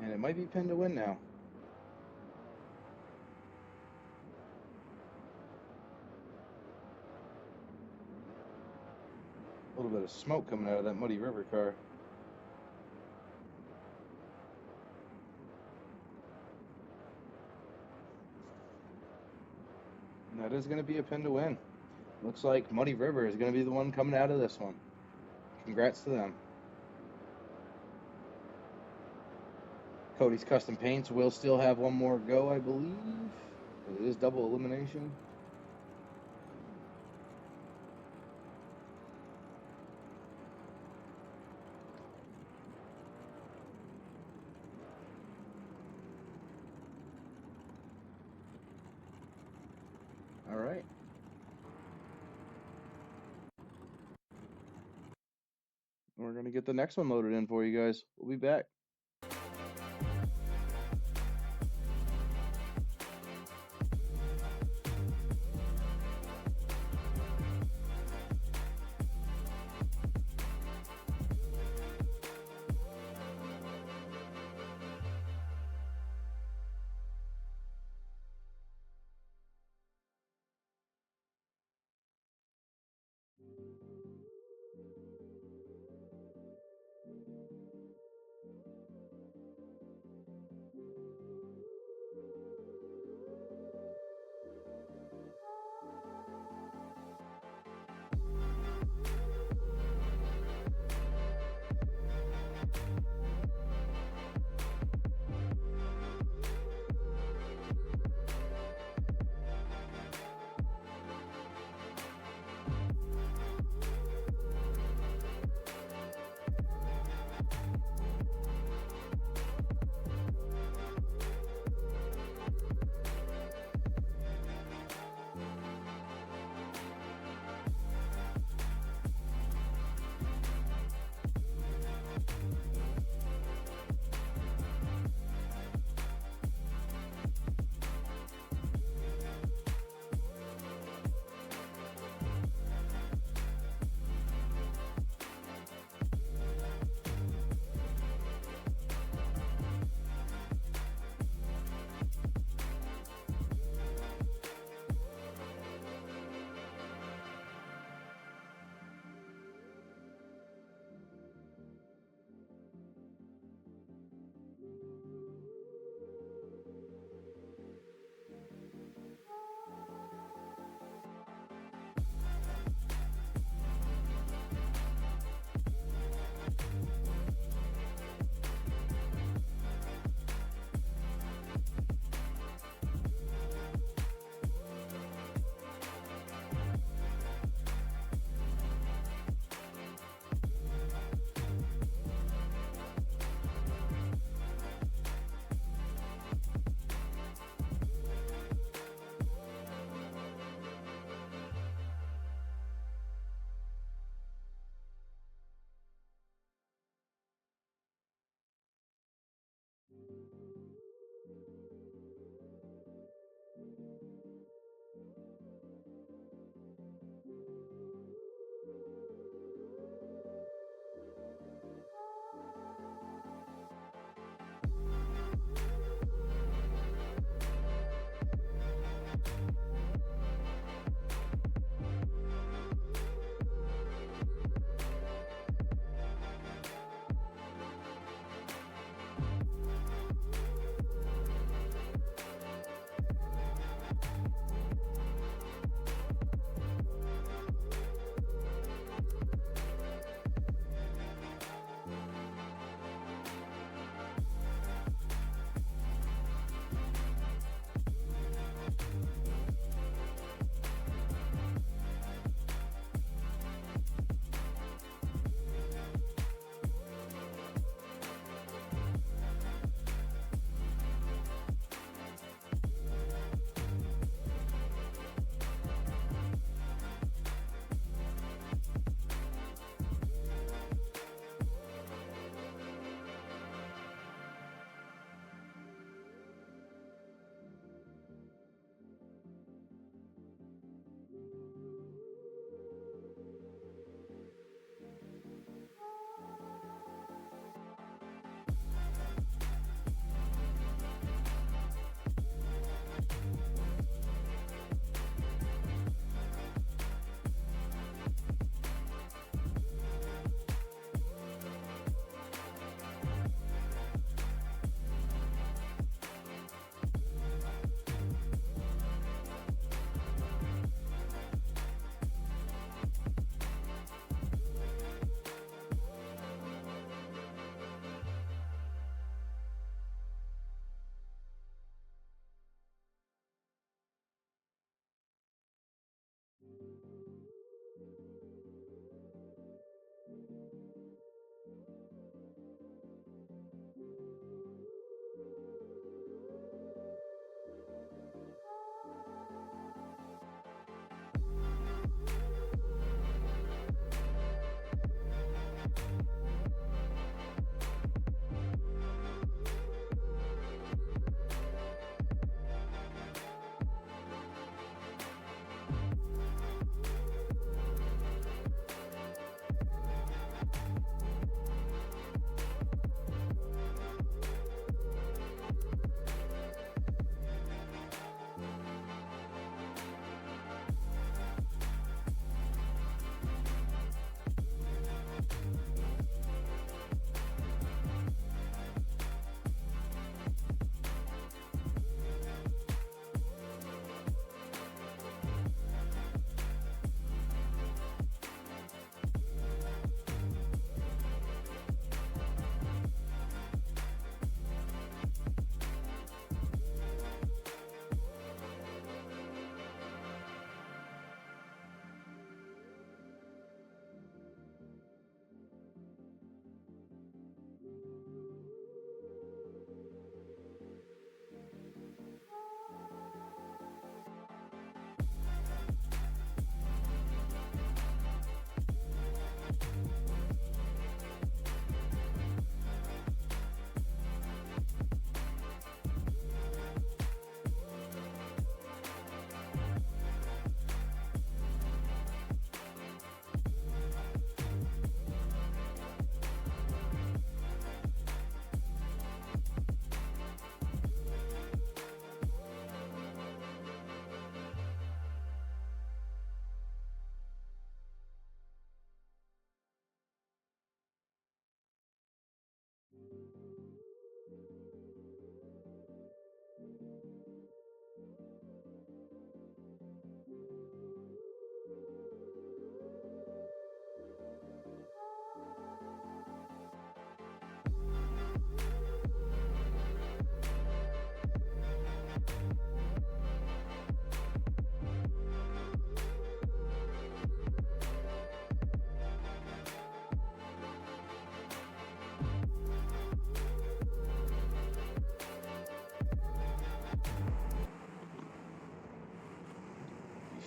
And it might be pinned to win now. A little bit of smoke coming out of that Muddy River car. And that is going to be a pin to win. Looks like Muddy River is going to be the one coming out of this one. Congrats to them. Cody's Custom Paints will still have one more go, I believe. It is double elimination. All right. We're going to get the next one loaded in for you guys. We'll be back.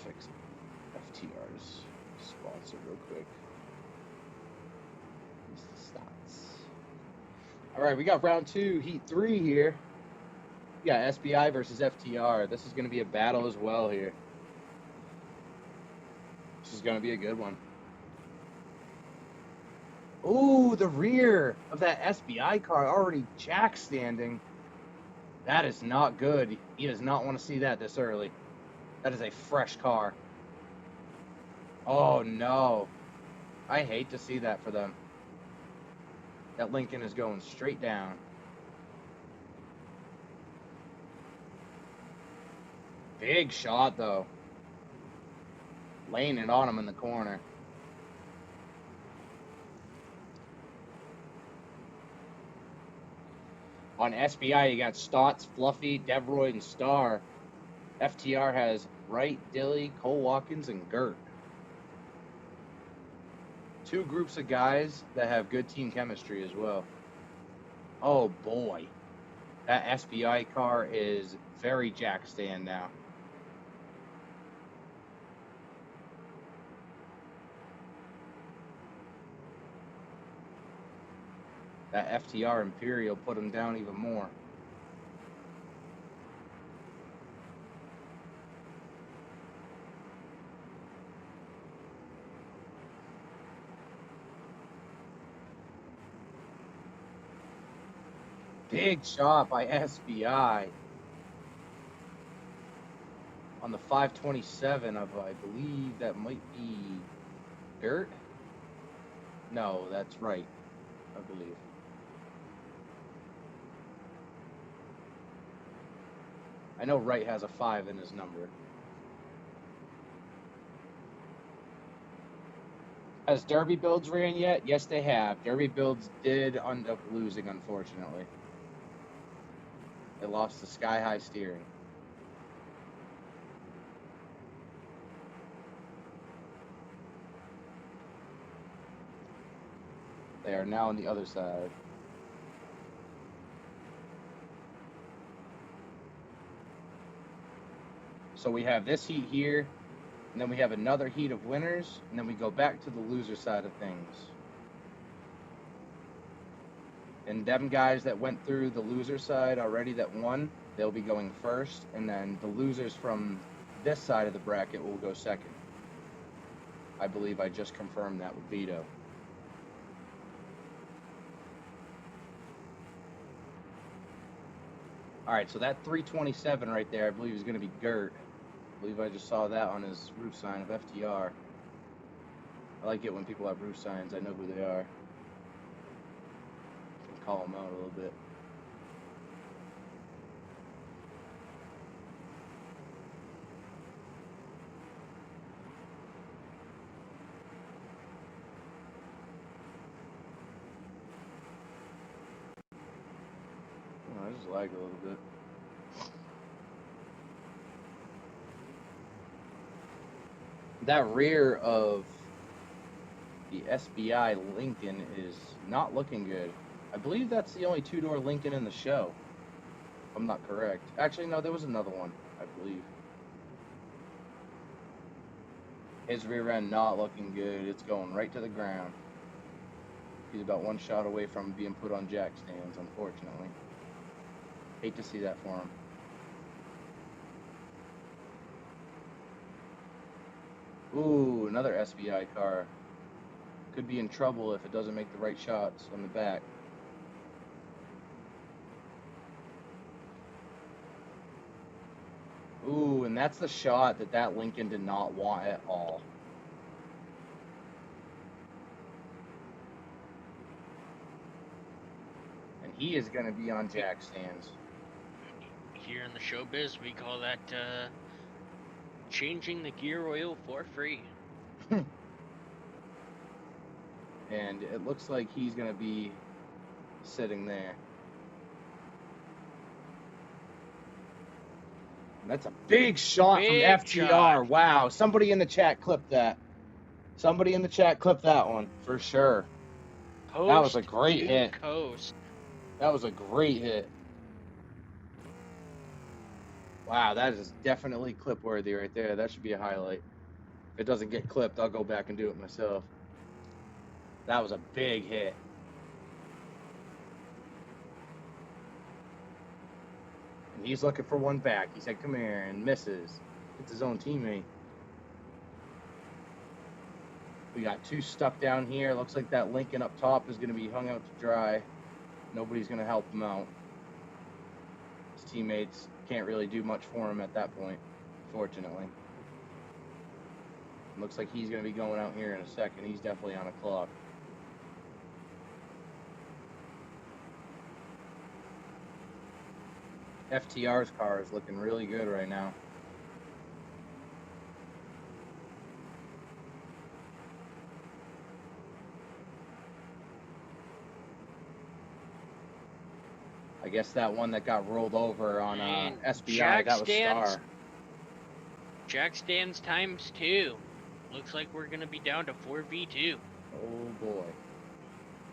fix FTR's sponsor real quick. Use the stats. All right, we got round 2, heat 3 here. We got SBI versus FTR. This is going to be a battle as well here. This is going to be a good one. Ooh, the rear of that SBI car already jack standing. That is not good. He does not want to see that this early. That is a fresh car. Oh, no. I hate to see that for them. That Lincoln is going straight down. Big shot, though. Laying it on him in the corner. On SBI, you got Stotts, Fluffy, Devroy, and Starr. FTR has Wright, Dilly, Cole Watkins, and Gert. 2 groups of guys that have good team chemistry as well. Oh, boy. That SBI car is very jack stand now. That FTR Imperial put him down even more. Big shot by SBI. On the 527 of, I believe that might be Gert? No, that's right, I believe. I know Wright has a 5 in his number. Has Derby Builds ran yet? Yes, they have. Derby Builds did end up losing, unfortunately. They lost to Sky High Steering. They are now on the other side. So we have this heat here, and then we have another heat of winners, and then we go back to the loser side of things. And them guys that went through the loser side already that won, they'll be going first, and then the losers from this side of the bracket will go second. I believe I just confirmed that with Vito. All right, so that 327 right there, I believe is going to be Gert. I believe I just saw that on his roof sign of FTR. I like it when people have roof signs. I know who they are. I can call them out a little bit. I just like a little bit. That rear of the SBI Lincoln is not looking good. I believe that's the only 2-door Lincoln in the show, if I'm not correct. Actually, no, there was another one, I believe. His rear end not looking good. It's going right to the ground. He's about 1 shot away from being put on jack stands, unfortunately. Hate to see that for him. Ooh, another SBI car. Could be in trouble if it doesn't make the right shots on the back. Ooh, and that's the shot that Lincoln did not want at all. And he is going to be on jack stands. Here in the showbiz, we call that changing the gear oil for free. And it looks like he's going to be sitting there. That's a big shot from FTR. Shot. Wow. Somebody in the chat clipped that. Somebody in the chat clipped that one for sure. Coast that was a great hit. Coast. That was a great hit. Wow, that is definitely clip worthy right there. That should be a highlight. If it doesn't get clipped, I'll go back and do it myself. That was a big hit. And he's looking for one back. He said, come here, and misses. Hits his own teammate. We got two stuck down here. Looks like that Lincoln up top is going to be hung out to dry. Nobody's going to help him out. His teammates can't really do much for him at that point, fortunately. Looks like he's going to be going out here in a second. He's definitely on a clock. FTR's car is looking really good right now. I guess that one that got rolled over on SBI, that was Star. Jack stands ×2. Looks like we're going to be down to 4v2. Oh, boy.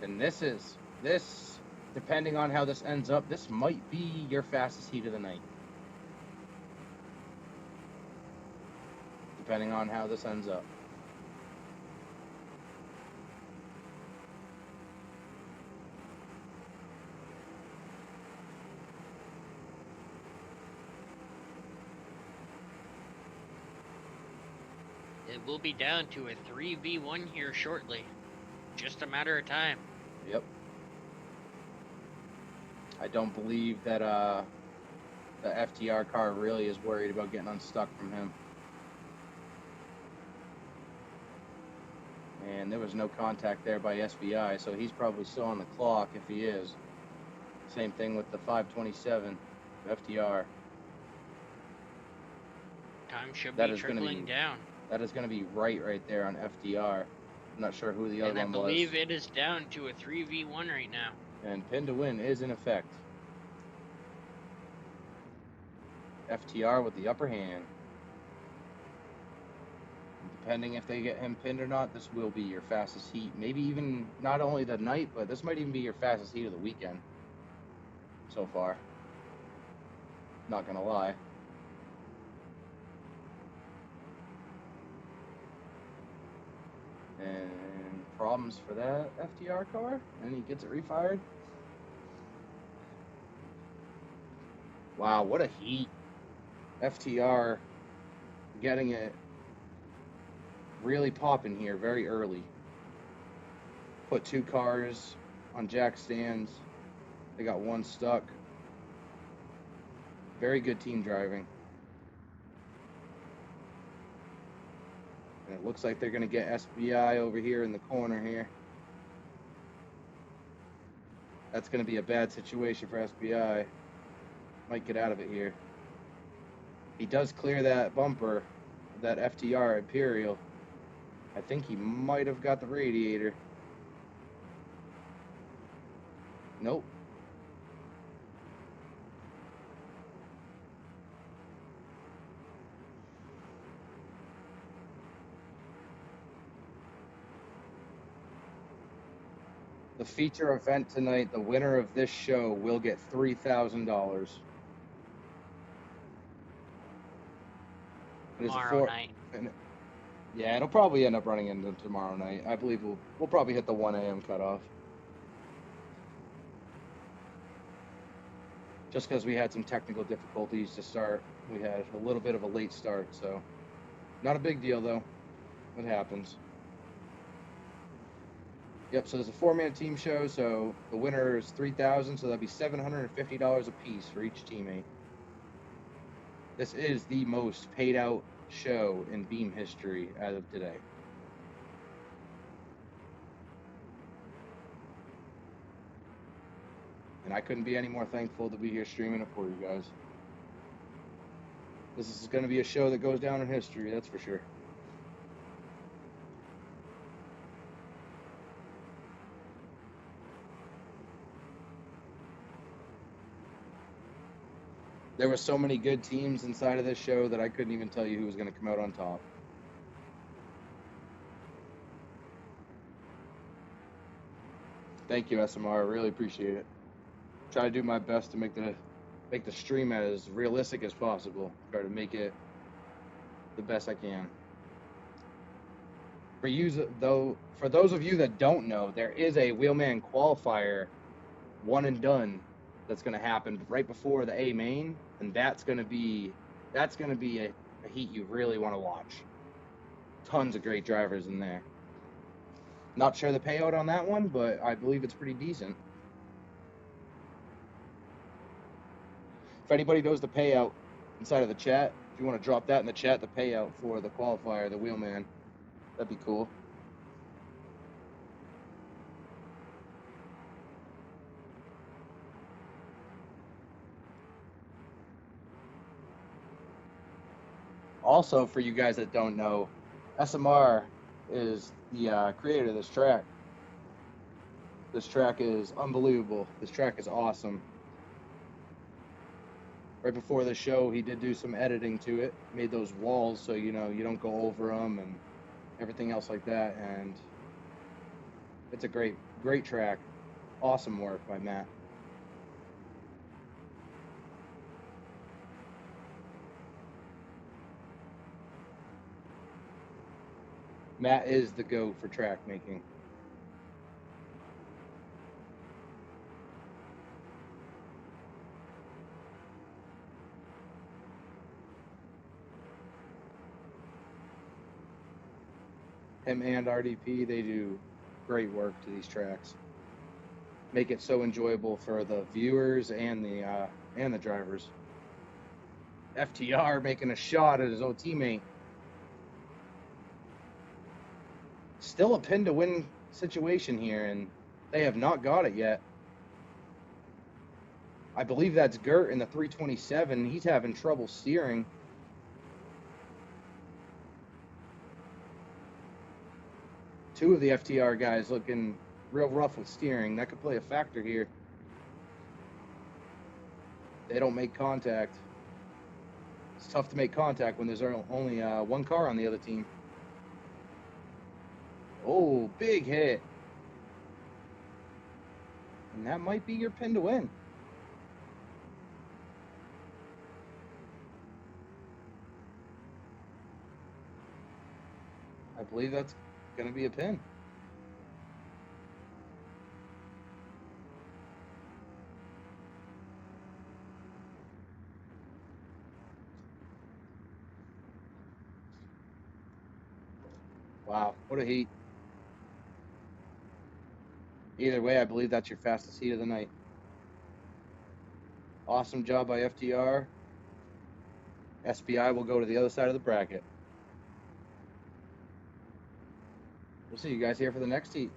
And this, depending on how this ends up, this might be your fastest heat of the night. Depending on how this ends up. It will be down to a 3v1 here shortly. Just a matter of time. Yep. I don't believe that the FTR car really is worried about getting unstuck from him. And there was no contact there by SBI, so he's probably still on the clock if he is. Same thing with the 527 FTR. Time should be trickling down. That is going to be right there on FTR. I'm not sure who the other one was. And I believe it is down to a 3v1 right now. And pin to win is in effect. FTR with the upper hand. Depending if they get him pinned or not, this will be your fastest heat. Maybe even not only the night, but this might even be your fastest heat of the weekend so far. Not gonna lie. And problems for that FTR car, and he gets it refired. Wow, what a heat. FTR getting it really popping here very early. Put two cars on jack stands. They got one stuck. Very good team driving. And it looks like they're going to get SBI over here in the corner here. That's going to be a bad situation for SBI. Might get out of it here. He does clear that bumper, that FTR Imperial. I think he might have got the radiator. Nope. The feature event tonight, the winner of this show will get $3,000. Tomorrow night. Yeah, it'll probably end up running into tomorrow night. I believe we'll probably hit the 1 a.m. cutoff. Just because we had some technical difficulties to start. We had a little bit of a late start, so not a big deal though. It happens. Yep, so there's a 4-man team show, so the winner is $3,000, so that'd be $750 a piece for each teammate. This is the most paid out show in Beam history as of today. And I couldn't be any more thankful to be here streaming it for you guys. This is going to be a show that goes down in history, that's for sure. There were so many good teams inside of this show that I couldn't even tell you who was going to come out on top. Thank you, SMR. I really appreciate it. Try to do my best to make the make the stream as realistic as possible. Try to make it the best I can. For those of you that don't know, there is a Wheelman qualifier, one and done, that's going to happen right before the A main, and that's going to be a heat you really want to watch. Tons of great drivers in there. Not sure the payout on that one, but I believe it's pretty decent. If anybody knows the payout inside of the chat, if you want to drop that in the chat, the payout for the qualifier, the Wheelman, that'd be cool. Also, for you guys that don't know, SMR is the creator of this track. This track is unbelievable. This track is awesome. Right before the show, he did do some editing to it, made those walls so you don't go over them and everything else like that. And it's a great track. Awesome work by Matt. Matt is the GOAT for track making. Him and RDP, they do great work to these tracks. Make it so enjoyable for the viewers and the drivers. FTR making a shot at his old teammate. Still a pin to win situation here, and they have not got it yet. I believe that's Gert in the 327. He's having trouble steering. Two of the FTR guys looking real rough with steering. That could play a factor here. They don't make contact. It's tough to make contact when there's only one car on the other team. Oh, big hit. And that might be your pin to win. I believe that's going to be a pin. Wow, what a heat. Either way, I believe that's your fastest heat of the night. Awesome job by FTR. SBI will go to the other side of the bracket. We'll see you guys here for the next heat.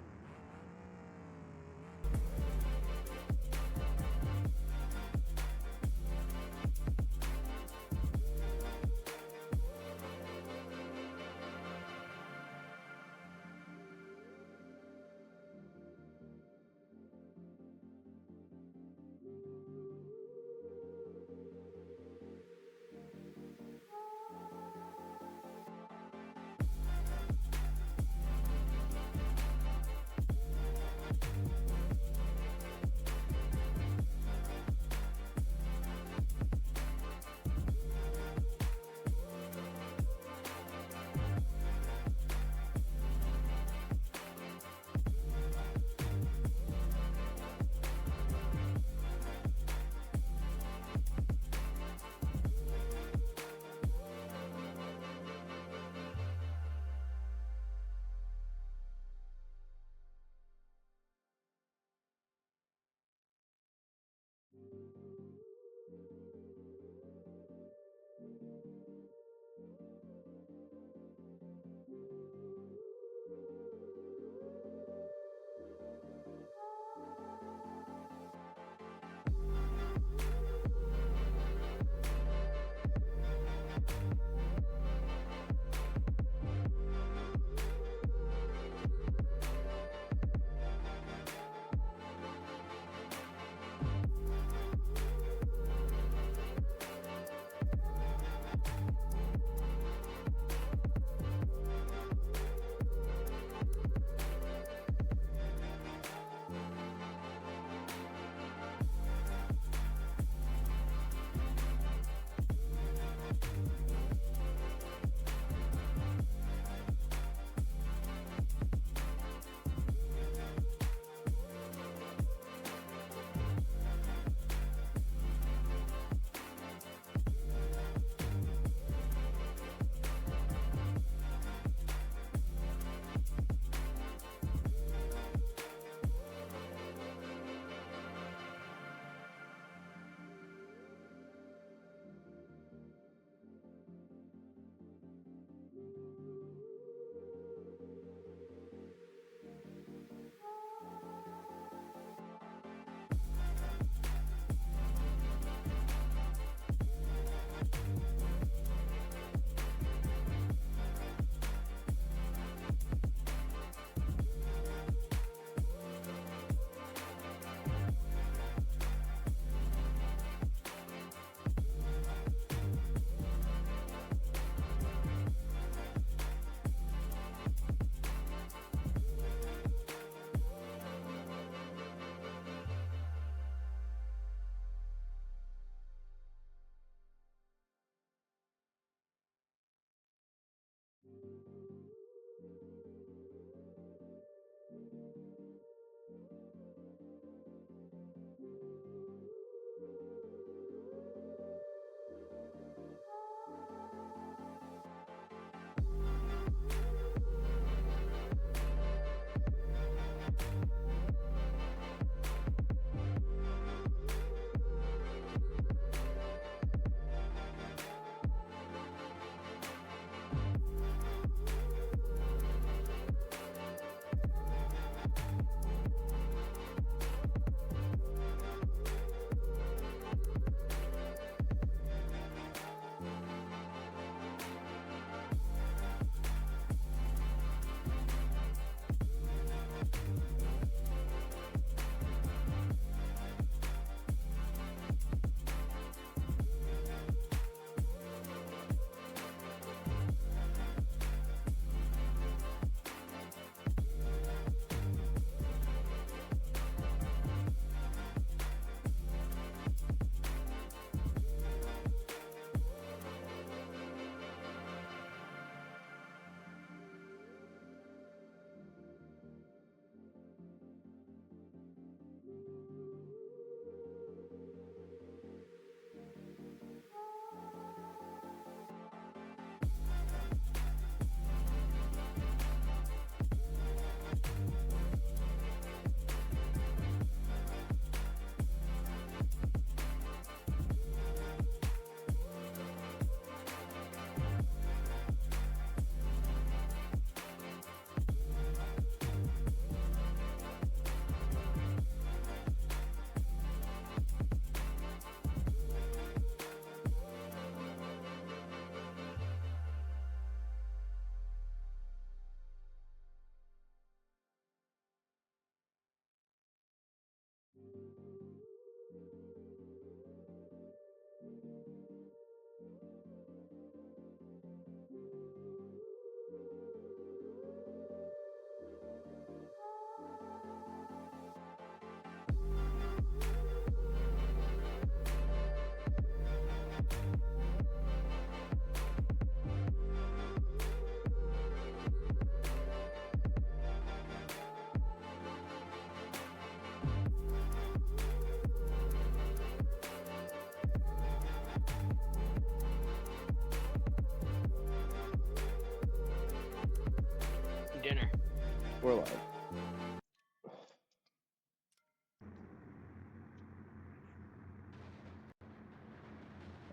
We're live.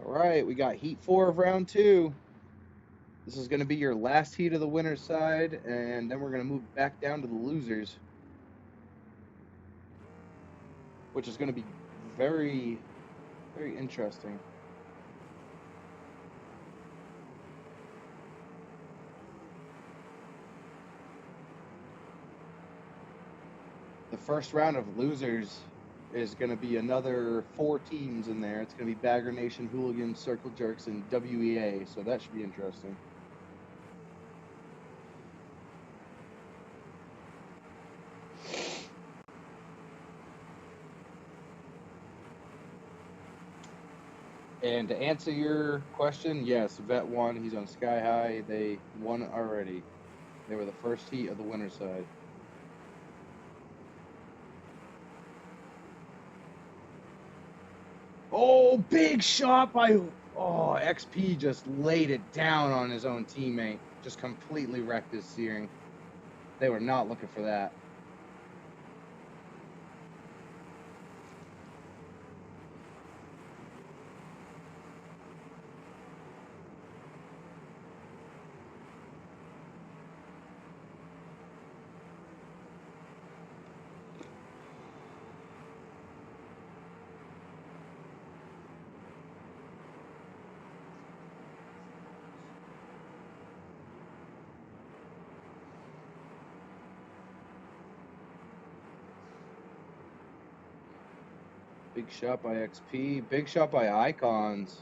All right, we got heat 4 of round 2. This is going to be your last heat of the winner's side, and then we're going to move back down to the losers, which is going to be very, very interesting. The first round of losers is going to be another 4 teams in there. It's going to be Bagger Nation, Hooligans, Circle Jerks, and WEA, so that should be interesting. And to answer your question, yes, Vet won. He's on Sky High. They won already. They were the first heat of the winner's side. Oh, big shot by... Oh, XP just laid it down on his own teammate. Just completely wrecked his steering. They were not looking for that. Big shot by XP. Big shot by Icons.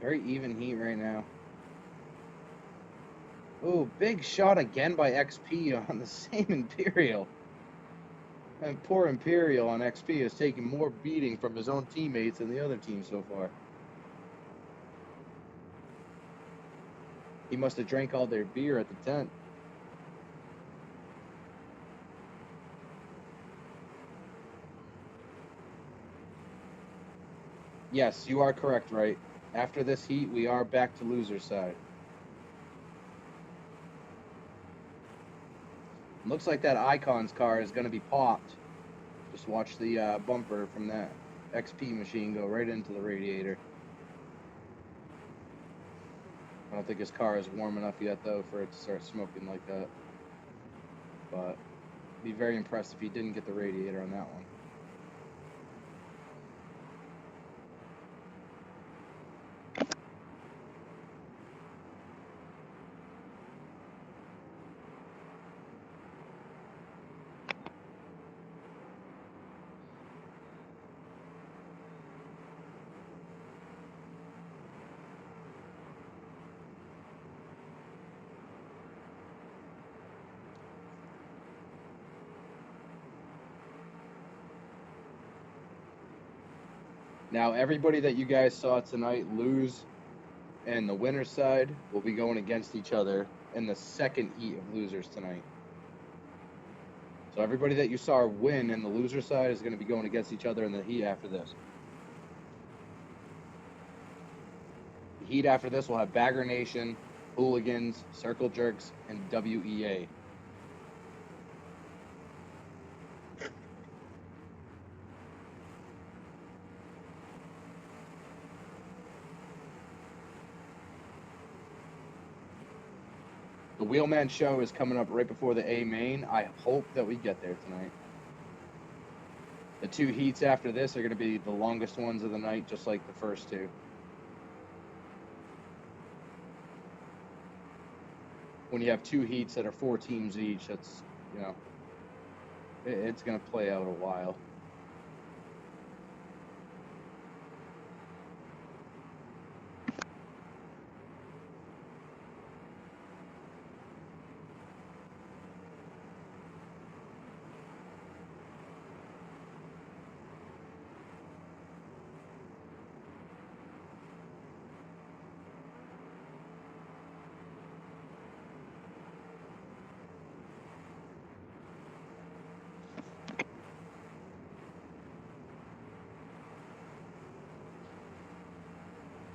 Very even heat right now. Oh, big shot again by XP on the same Imperial. And poor Imperial on XP is taking more beating from his own teammates than the other team so far. He must have drank all their beer at the tent. Yes, you are correct, right? After this heat, we are back to loser side. Looks like that Icons car is going to be popped. Just watch the bumper from that XP machine go right into the radiator. I don't think his car is warm enough yet, though, for it to start smoking like that. But be very impressed if he didn't get the radiator on that one. Now, everybody that you guys saw tonight lose and the winner's side will be going against each other in the second heat of losers tonight. So everybody that you saw win in the loser side is going to be going against each other in the heat after this. The heat after this will have Bagger Nation, Hooligans, Circle Jerks, and WEA. The Wheelman show is coming up right before the A main. I hope that we get there tonight. The 2 heats after this are going to be the longest ones of the night, just like the first 2. When you have 2 heats that are 4 teams each, that's, you know, it's going to play out a while.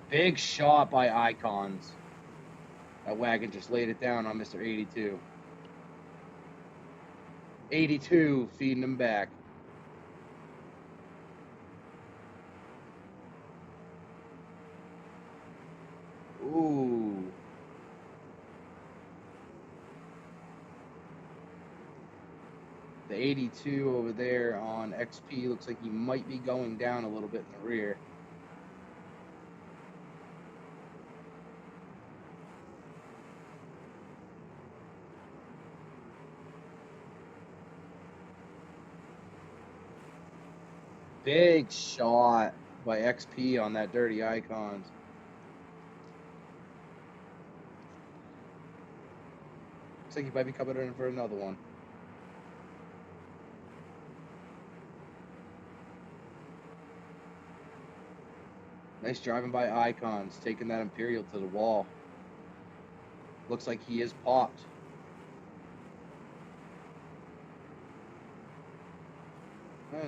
Big shot by Icons. That wagon just laid it down on Mr. 82. 82 feeding him back. Ooh. The 82 over there on XP looks like he might be going down a little bit in the rear. Big shot by XP on that Dirty Icons. Looks like he might be coming in for another one. Nice driving by Icons, taking that Imperial to the wall. Looks like he is popped.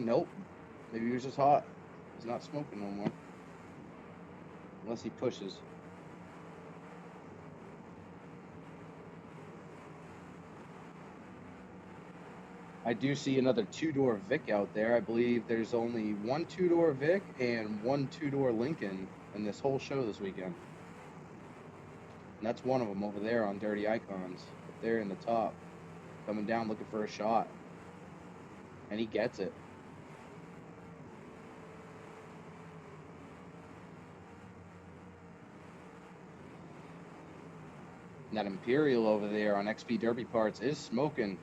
Nope. Maybe he was just hot. He's not smoking no more. Unless he pushes. I do see another 2-door Vic out there. I believe there's only 1 2-door Vic and 1 2-door Lincoln in this whole show this weekend. And that's one of them over there on Dirty Icons. Up there in the top. Coming down looking for a shot. And he gets it. And that Imperial over there on XP Derby Parts is smoking.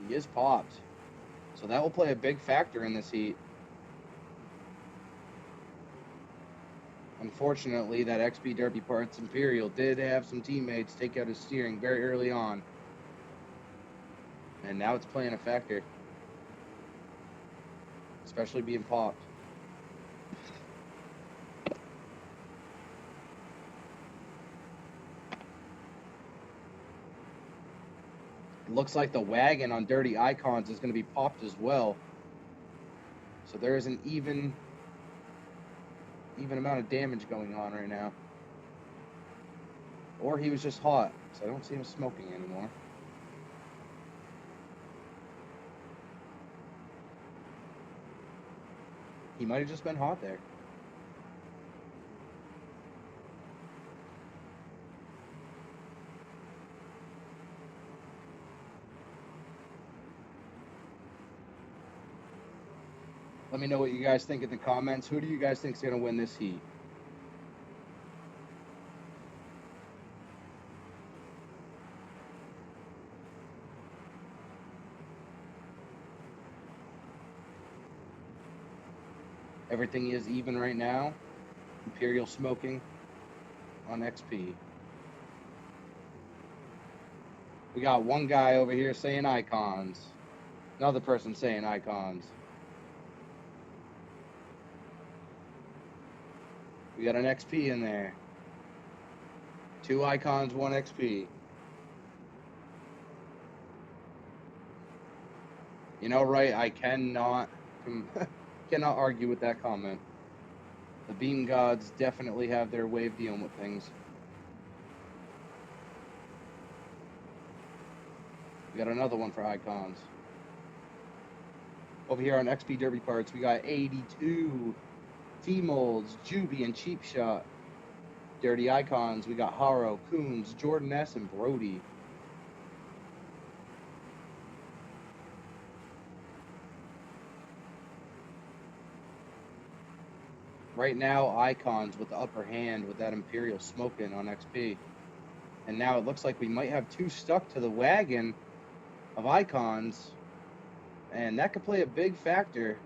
He is popped. So that will play a big factor in this heat. Unfortunately, that XP Derby Parts Imperial did have some teammates take out his steering very early on. And now it's playing a factor. Especially being popped. It looks like the wagon on Dirty Icons is going to be popped as well. So there is an even amount of damage going on right now. Or he was just hot, because I don't see him smoking anymore. He might have just been hot there. Let me know what you guys think in the comments. Who do you guys think is going to win this heat? Everything is even right now. Imperial smoking on XP. We got one guy over here saying Icons. Another person saying Icons. We got an XP in there. 2 Icons, 1 XP. You know, right? I cannot argue with that comment. The Beam Gods definitely have their way of dealing with things. We got another one for Icons. Over here on XP Derby Parts, we got 82 T-Molds, Juby, and Cheap Shot. Dirty Icons, we got Haro, Coons, Jordan S, and Brody. Right now, Icons with the upper hand with that Imperial smoking on XP. And now it looks like we might have two stuck to the wagon of Icons. And that could play a big factor.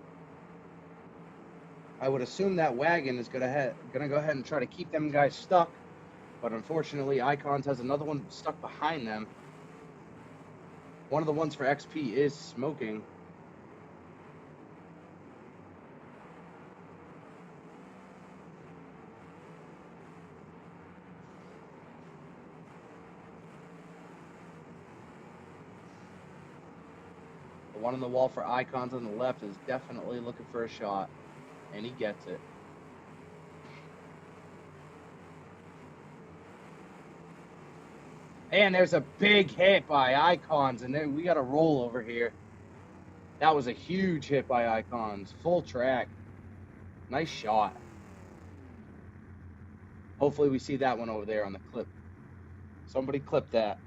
I would assume that wagon is gonna go ahead and try to keep them guys stuck. But unfortunately, Icons has another one stuck behind them. One of the ones for XP is smoking. The one on the wall for Icons on the left is definitely looking for a shot. And he gets it. And there's a big hit by Icons, and then we got a roll over here. That was a huge hit by Icons. Full track. Nice shot. Hopefully we see that one over there on the clip. Somebody clip that.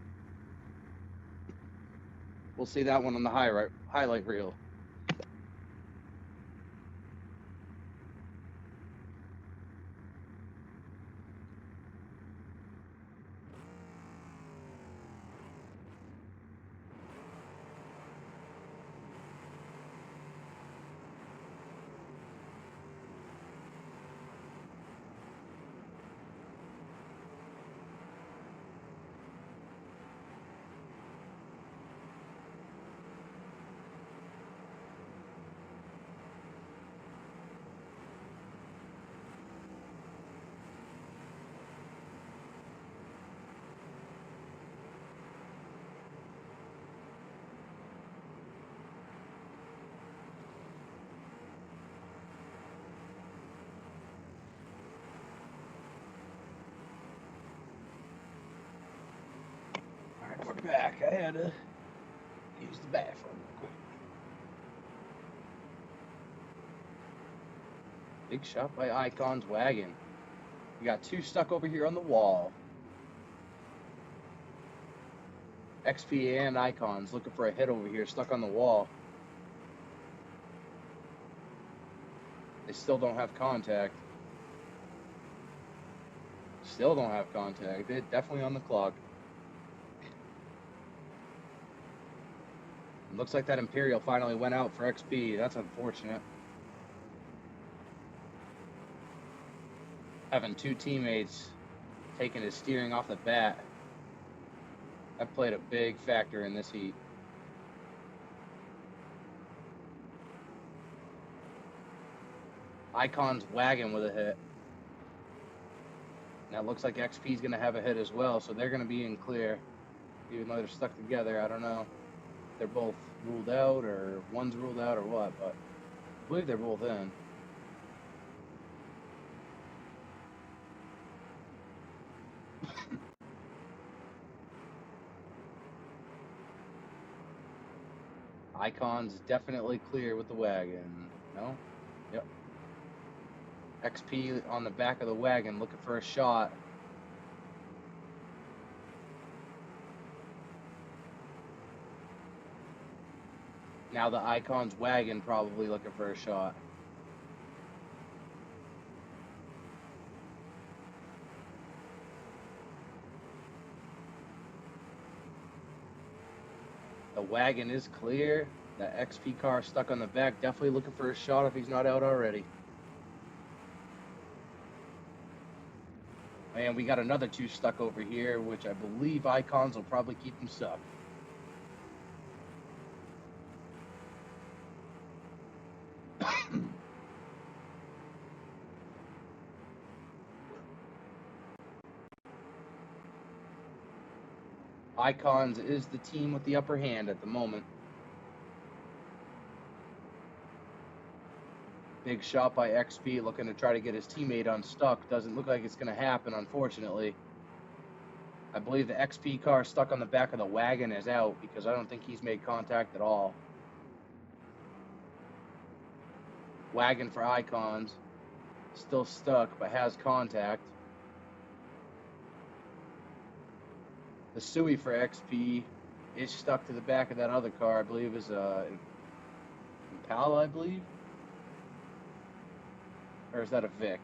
We'll see that one on the highlight reel. We're back. I had to use the bathroom real quick. Big shot by Icons wagon. We got two stuck over here on the wall. XP and Icons looking for a hit over here, stuck on the wall. They still don't have contact. Still don't have contact. They're definitely on the clock. Looks like that Imperial finally went out for XP. That's unfortunate. Having two teammates taking his steering off the bat. That played a big factor in this heat. Icons wagon with a hit. Now it looks like XP's going to have a hit as well, so they're going to be in clear. Even though they're stuck together, I don't know. They're both ruled out, or one's ruled out, or what, but I believe they're both in. Icons definitely clear with the wagon. No? Yep. XP on the back of the wagon looking for a shot. Now the Icons wagon probably looking for a shot. The wagon is clear. The XP car stuck on the back, definitely looking for a shot if he's not out already. And we got another two stuck over here, which I believe Icons will probably keep them stuck. Icons is the team with the upper hand at the moment. Big shot by XP looking to try to get his teammate unstuck. Doesn't look like it's going to happen, unfortunately. I believe the XP car stuck on the back of the wagon is out because I don't think he's made contact at all. Wagon for Icons. Still stuck, but has contact. The Sui for XP is stuck to the back of that other car. I believe is Impala, I believe. Or is that a Vic?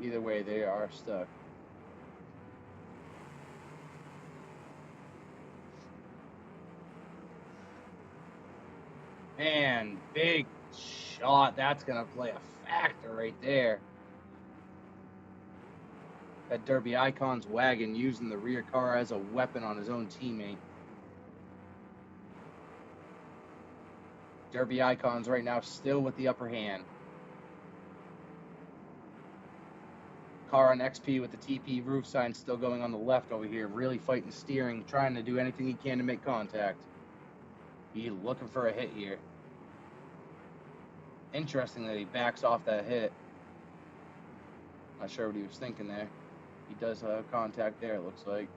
Either way, they are stuck. And big shot. That's going to play a factor right there. That Derby Icons wagon using the rear car as a weapon on his own teammate. Derby Icons right now still with the upper hand. Car on XP with the TP roof sign still going on the left over here, really fighting steering, trying to do anything he can to make contact. He's looking for a hit here. Interesting that he backs off that hit. Not sure what he was thinking there. He does have contact there, it looks like.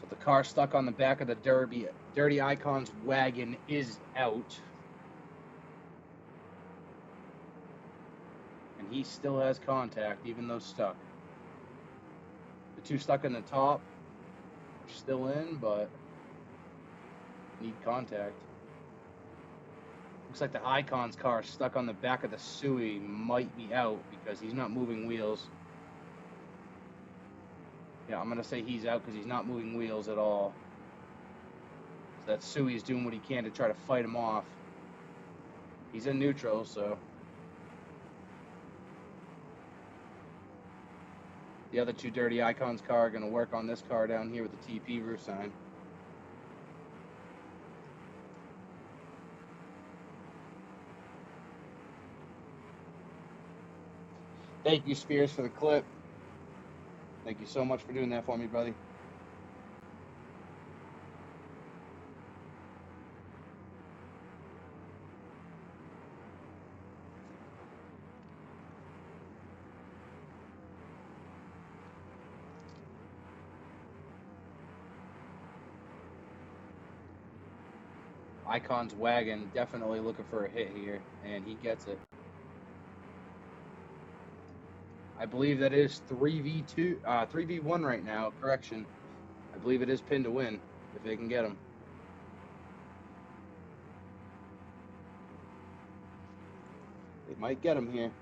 So the car stuck on the back of the Dirty Icons wagon is out. And he still has contact, even though stuck. The two stuck in the top are still in, but need contact. Looks like the Icons car stuck on the back of the Suey might be out because he's not moving wheels. Yeah, I'm going to say he's out because he's not moving wheels at all. So that Suey's doing what he can to try to fight him off. He's in neutral, so. The other two Dirty Icons car are going to work on this car down here with the TP roof sign. Thank you, Spears, for the clip. Thank you so much for doing that for me, buddy. Icons wagon definitely looking for a hit here, and he gets it. I believe that is 3v1 right now. Correction. I believe it is pin to win if they can get him. They might get him here.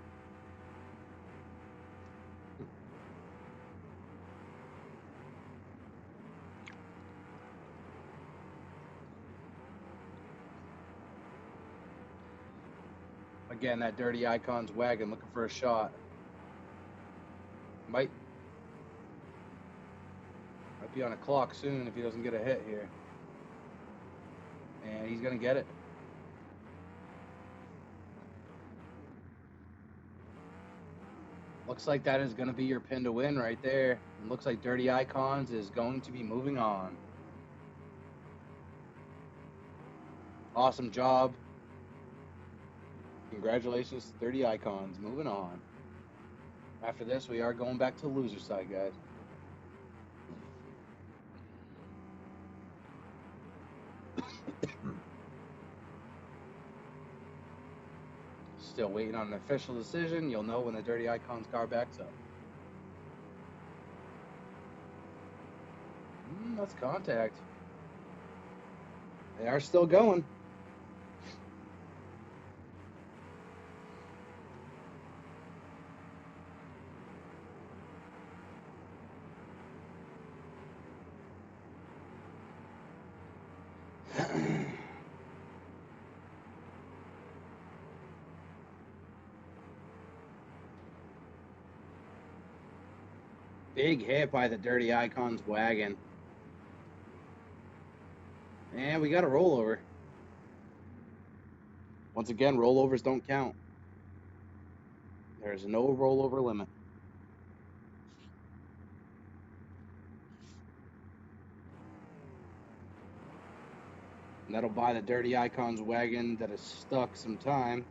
Again, that Dirty Icons wagon looking for a shot. Might be on a clock soon if he doesn't get a hit here. And he's going to get it. Looks like that is going to be your pin to win right there. It looks like Dirty Icons is going to be moving on. Awesome job. Congratulations to 30 Icons. Moving on. After this, we are going back to the loser side, guys. Still waiting on an official decision. You'll know when the Dirty Icons car backs up. That's contact. They are still going. Big hit by the Dirty Icons wagon. And we got a rollover. Once again, rollovers don't count. There's no rollover limit. And that'll buy the Dirty Icons wagon that is stuck some time.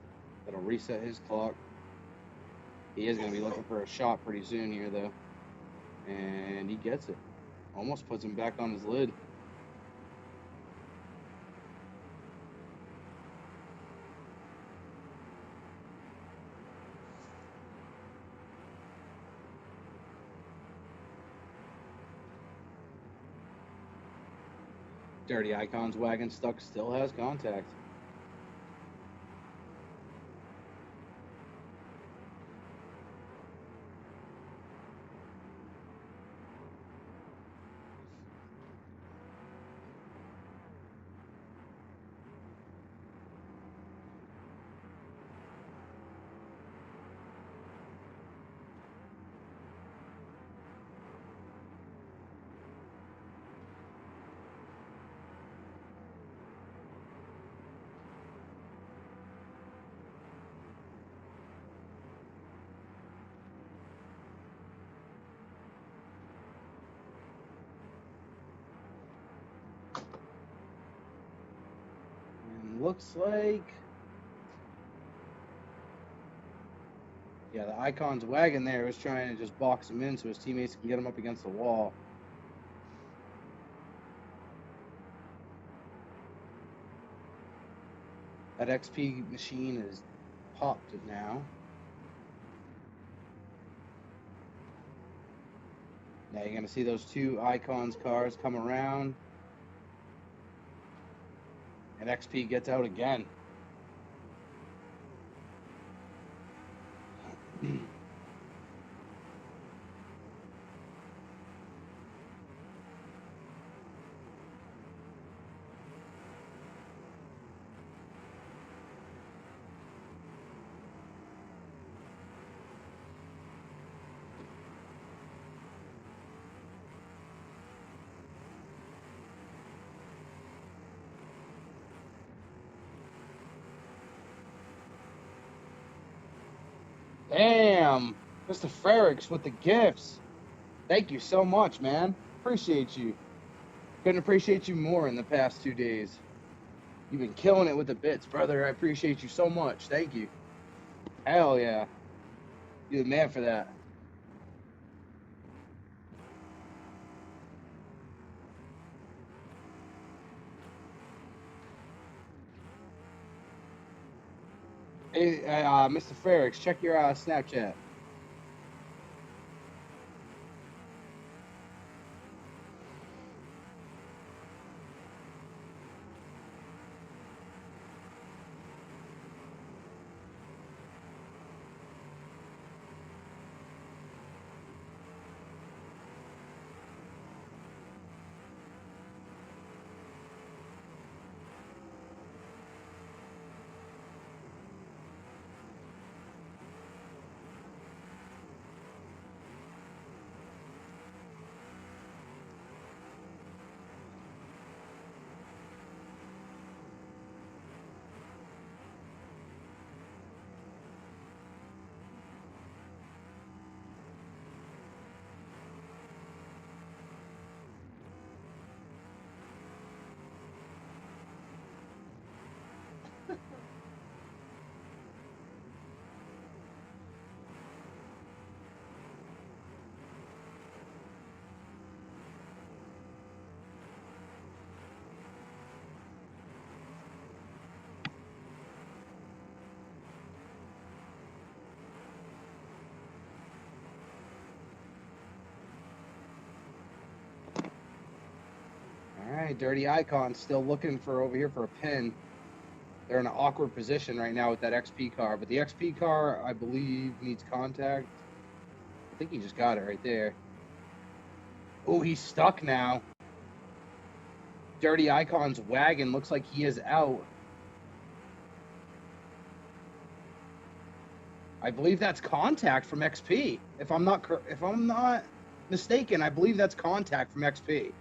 That'll reset his clock. He is going to be looking for a shot pretty soon here, though. And he gets it. Almost puts him back on his lid. Dirty Icons wagon stuck still has contact. Looks like, yeah, the Icons wagon there was trying to just box him in so his teammates can get him up against the wall. That XP machine is popped now. Now you're going to see those two Icons cars come around. And XP gets out again. Damn, Mr. Frericks with the gifts. Thank you so much, man. Appreciate you. Couldn't appreciate you more in the past 2 days. You've been killing it with the bits, brother. I appreciate you so much. Thank you. Hell yeah. You're the man for that. Hey, Mr. Frericks, check your Snapchat. All right, Dirty Icon still looking for over here for a pin. They're in an awkward position right now with that XP car, but the XP car, I believe, needs contact. I think he just got it right there. Oh, he's stuck now. Dirty Icon's wagon looks like he is out. I believe that's contact from XP. If I'm not mistaken, I believe that's contact from XP.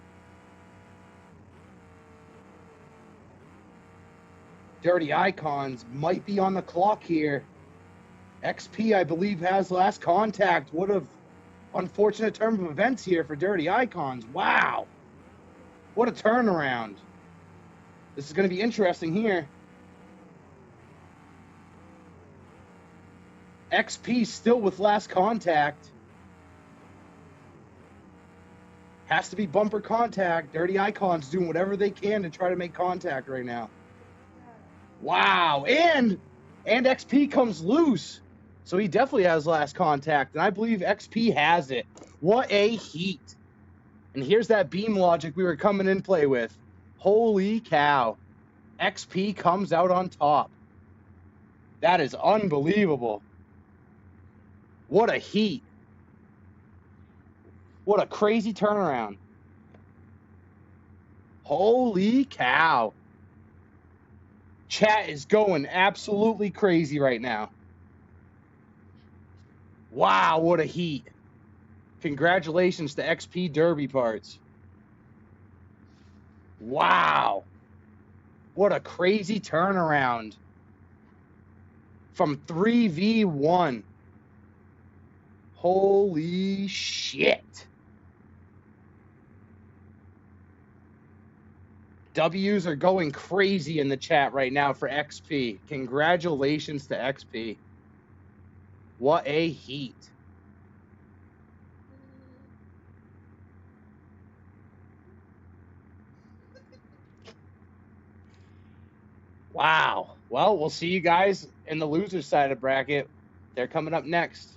Dirty Icons might be on the clock here. XP, I believe, has last contact. What a unfortunate turn of events here for Dirty Icons. Wow. What a turnaround. This is going to be interesting here. XP still with last contact. Has to be bumper contact. Dirty Icons doing whatever they can to try to make contact right now. Wow, and XP comes loose. So he definitely has last contact, and I believe XP has it. What a heat. And here's that beam logic we were coming in play with. Holy cow. XP comes out on top. That is unbelievable. What a heat. What a crazy turnaround. Holy cow. Chat is going absolutely crazy right now. Wow, what a heat. Congratulations to XP Derby Parts. Wow. What a crazy turnaround. From 3v1. Holy shit. W's are going crazy in the chat right now for XP. Congratulations to XP. What a heat. Wow. Well, we'll see you guys in the loser side of bracket. They're coming up next.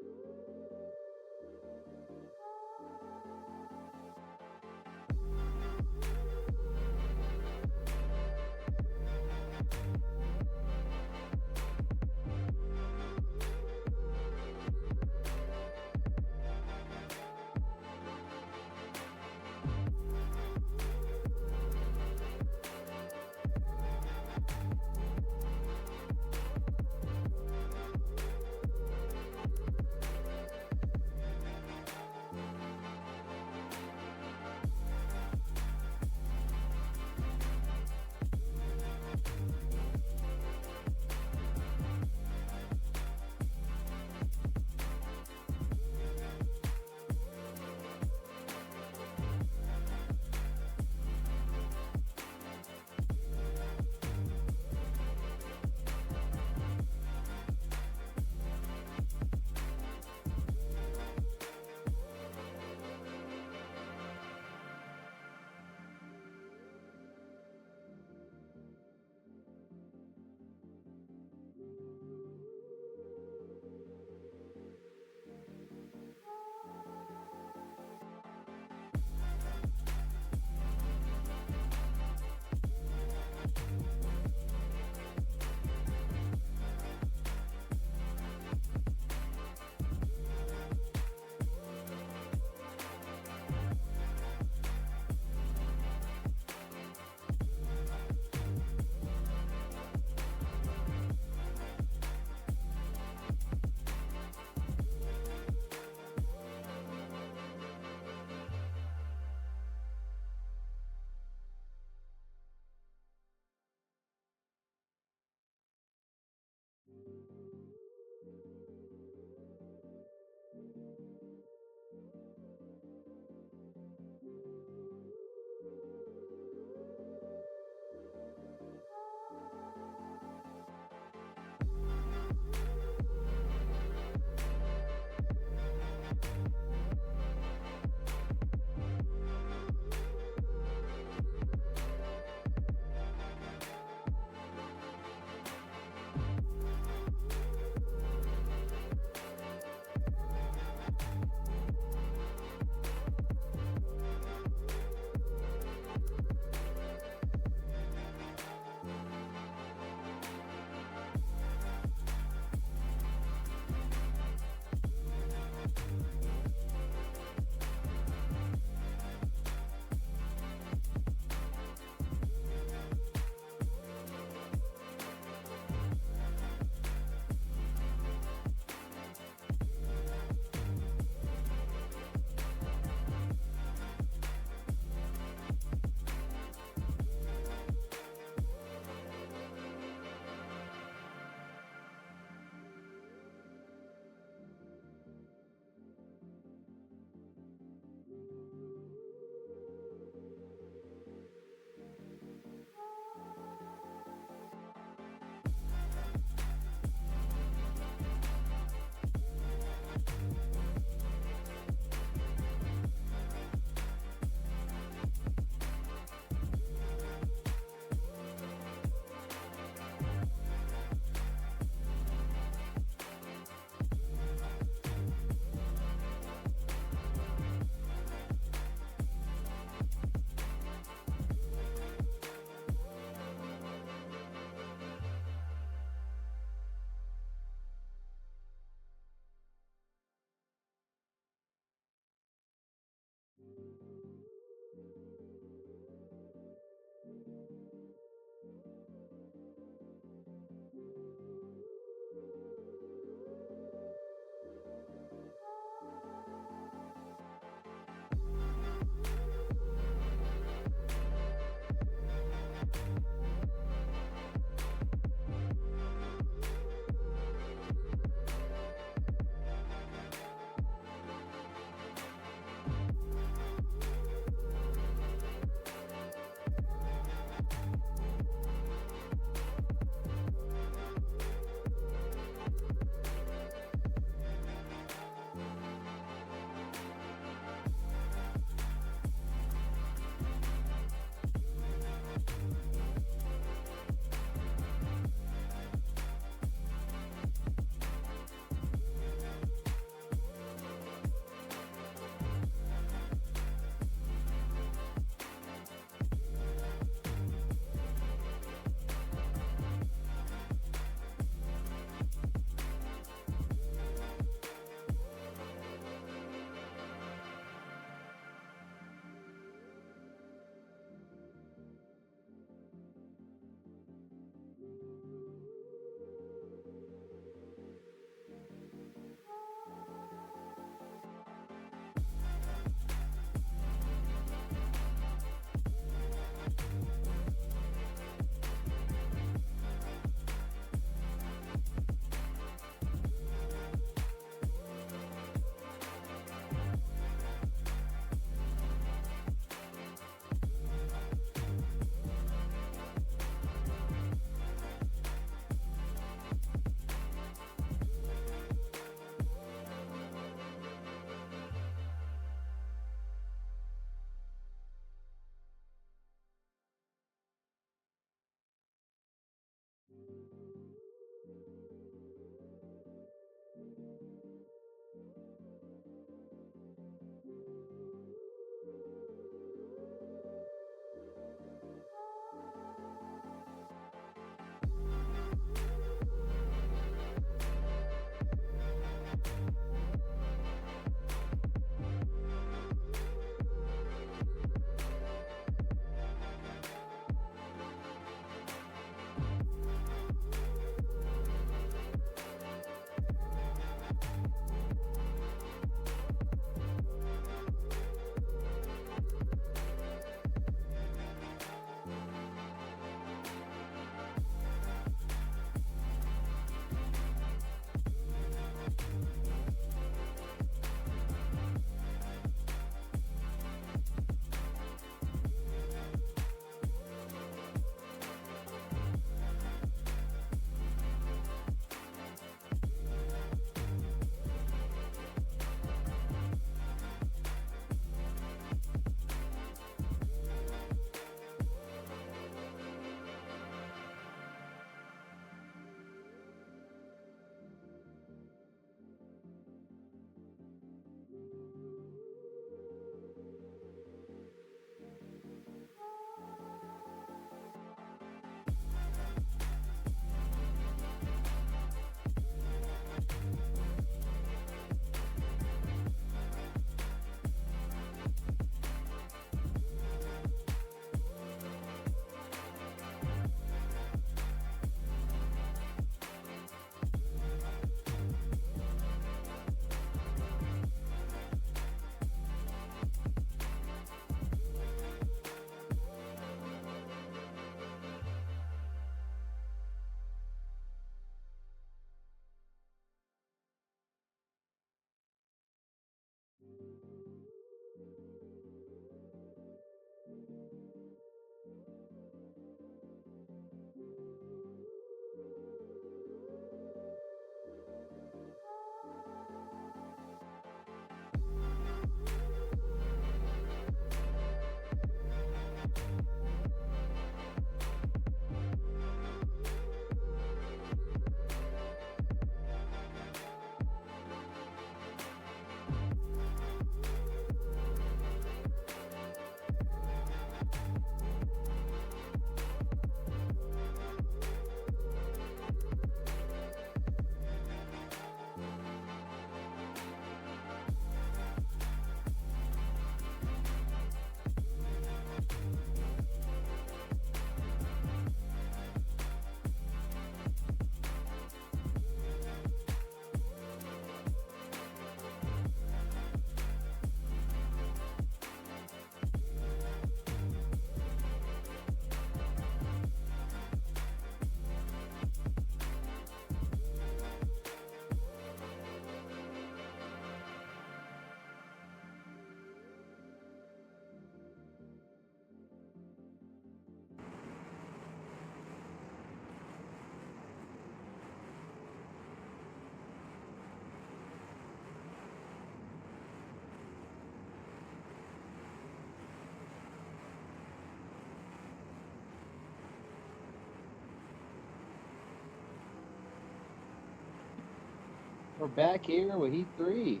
We're back here with Heat 3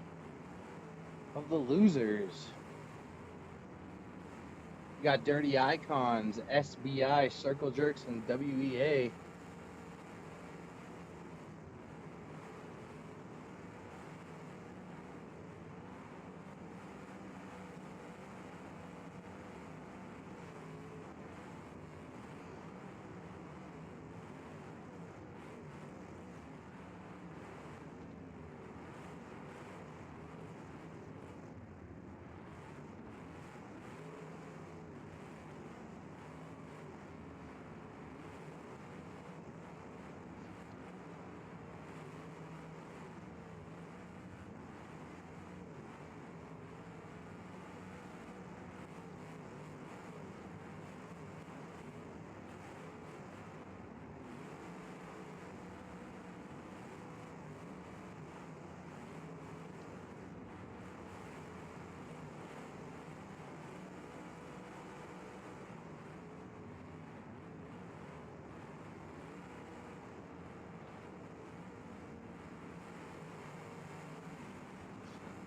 of the losers. We got Dirty Icons, SBI, Circle Jerks, and WEA.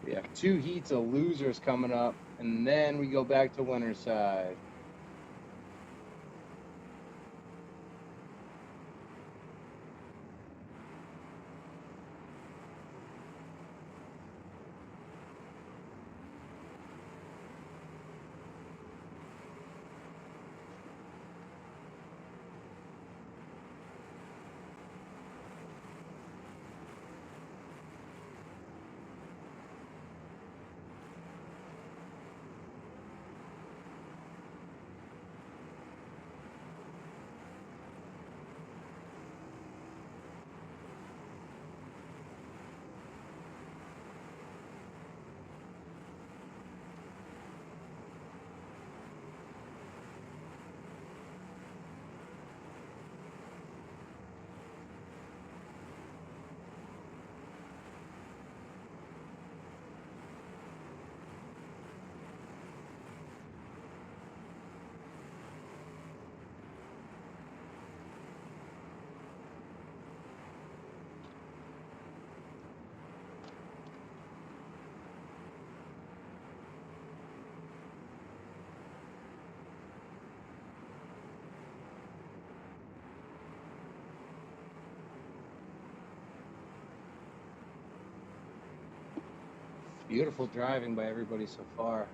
We have 2 heats of losers coming up, and then we go back to winner's side. Beautiful driving by everybody so far.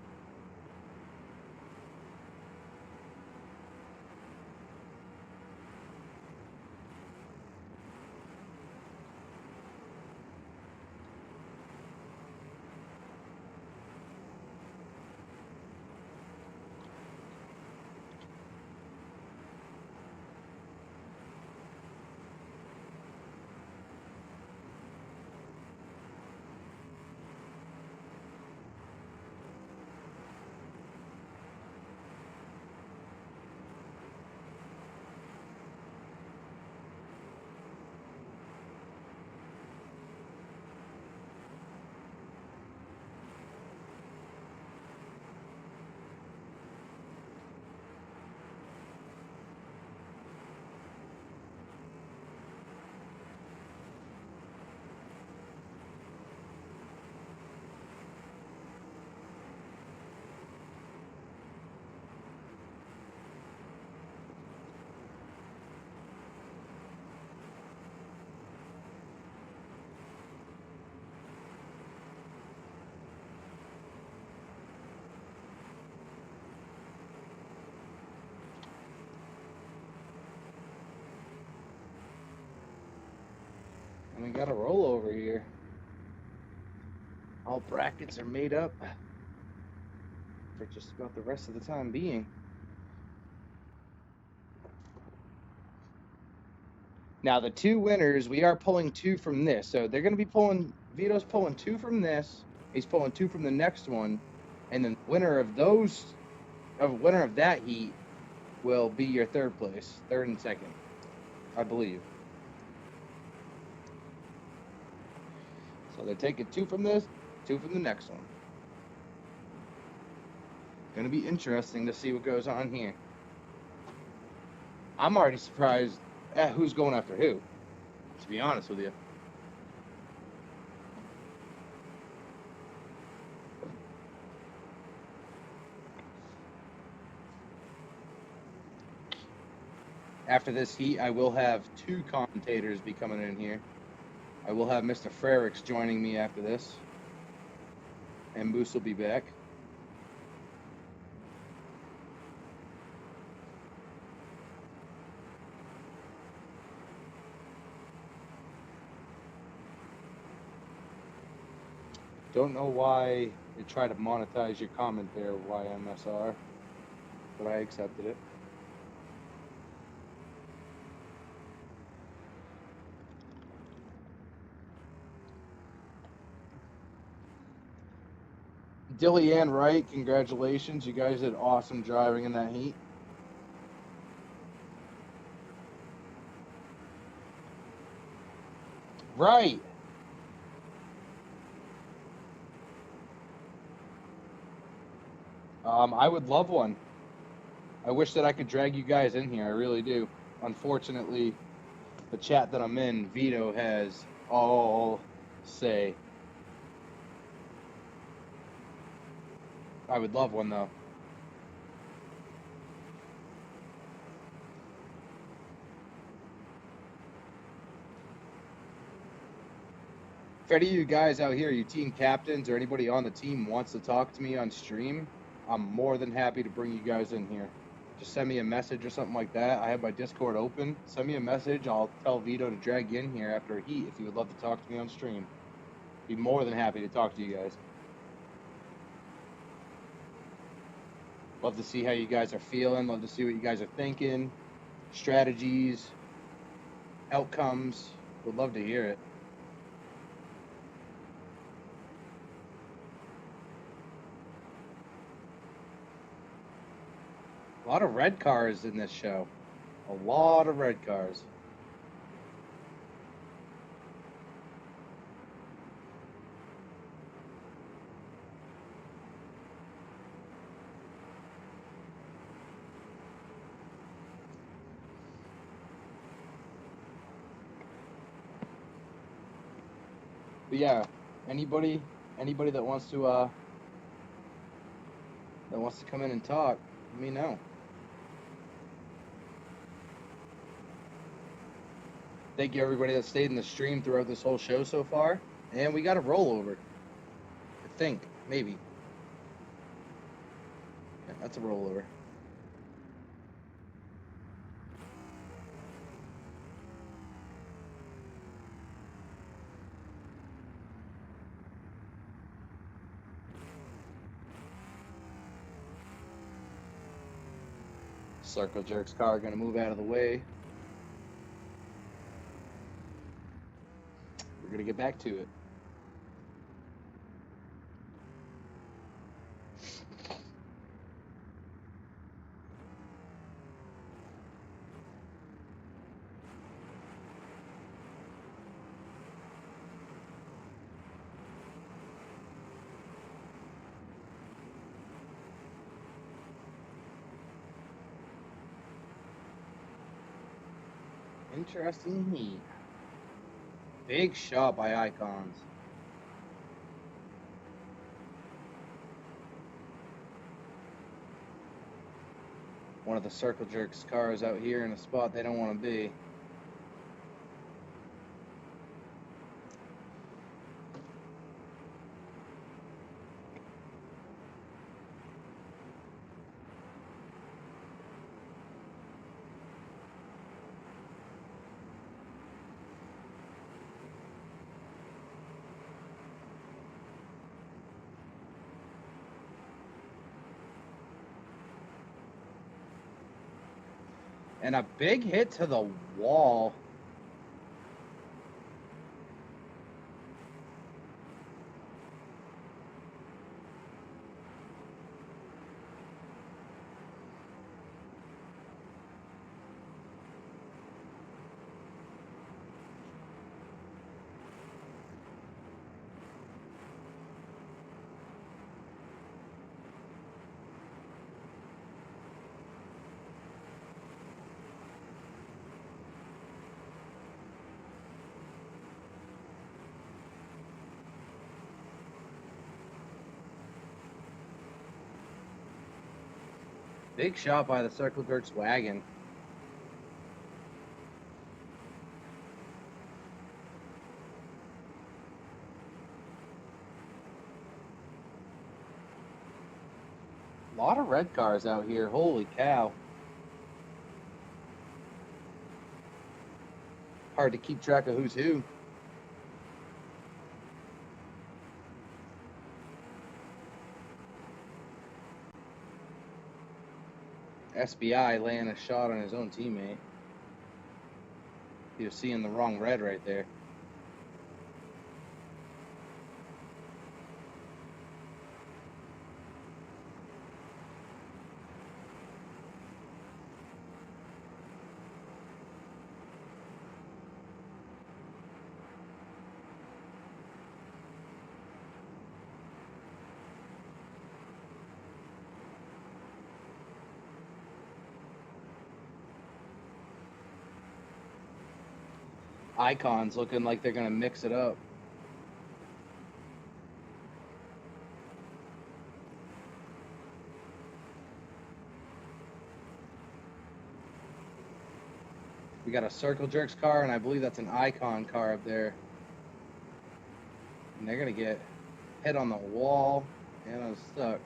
And we got a rollover here. All brackets are made up for just about the rest of the time being. Now the 2 winners, we are pulling 2 from this. So they're going to be pulling, Vito's pulling 2 from this. He's pulling 2 from the next one. And then the winner of winner of that heat will be your third place, third and second, I believe. So they're taking 2 from this, 2 from the next one. Going to be interesting to see what goes on here. I'm already surprised at who's going after who, to be honest with you. After this heat, I will have 2 commentators be coming in here. I will have Mr. Frericks joining me after this. And Moose will be back. Don't know why they try to monetize your comment there, YMSR, but I accepted it. Dillian Wright, congratulations. You guys did awesome driving in that heat. Right. I would love one. I wish that I could drag you guys in here. I really do. Unfortunately, the chat that I'm in, Vito has all say. I would love one, though. If any of you guys out here, you team captains or anybody on the team wants to talk to me on stream, I'm more than happy to bring you guys in here. Just send me a message or something like that. I have my Discord open. Send me a message. I'll tell Vito to drag you in here after a heat if you would love to talk to me on stream. Be more than happy to talk to you guys. Love to see how you guys are feeling. Love to see what you guys are thinking. Strategies, outcomes. Would love to hear it. A lot of red cars in this show. A lot of red cars. But yeah, anybody that wants to come in and talk, let me know. Thank you everybody that stayed in the stream throughout this whole show so far. And we got a rollover. I think, maybe. Yeah, that's a rollover. Circle Jerk's car gonna move out of the way. We're gonna get back to it. Interesting heat. Big shot by Icons. One of the Circle Jerk's cars out here in a spot they don't want to be. And a big hit to the wall. Big shot by the Circle Jerk's wagon. lot of red cars out here. Holy cow. Hard to keep track of who's who. SBI laying a shot on his own teammate. He was seeing the wrong red right there. Icons looking like they're going to mix it up. We got a Circle Jerks car, and I believe that's an Icon car up there. And they're going to get hit on the wall, and I'm stuck.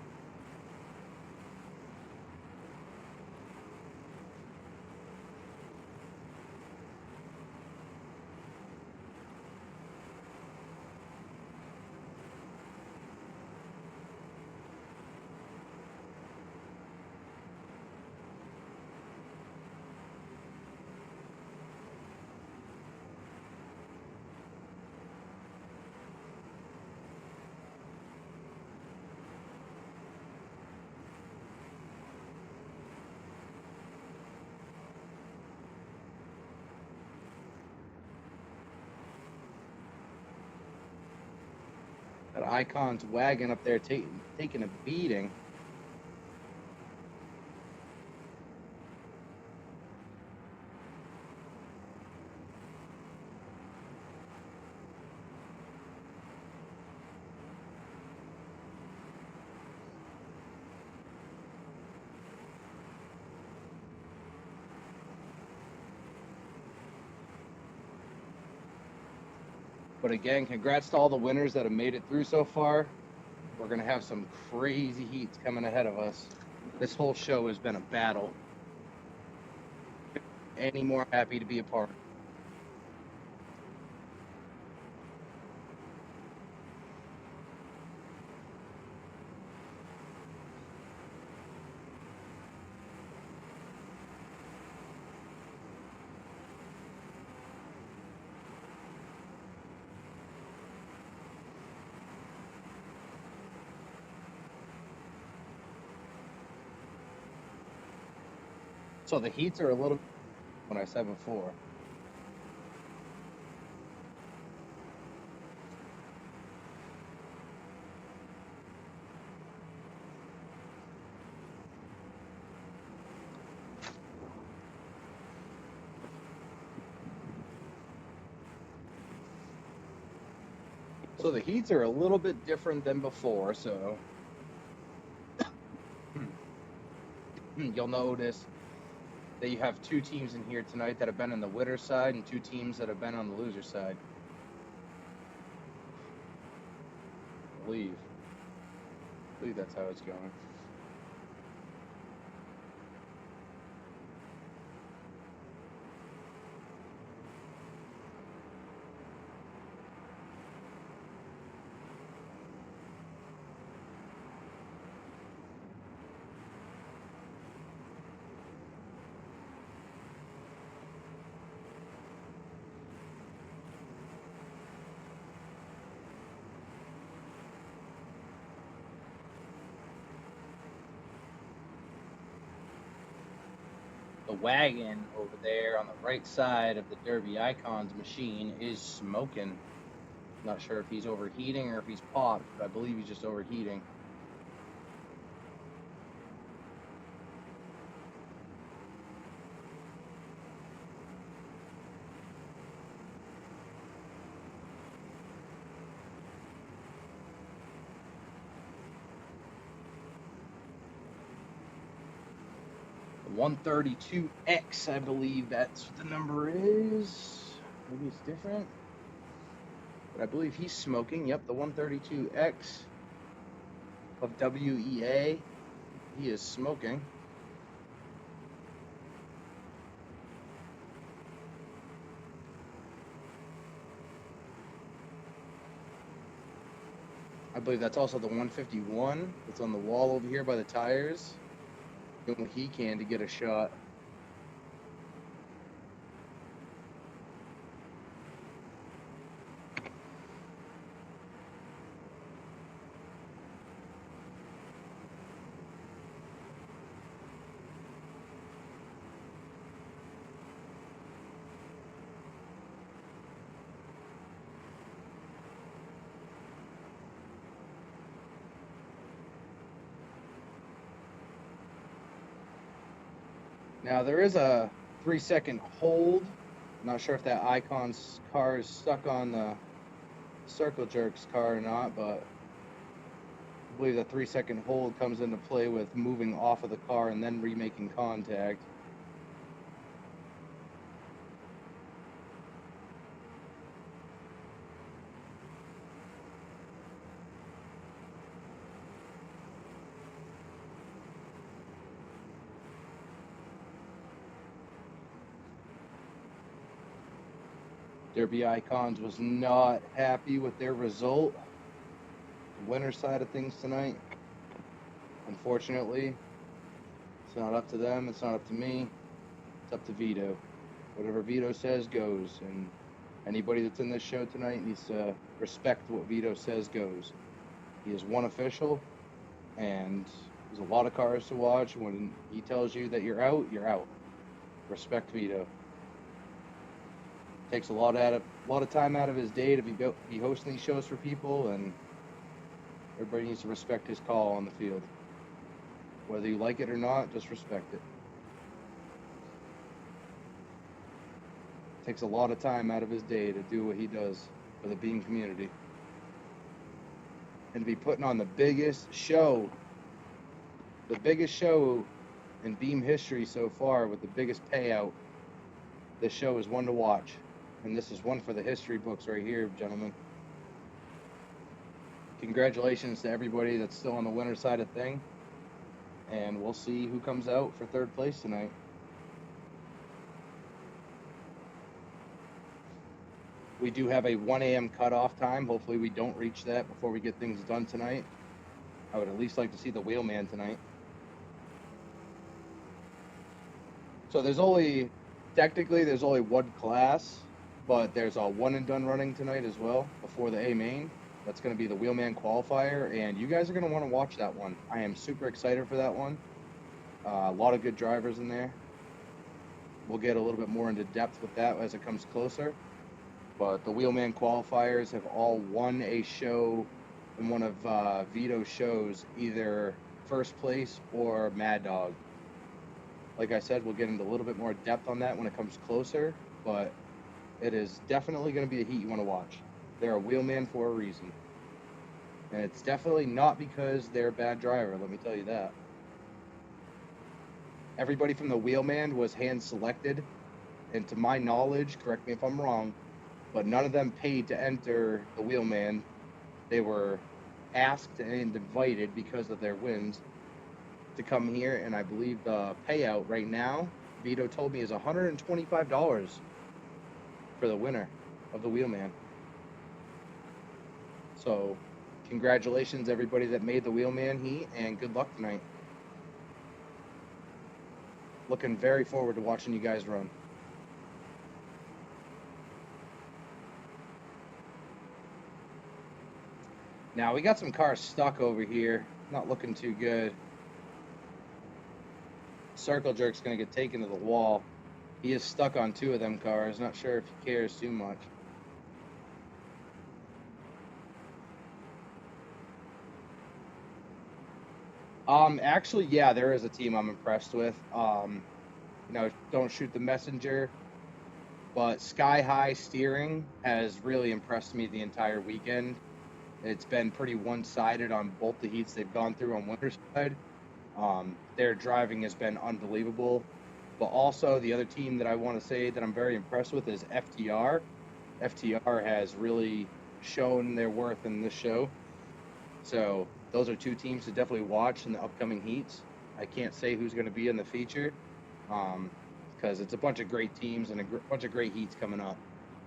That Icon's wagon up there taking a beating. But again, congrats to all the winners that have made it through so far. We're going to have some crazy heats coming ahead of us. This whole show has been a battle. Any more happy to be a part. So the heats are a little, what I said before. So the heats are a little bit different than before, so you'll notice that you have two teams in here tonight that have been on the winner's side and two teams that have been on the loser's side. I believe that's how it's going. The wagon over there on the right side of the Derby Icons machine is smoking. Not sure if he's overheating or if he's popped, but I believe he's just overheating. The 132X, I believe that's what the number is. Maybe it's different. But I believe he's smoking. Yep, the 132X of WEA. He is smoking. I believe that's also the 151 that's on the wall over here by the tires. Doing what he can to get a shot. Now there is a 3-second hold. I'm not sure if that Icon's car is stuck on the Circle Jerk's car or not, but I believe the 3-second hold comes into play with moving off of the car and then remaking contact. Derby Icons was not happy with their result. The winner's side of things tonight. Unfortunately, it's not up to them. It's not up to me. It's up to Vito. Whatever Vito says goes. And anybody that's in this show tonight needs to respect what Vito says goes. He is one official, and there's a lot of cars to watch. When he tells you that you're out, you're out. Respect Vito. Takes a lot of time out of his day to be hosting these shows for people, and everybody needs to respect his call on the field. Whether you like it or not, just respect it. Takes a lot of time out of his day to do what he does for the Beam community. And to be putting on the biggest show in Beam history so far with the biggest payout, this show is one to watch. And this is one for the history books right here, gentlemen. Congratulations to everybody that's still on the winner side of thing. And we'll see who comes out for third place tonight. We do have a 1 a.m. cutoff time. Hopefully we don't reach that before we get things done tonight. I would at least like to see the Wheelman tonight. So there's only one class, but there's a one and done running tonight as well before the A main. That's going to be the Wheelman qualifier, and you guys are going to want to watch that one. I am super excited for that one. A lot of good drivers in there. We'll get a little bit more into depth with that as it comes closer. But the Wheelman qualifiers have all won a show in one of Vito's shows, either first place or Mad Dog. Like I said, we'll get into a little bit more depth on that when it comes closer, but it is definitely going to be a heat you want to watch. They're a Wheelman for a reason. And it's definitely not because they're a bad driver, let me tell you that. Everybody from the Wheelman was hand-selected, and to my knowledge, correct me if I'm wrong, but none of them paid to enter the Wheelman. They were asked and invited because of their wins to come here, and I believe the payout right now, Vito told me, is $125 for the winner of the Wheelman. So, congratulations everybody that made the Wheelman heat, and good luck tonight. Looking very forward to watching you guys run. Now, we got some cars stuck over here. Not looking too good. Circle Jerk's going to get taken to the wall. He is stuck on two of them cars. Not sure if he cares too much. Actually, yeah, there is a team I'm impressed with. Don't shoot the messenger, but Sky High Steering has really impressed me the entire weekend. It's been pretty one-sided on both the heats they've gone through on winter side. Their driving has been unbelievable. But also the other team that I want to say that I'm very impressed with is FTR. FTR has really shown their worth in this show. So those are two teams to definitely watch in the upcoming heats. I can't say who's going to be in the feature because it's a bunch of great teams and a bunch of great heats coming up.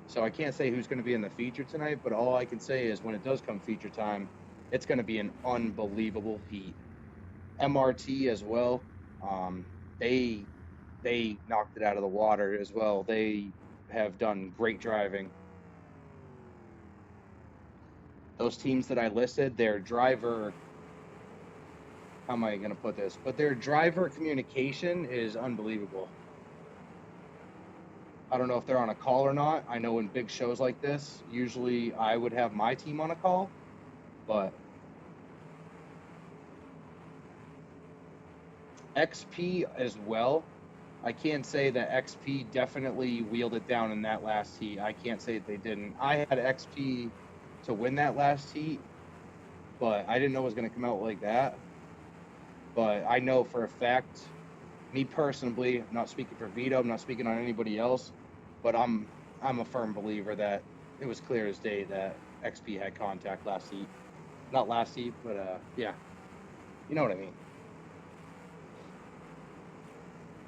So I can't say who's going to be in the feature tonight, but all I can say is when it does come feature time, it's going to be an unbelievable heat. MRT as well. They knocked it out of the water as well. They have done great driving. Those teams that I listed, their driver, how am I going to put this? But their driver communication is unbelievable. I don't know if they're on a call or not. I know in big shows like this, usually I would have my team on a call, but XP as well. I can't say that XP definitely wheeled it down in that last heat. I can't say that they didn't. I had XP to win that last heat, but I didn't know it was going to come out like that. But I know for a fact, me personally, I'm not speaking for Vito, I'm not speaking on anybody else, but I'm a firm believer that it was clear as day that XP had contact last heat. Not last heat, but yeah. You know what I mean.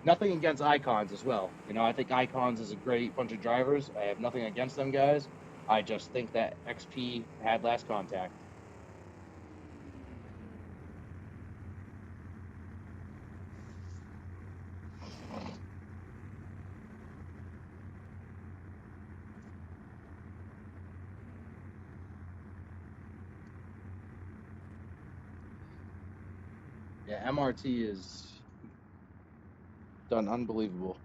Nothing against Icons as well. You know, I think Icons is a great bunch of drivers. I have nothing against them guys. I just think that XP had last contact. Yeah, MRT is done unbelievable.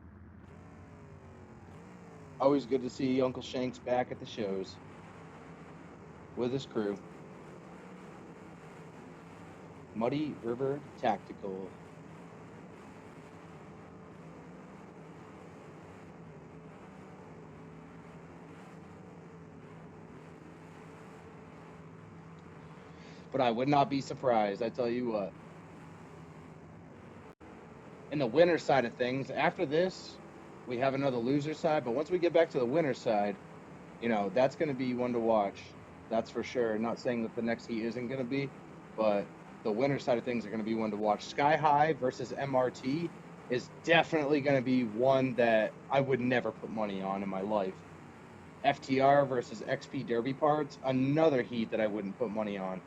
Always good to see Uncle Shanks back at the shows with his crew. Muddy River Tactical. But I would not be surprised, I tell you what. In the winner side of things, after this, we have another loser side, but once we get back to the winner side, you know, that's going to be one to watch. That's for sure. Not saying that the next heat isn't going to be, but the winner side of things are going to be one to watch. Sky High versus MRT is definitely going to be one that I would never put money on in my life. FTR versus XP Derby Parts, another heat that I wouldn't put money on.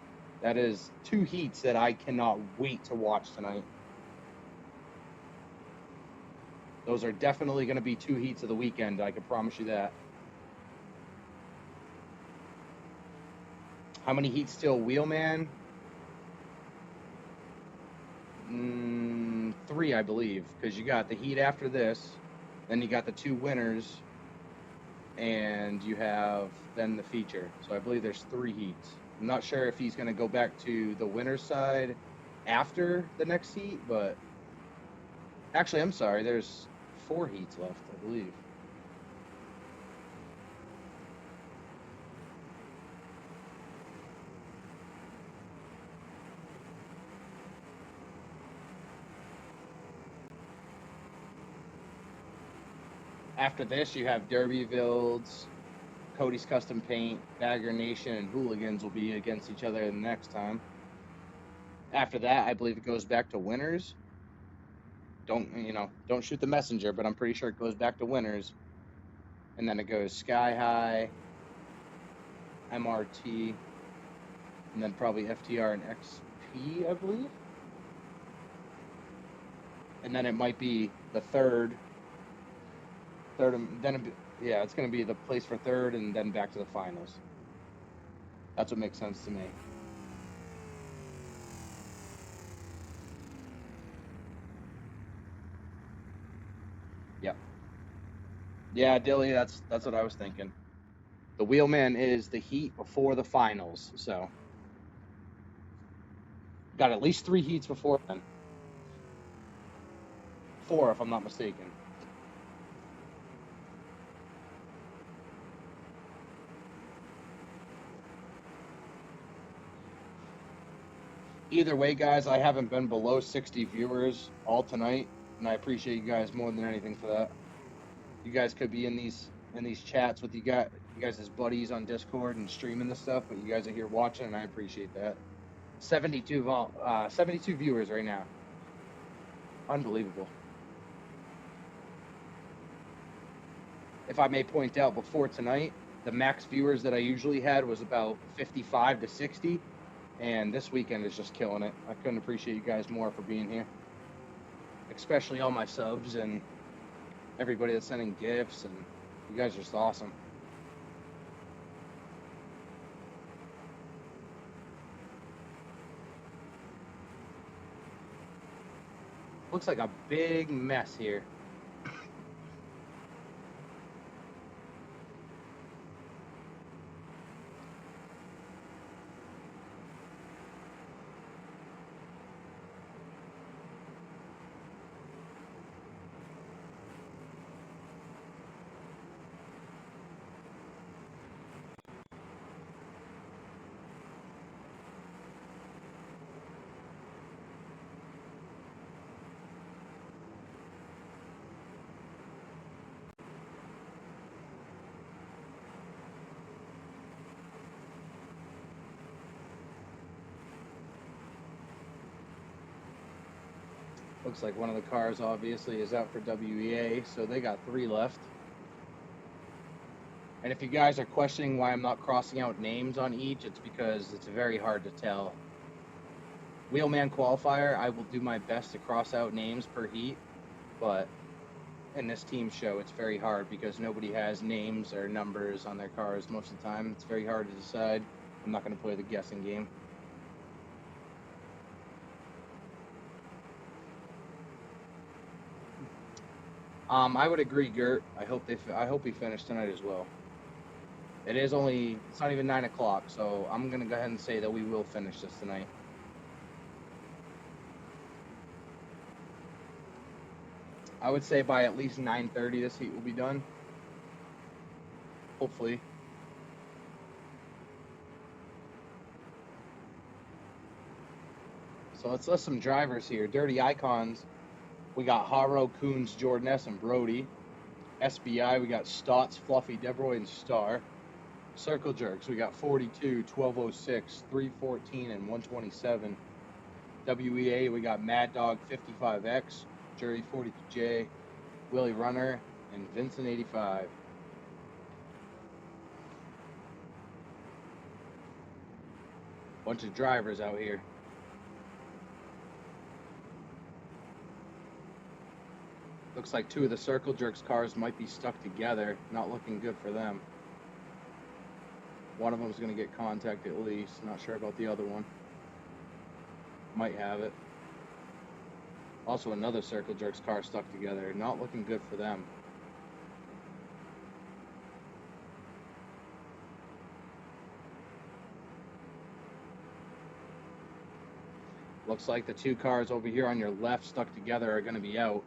That is two heats that I cannot wait to watch tonight. Those are definitely going to be two heats of the weekend, I can promise you that. How many heats still, Wheelman? 3, I believe, because you got the heat after this, then you got the two winners, and you have then the feature. So I believe there's 3 heats. I'm not sure if he's going to go back to the winner's side after the next heat, but actually, I'm sorry, there's 4 heats left, I believe. After this, you have Derbyvilles, Cody's Custom Paint, Bagger Nation, and Hooligans will be against each other the next time. After that, I believe it goes back to winners. Don't shoot the messenger, but I'm pretty sure it goes back to winners. And then it goes Sky High, MRT, and then probably FTR and XP, I believe. And then it might be the third, then it's going to be the place for third and then back to the finals. That's what makes sense to me. Yep. Yeah, Dilly, that's what I was thinking. The Wheelman is the heat before the finals, so got at least 3 heats before then. 4, if I'm not mistaken. Either way, guys, I haven't been below 60 viewers all tonight, and I appreciate you guys more than anything for that. You guys could be in these chats with you guys as buddies on Discord and streaming this stuff, but you guys are here watching, and I appreciate that. 72 viewers right now. Unbelievable. If I may point out, before tonight, the max viewers that I usually had was about 55 to 60, and this weekend is just killing it. I couldn't appreciate you guys more for being here, especially all my subs and everybody that's sending gifts, and you guys are just awesome. Looks like a big mess here. Looks like one of the cars obviously is out for WEA, so they got 3 left. And if you guys are questioning why I'm not crossing out names on each, it's because it's very hard to tell. Wheelman qualifier, I will do my best to cross out names per heat, but in this team show, it's very hard because nobody has names or numbers on their cars most of the time. It's very hard to decide. I'm not going to play the guessing game. I would agree, Gert. I hope he finished tonight as well. It's not even 9 o'clock, so I'm going to go ahead and say that we will finish this tonight. I would say by at least 9:30 this heat will be done. Hopefully. So let's list some drivers here. Dirty Icons, we got Haro, Coons, Jordan S, and Brody. SBI, we got Stotts, Fluffy, Debroy, and Star. Circle Jerks, we got 42, 1206, 314, and 127. WEA, we got Mad Dog 55X, Jury 42J, Willie Runner, and Vincent 85. Bunch of drivers out here. Looks like 2 of the Circle Jerks cars might be stuck together. Not looking good for them. One of them is going to get contact at least. Not sure about the other one. Might have it. Also, another Circle Jerks car stuck together. Not looking good for them. Looks like the 2 cars over here on your left stuck together are going to be out.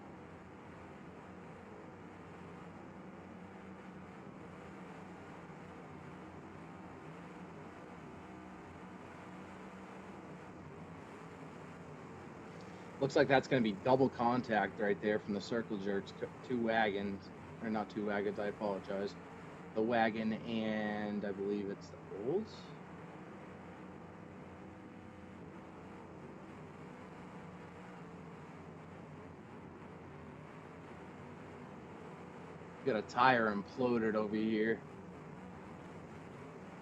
Looks like that's going to be double contact right there from the Circle Jerks. 2 wagons, or not 2 wagons, I apologize. The wagon and I believe it's the Bulls. Got a tire imploded over here.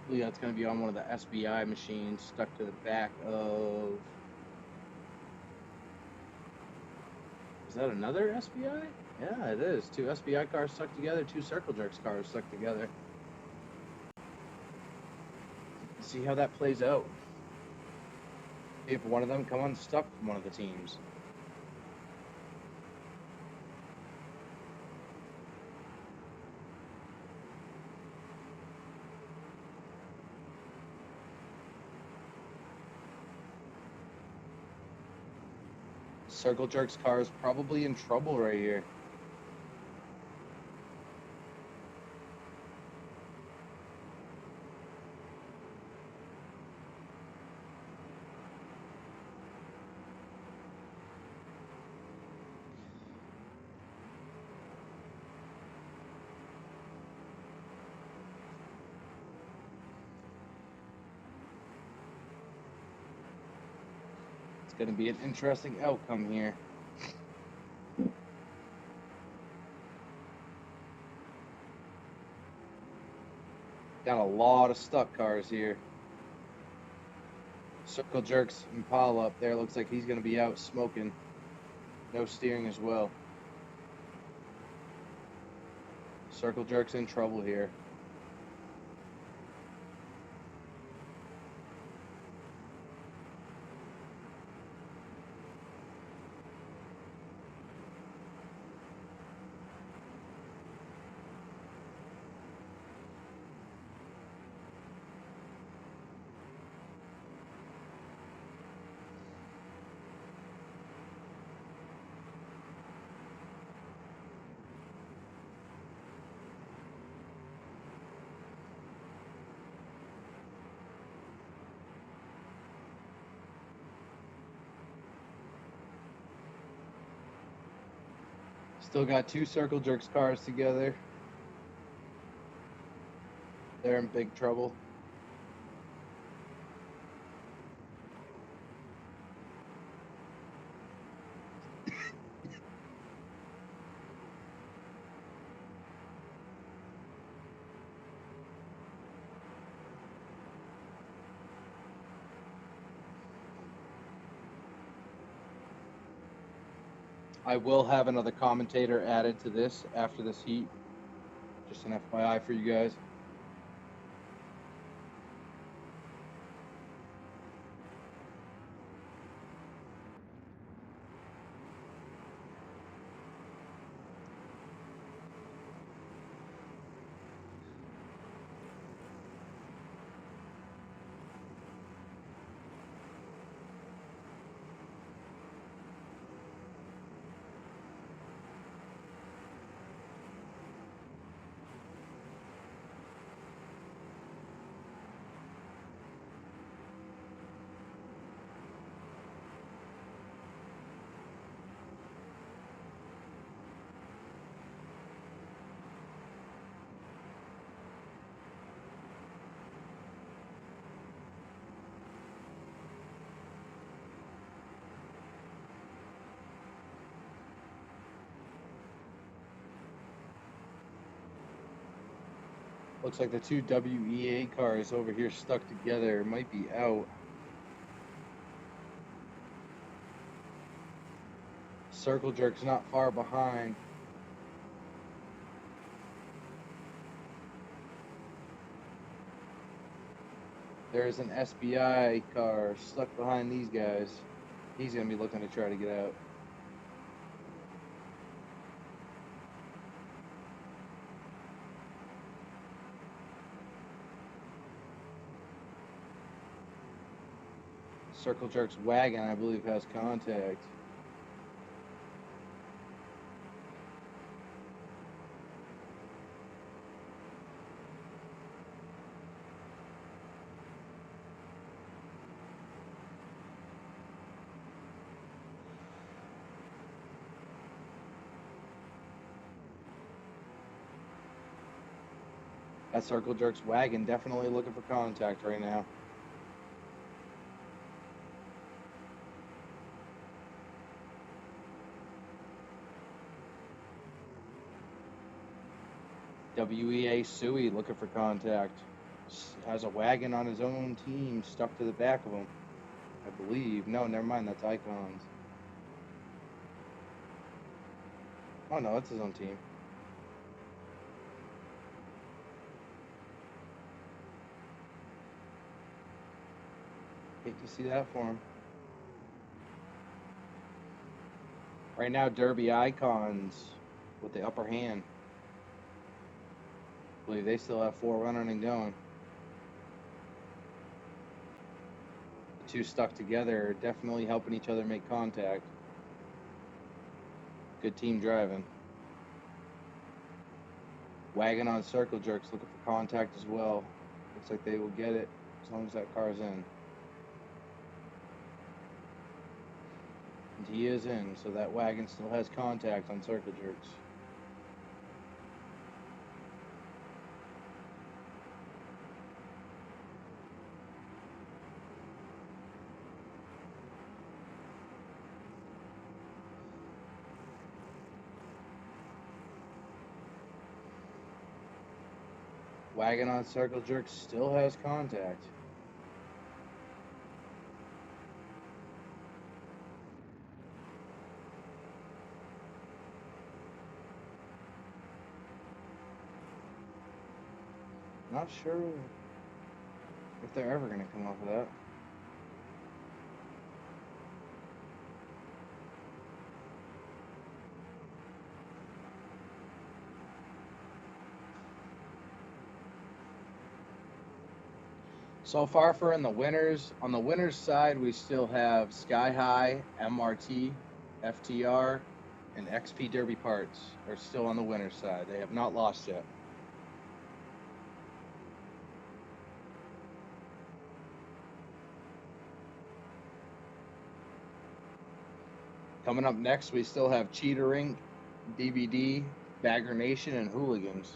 I believe that's going to be on one of the SBI machines stuck to the back of... Is that another SBI? Yeah, it is. 2 SBI cars stuck together, 2 Circle Jerks cars stuck together. Let's see how that plays out. If one of them come unstuck from one of the teams. Circle Jerks car is probably in trouble right here. It's going to be an interesting outcome here. Got a lot of stuck cars here. Circle Jerks Impala up there. Looks like he's going to be out smoking. No steering as well. Circle Jerk's in trouble here. Still got two Circle Jerks cars together. They're in big trouble. I will have another commentator added to this after this heat. Just an FYI for you guys. Looks like the two WEA cars over here stuck together might be out. Circle Jerk's not far behind. There's an SBI car stuck behind these guys. He's going to be looking to try to get out. Circle Jerk's wagon, I believe, has contact. That Circle Jerk's wagon definitely looking for contact right now. WEA Suey looking for contact. Has a wagon on his own team stuck to the back of him, I believe. No, never mind, that's Icons. Oh no, that's his own team. Hate to see that for him. Right now, Derby Icons with the upper hand. I believe they still have 4 running and going. The two stuck together, definitely helping each other make contact. Good team driving. Wagon on Circle Jerks looking for contact as well. Looks like they will get it as long as that car's in. And he is in, so that wagon still has contact on Circle Jerks. Wagon on Circle Jerk still has contact. Not sure if they're ever going to come off of that. So far for in the winners, on the winners side, we still have Sky High, MRT, FTR, and XP Derby Parts are still on the winners side. They have not lost yet. Coming up next, we still have Cheater Inc., DVD, Bagger Nation, and Hooligans.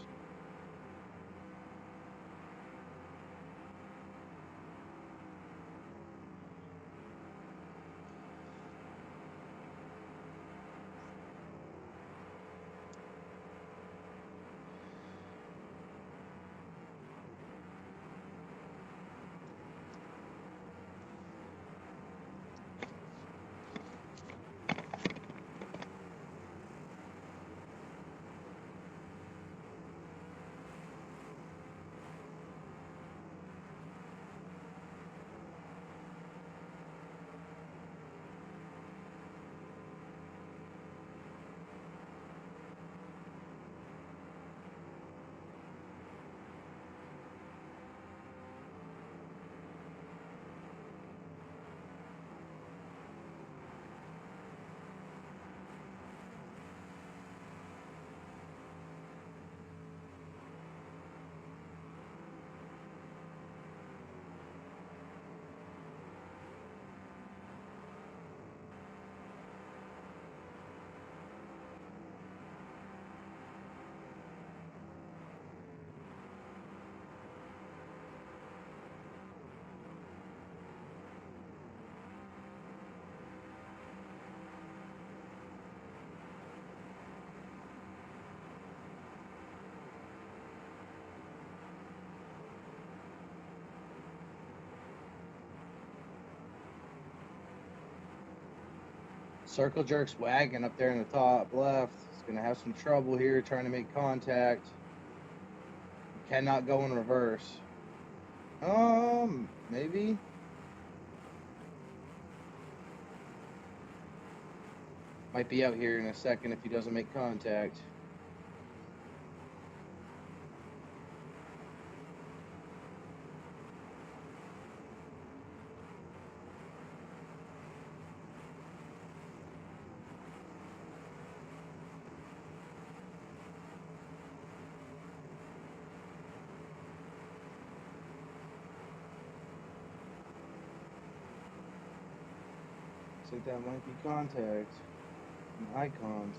Circle Jerk's wagon up there in the top left. It's going to have some trouble here trying to make contact. Cannot go in reverse. Maybe. Might be out here in a second if he doesn't make contact. Looks like that might be contact. And icons.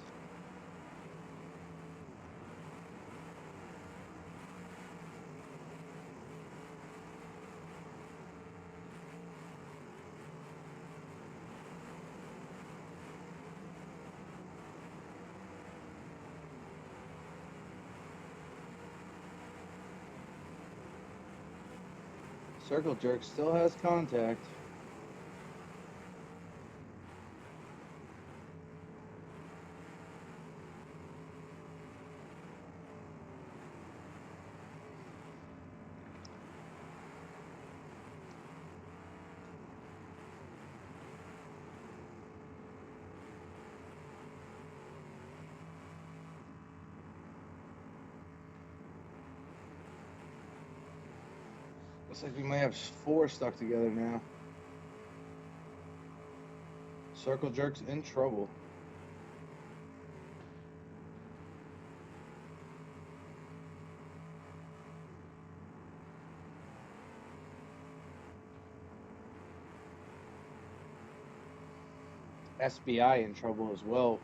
Circle Jerk still has contact. Looks like we might have 4 stuck together now. Circle Jerk's in trouble. SBI in trouble as well.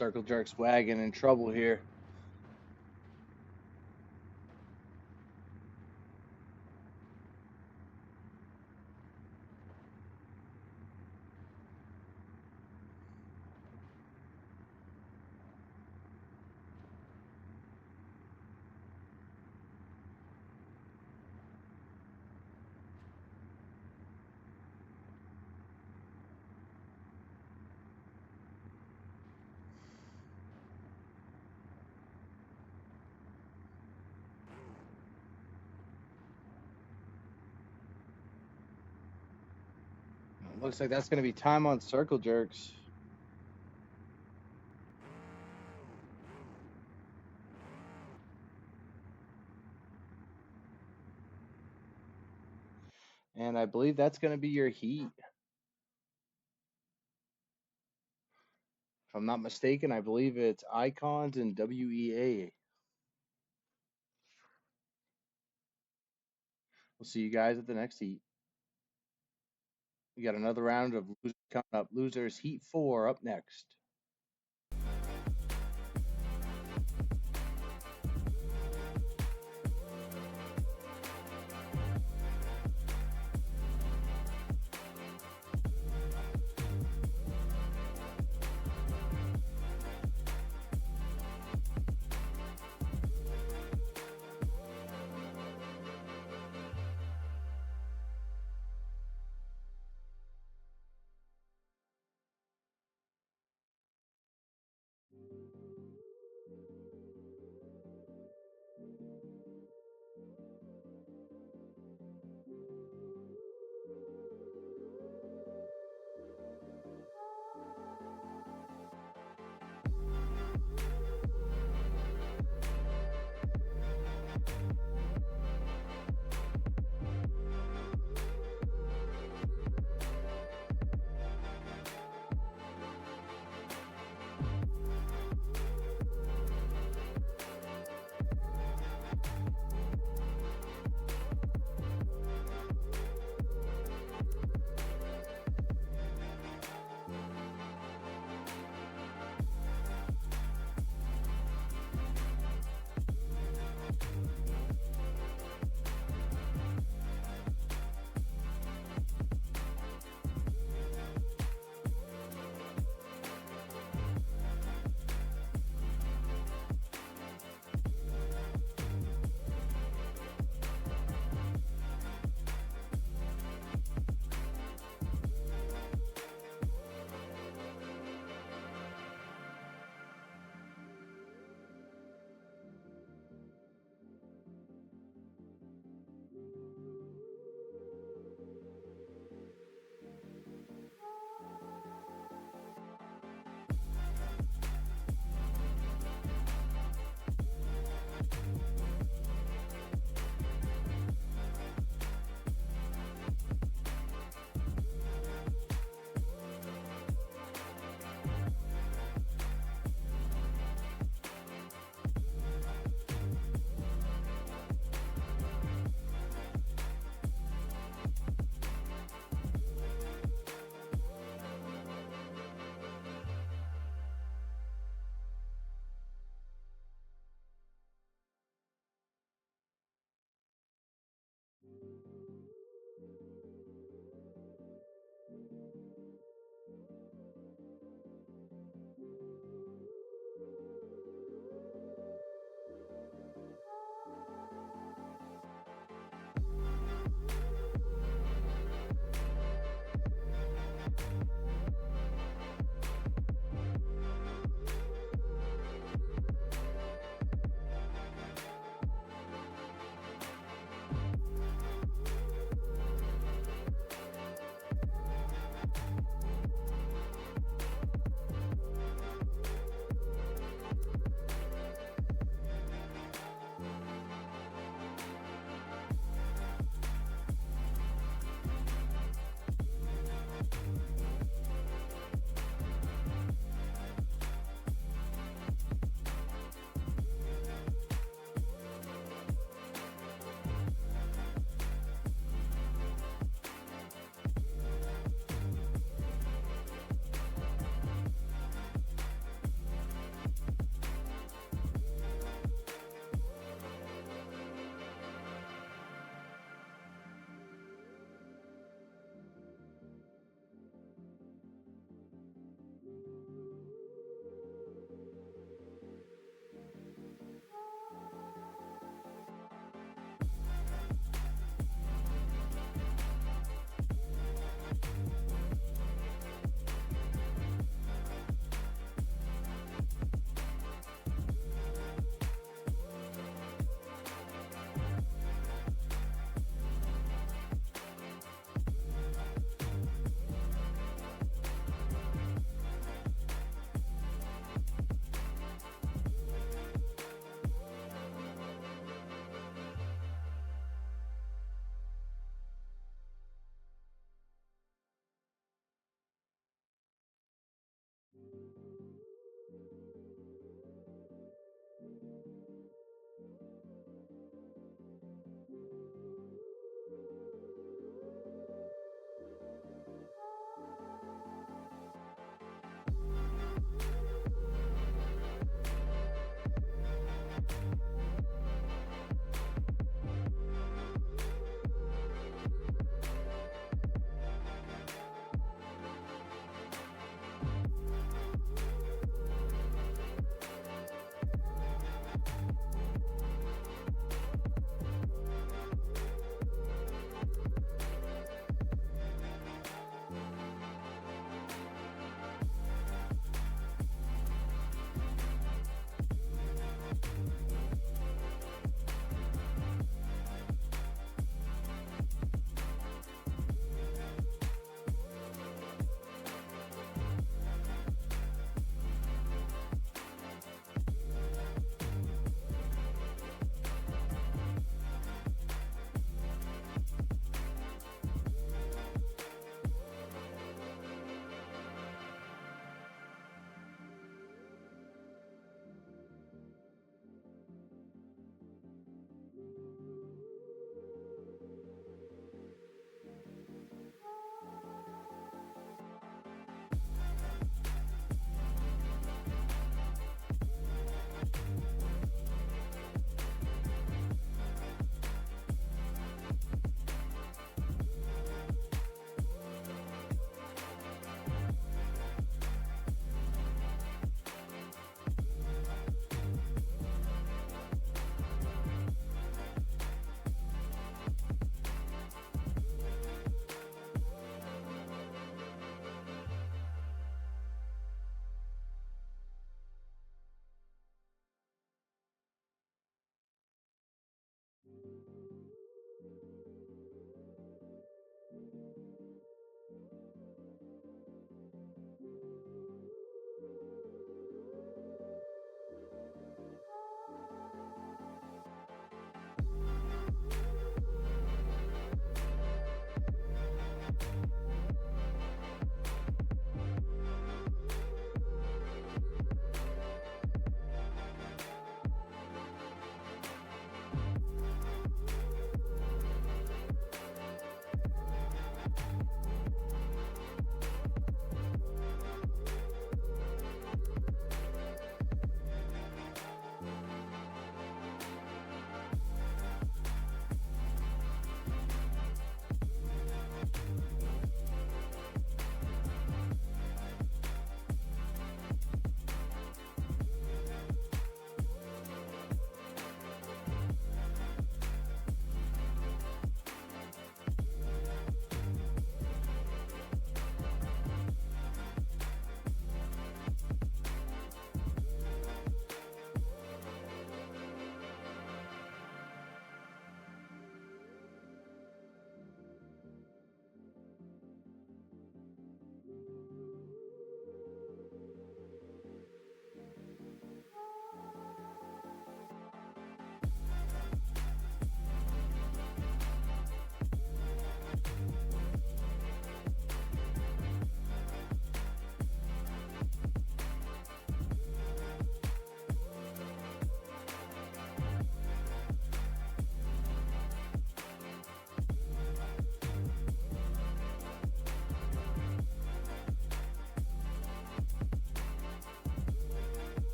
Circle Jerk's wagon in trouble here. Looks like that's going to be time on Circle Jerks. And I believe that's going to be your heat. If I'm not mistaken, I believe it's Icons and WEA. We'll see you guys at the next heat. We got another round of losers coming up. Losers Heat 4 up next.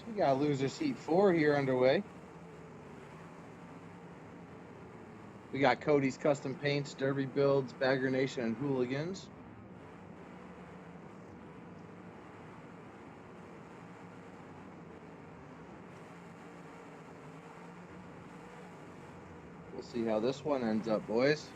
We got loser seat 4 here underway. We got Cody's Custom Paints, Derby Builds, Bagger Nation, and Hooligans. We'll see how this one ends up, boys.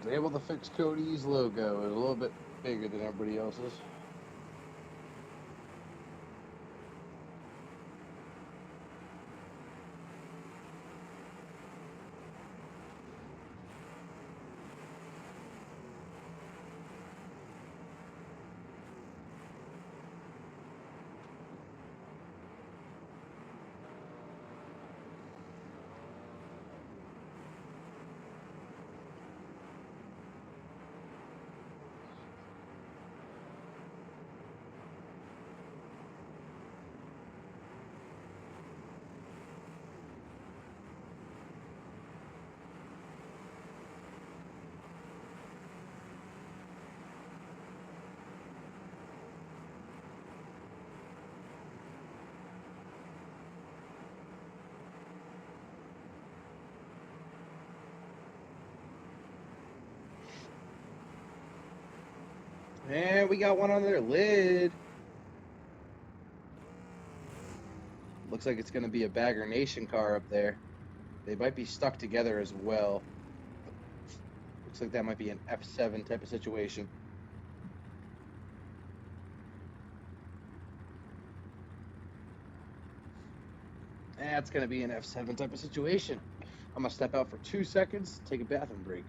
Was able to fix Cody's logo. It was a little bit bigger than everybody else's. And we got one on their lid. Looks like it's going to be a Bagger Nation car up there. They might be stuck together as well. Looks like that might be an F7 type of situation. That's going to be an F7 type of situation. I'm going to step out for 2 seconds, take a bathroom break.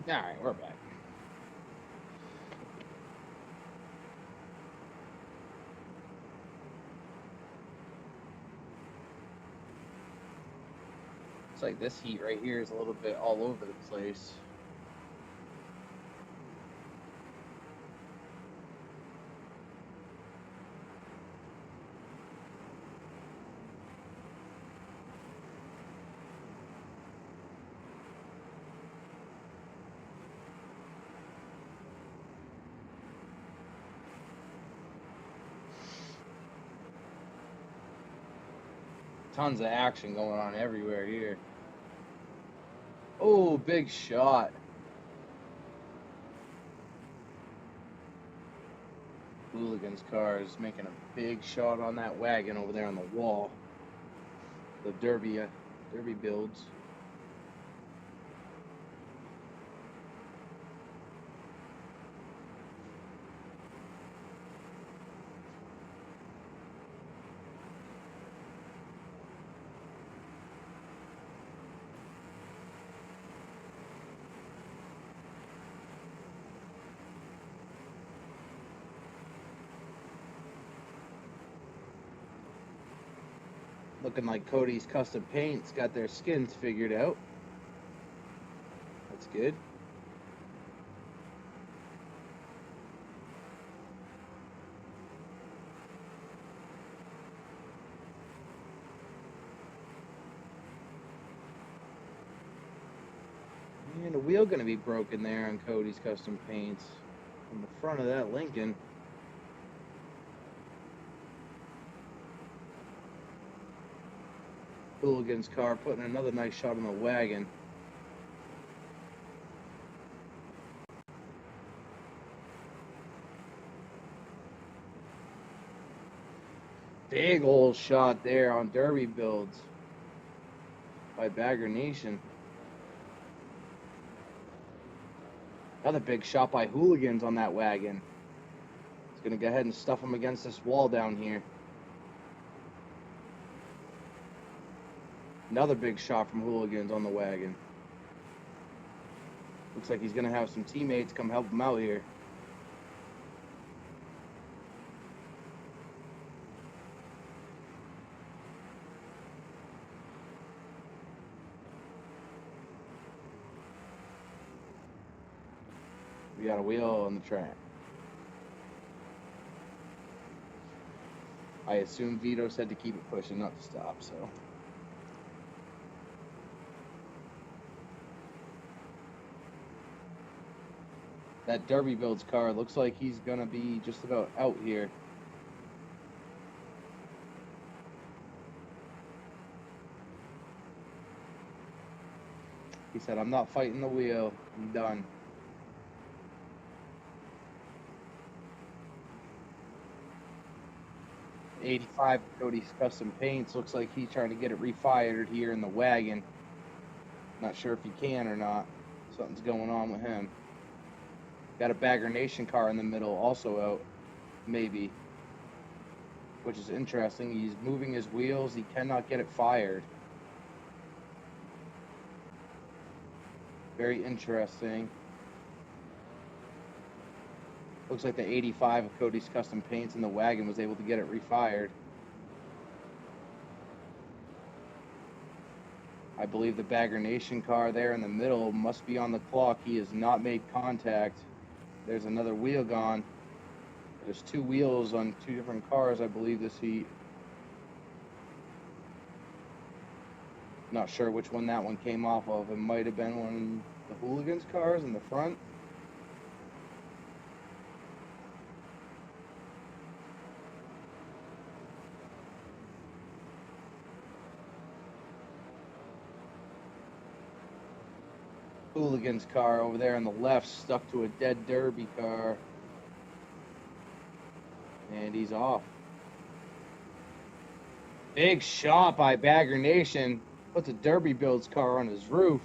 All right, we're back. It's like this heat right here is a little bit all over the place. Tons of action going on everywhere here. Oh, big shot. Hooligans car is making a big shot on that wagon over there on the wall. The Derby builds. Looking like Cody's Custom Paints got their skins figured out. That's good. And a wheel going to be broken there on Cody's Custom Paints on the front of that Lincoln. Hooligan's car putting another nice shot on the wagon. Big old shot there on Derby builds by Bagger Nation. Another big shot by Hooligans on that wagon. It's going to go ahead and stuff him against this wall down here. Another big shot from Hooligans on the wagon. Looks like he's going to have some teammates come help him out here. We got a wheel on the track. I assume Vito said to keep it pushing, not to stop, so. That Derby builds car looks like he's gonna be just about out here. He said, I'm not fighting the wheel, I'm done. '85 Cody's Custom Paints looks like he's trying to get it refired here in the wagon. Not sure if he can or not. Something's going on with him. Got a Bagger Nation car in the middle, also out, maybe. Which is interesting. He's moving his wheels. He cannot get it fired. Very interesting. Looks like the '85 of Cody's Custom Paints in the wagon was able to get it refired. I believe the Bagger Nation car there in the middle must be on the clock. He has not made contact. There's another wheel gone. There's two wheels on two different cars, I believe, this heat. Not sure which one that one came off of. It might have been one of the Hooligans cars in the front. Hooligans car over there on the left stuck to a dead Derby car. And he's off. Big shot by Bagger Nation. Puts a Derby builds car on his roof.